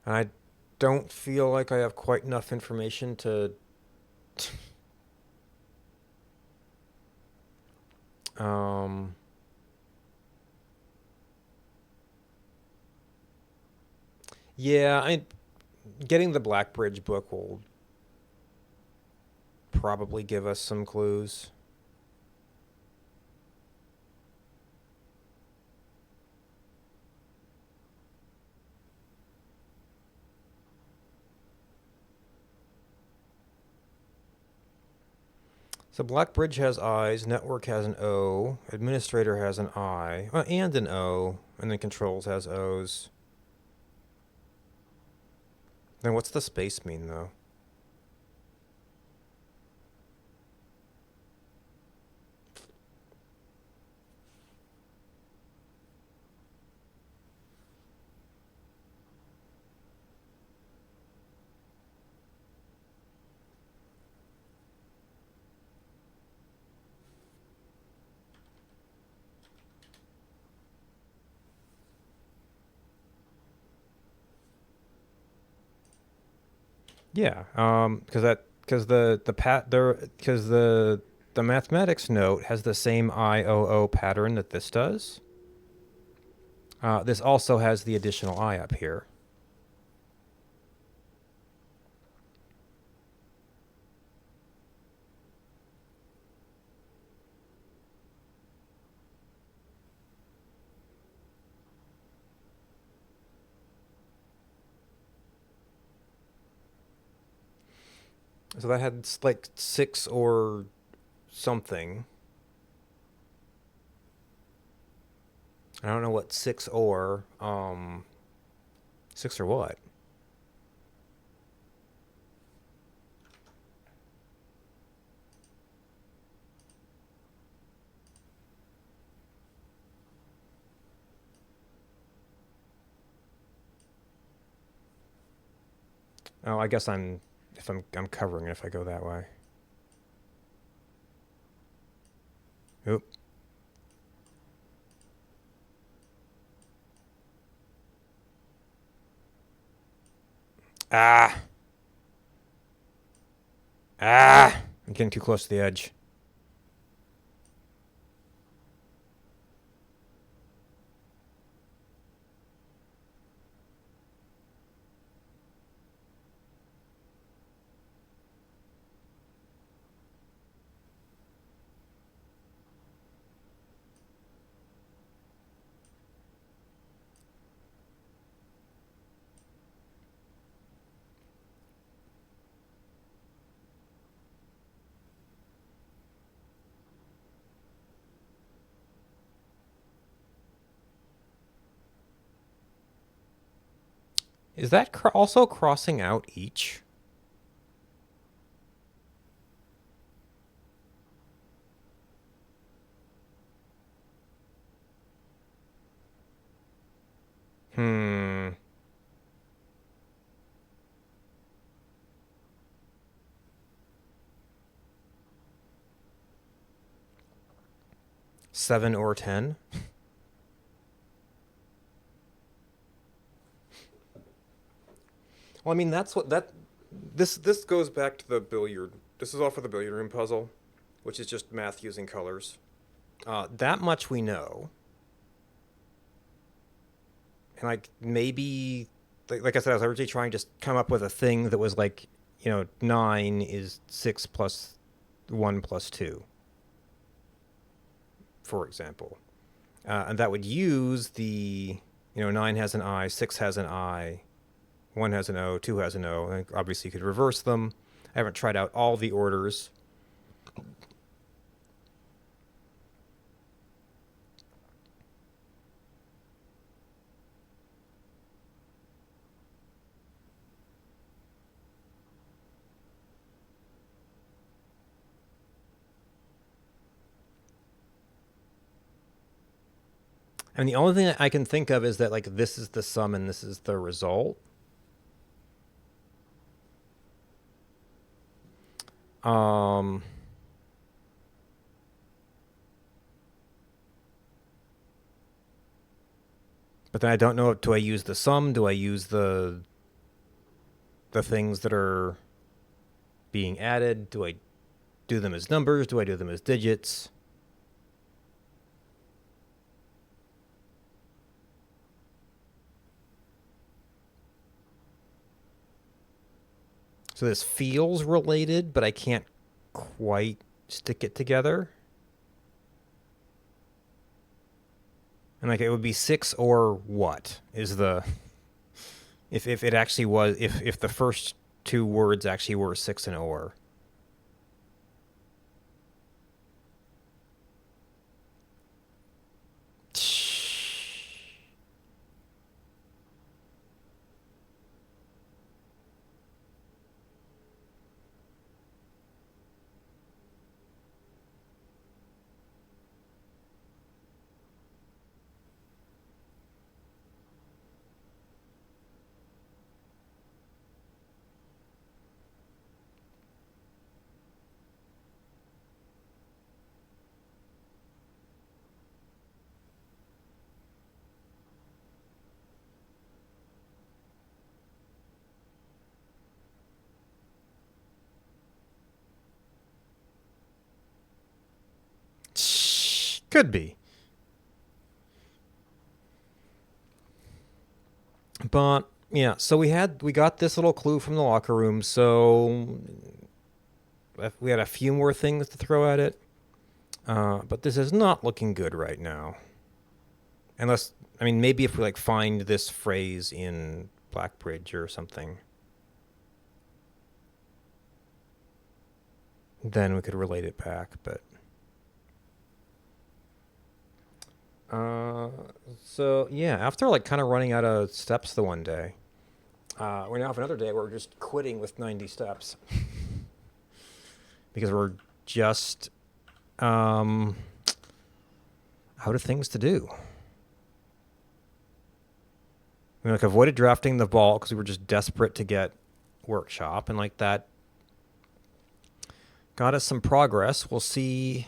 I don't feel like I have quite enough information to um yeah, I getting the Blackbridge book will probably give us some clues. So Blackbridge has I's, Network has an O, Administrator has an I, and an O, and then Controls has O's. Then what's the space mean, though? Yeah, because the mathematics note has the same IOO pattern that this does. This also has the additional I up here. So that had like 6 or something. I don't know what 6 or 6 or what. Oh, I guess I'm covering it if I go that way. Oop. Ah. Ah. I'm getting too close to the edge. Is that also crossing out each? Hmm. Seven or 10? Well, I mean, that's what that. This goes back to the billiard. This is all for the billiard room puzzle, which is just math using colors. That much we know. And like maybe like I said, I was originally trying to just come up with a thing that was like, 9 is 6 plus 1 plus 2, for example. And that would use the, 9 has an I, 6 has an I, 1 has an O, 2 has an O. And obviously, you could reverse them. I haven't tried out all the orders. And the only thing I can think of is that, like, this is the sum and this is the result. Um, but then I don't know, do I use the sum? Do I use the things that are being added? Do I do them as numbers? Do I do them as digits? So this feels related, but I can't quite stick it together. And like, it would be 6 or what is the, if it actually was, if the first two words actually were 6 and or. Could be. But yeah, so we got this little clue from the locker room, so we had a few more things to throw at it. But this is not looking good right now. Unless, I mean, maybe if we like find this phrase in Blackbridge or something, then we could relate it back. But so yeah, after like kind of running out of steps the one day, we now have another day where we're just quitting with 90 steps because we're just out of things to do. We like avoided drafting the vault because we were just desperate to get workshop, and like that got us some progress. We'll see.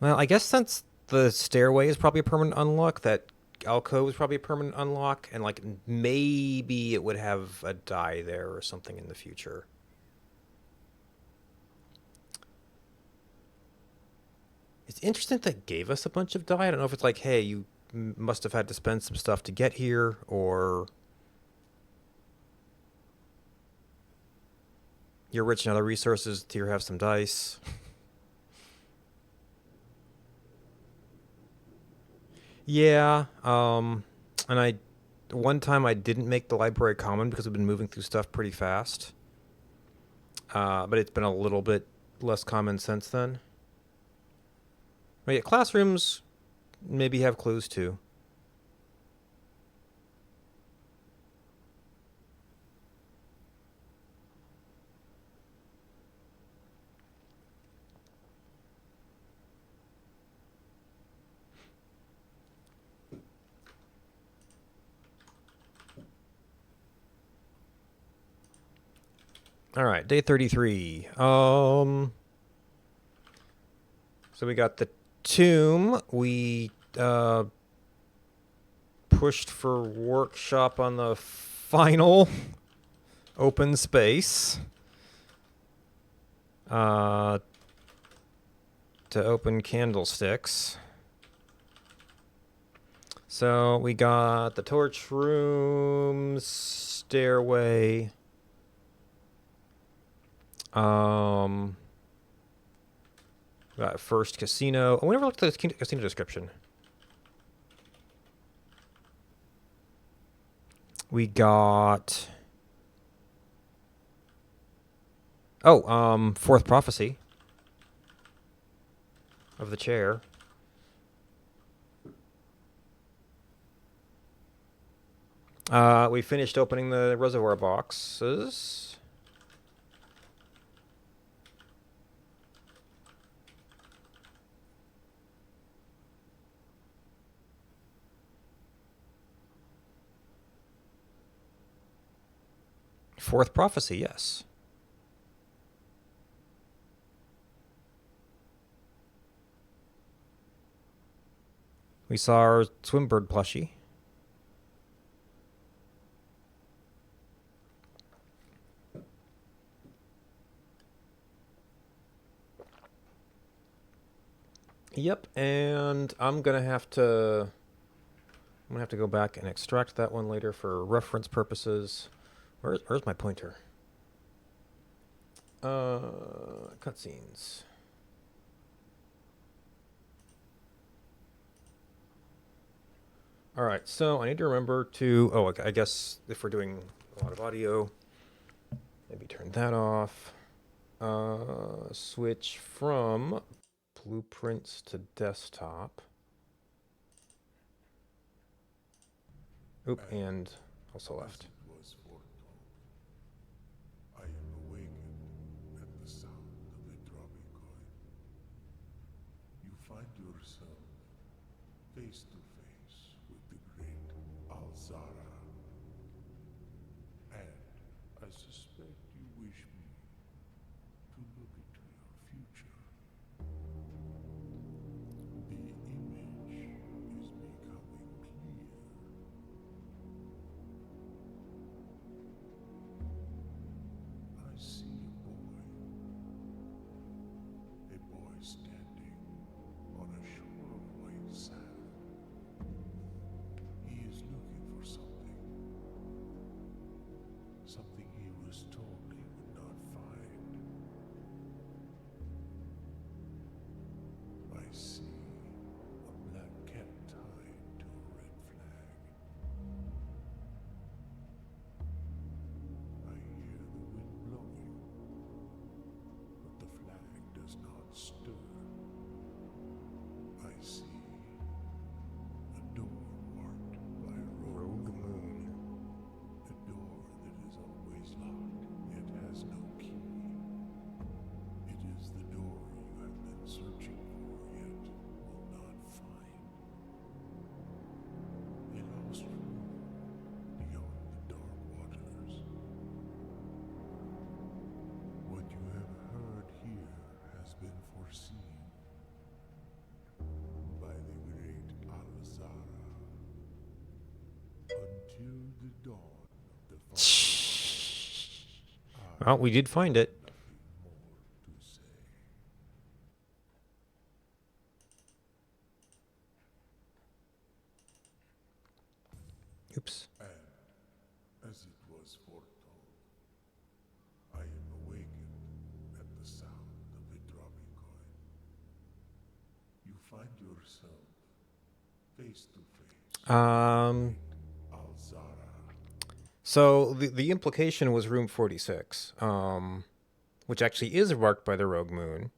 Well, I guess since the stairway is probably a permanent unlock, that alcove is probably a permanent unlock, and like maybe it would have a die there or something in the future. It's interesting that they gave us a bunch of die. I don't know if it's like, hey, you must have had to spend some stuff to get here, or you're rich in other resources, here have some dice. Yeah, and one time I didn't make the library common because we've been moving through stuff pretty fast. But it's been a little bit less common since then. But yeah, classrooms maybe have clues too. All right, day 33. So we got the tomb. We pushed for workshop on the final open space. To open candlesticks. So we got the torch room, stairway. Got first casino. Oh, we never looked at the casino description. We got. Oh, fourth prophecy of the chair. We finished opening the reservoir boxes. Fourth prophecy, yes. We saw our swimbird plushie. Yep, and I'm gonna have to go back and extract that one later for reference purposes. Where's my pointer? Cutscenes. All right, so I need to remember to. Oh, I guess if we're doing a lot of audio, maybe turn that off. Switch from blueprints to desktop. Oop, and also left. Was foretold. I am awakened at the sound of a dropping coin. You find yourself face to face with the great Alzara. And I suspect you wish me to look into your future. The image is becoming clear. I see a boy standing on a shore of white sand. He is looking for something, something he was told he would not find. I see a black cat tied to a red flag. I hear the wind blowing, but the flag does not stir. I see a door marked by Rogue Moon. A door that is always locked, yet has no key. It is the door you have been searching for, yet will not find. A lost room beyond the dark waters. What you have heard here has been foreseen by the great Alzara. Until the dawn of the fall, Well, we did find it. nothing more to say. Oops. And as it was foretold, I am awakened at the sound of a dropping coin. You find yourself face to face Alzara. So the implication was room 46, which actually is marked by the Rogue Moon.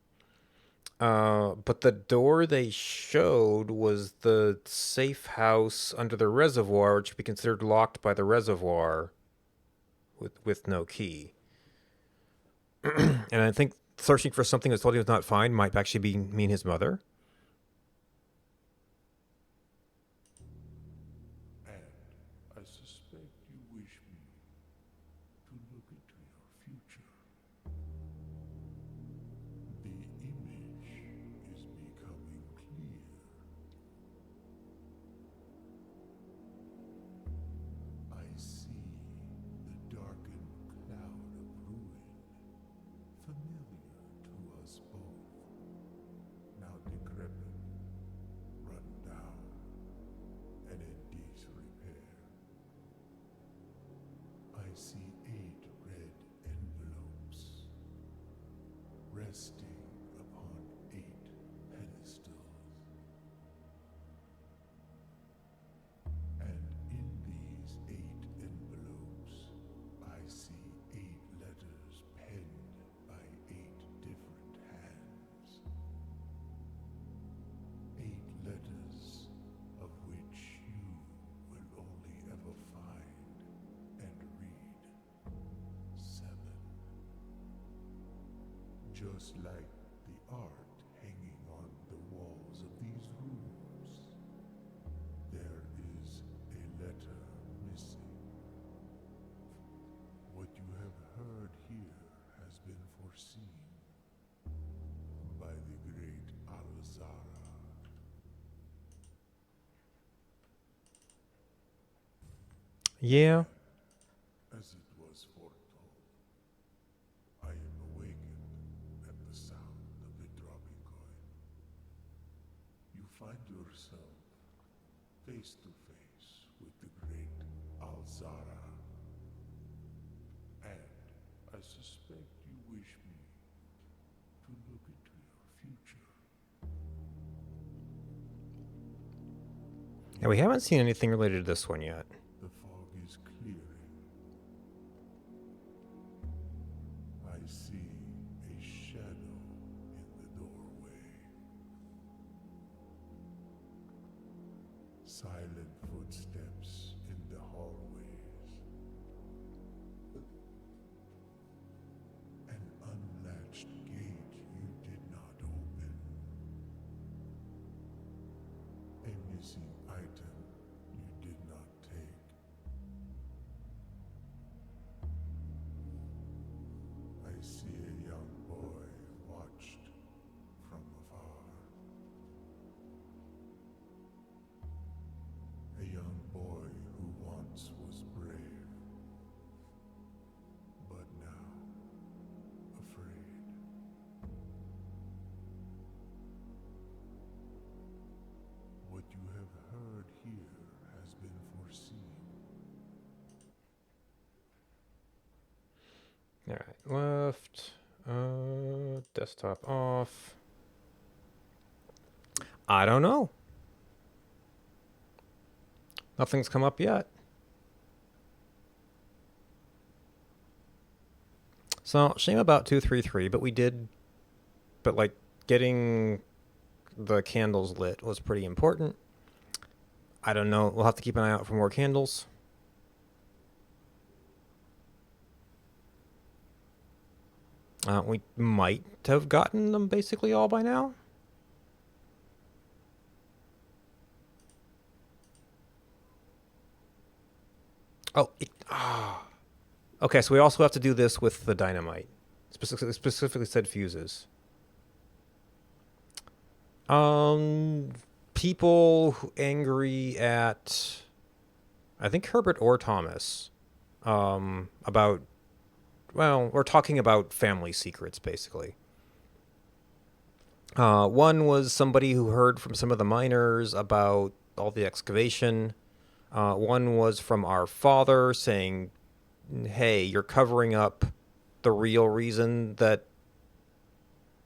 But the door they showed was the safe house under the reservoir, which would be considered locked by the reservoir with no key. And I think searching for something that's told he was not find might actually mean his mother. And I suspect you wish me to look into your future. The image is becoming clear. I see the darkened cloud of ruin, familiar to us both, now decrepit resting upon 8 pedestals. And in these 8 envelopes, I see 8 letters penned by 8 different hands. 8 letters of which you will only ever find and read 7. Just like the art hanging on the walls of these rooms, there is a letter missing. What you have heard here has been foreseen by the great Alzara. Yeah. As it was foretold, I am awakened at the sound of the dropping coin. You find yourself face to face with the great Alzara. And I suspect you wish me to look into your future. Yeah, we haven't seen anything related to this one yet. The fog is clearing. I see a shadow in the doorway. Silent footsteps in the hallways. An unlatched gate you did not open. A missing item you did not take. I see a young boy watched from afar. A young boy who once was brave, but now afraid. What you have heard here has been foreseen. All right, left. Desktop off. I don't know. Nothing's come up yet. So, shame about 233, but we did. But, like, getting the candles lit was pretty important. I don't know. We'll have to keep an eye out for more candles. We might have gotten them basically all by now. Oh, okay, so we also have to do this with the dynamite. Specifically said fuses. People angry at, I think Herbert or Thomas, about, well, we're talking about family secrets, basically. One was somebody who heard from some of the miners about all the excavation. One was from our father saying, hey, you're covering up the real reason that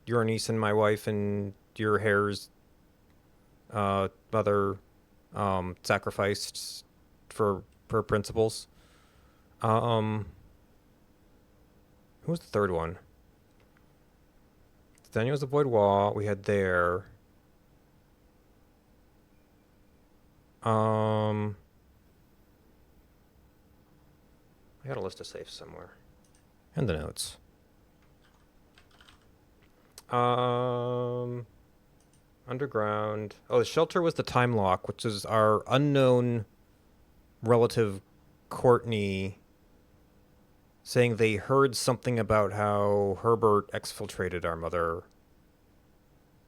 your niece and my wife and your hair's mother sacrificed for principles. Who was the third one? Daniel was the Voidois. We had there. I got a list of safes somewhere. And the notes. Underground. Oh, the shelter was the time lock, which is our unknown relative Courtney saying they heard something about how Herbert exfiltrated our mother.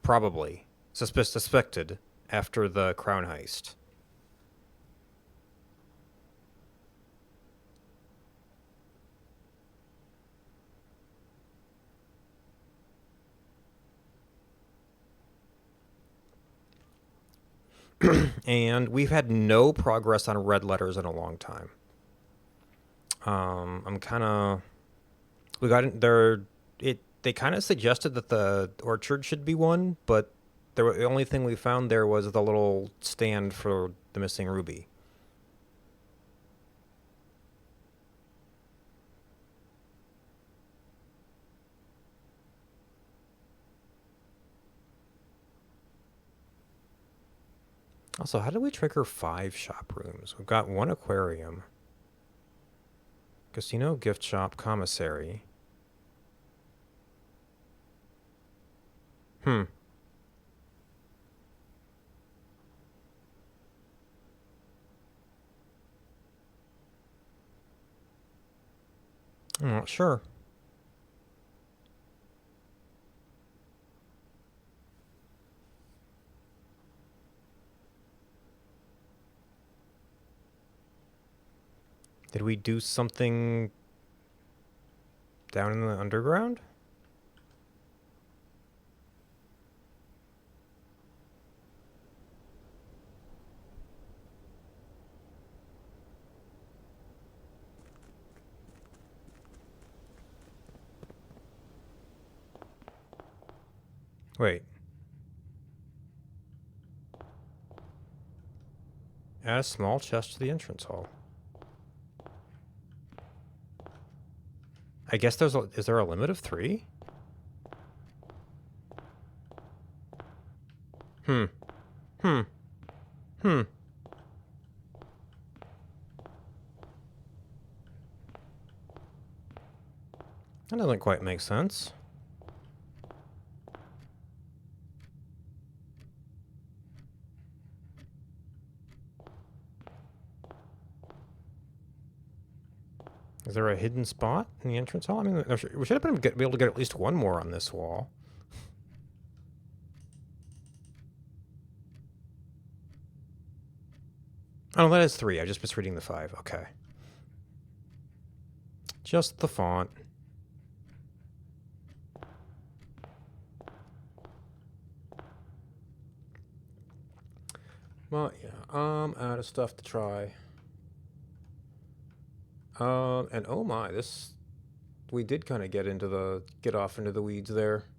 Probably. Suspected after the crown heist. And we've had no progress on red letters in a long time. I'm kind of... We got there... they kind of suggested that the orchard should be one, but the only thing we found there was the little stand for the missing ruby. Also, how did we trigger 5 shop rooms? We've got 1 aquarium, casino, gift shop, commissary. Hmm. I'm not sure. Did we do something down in the underground? Wait. Add a small chest to the entrance hall. I guess is there a limit of 3? Hmm. Hmm. Hmm. That doesn't quite make sense. Is there a hidden spot in the entrance hall? I mean, we should have be able to get at least 1 more on this wall. Oh, that is 3. I just misreading the 5. Okay. Just the font. Well, yeah. Out of stuff to try. And oh my, we did kind of get off into the weeds there.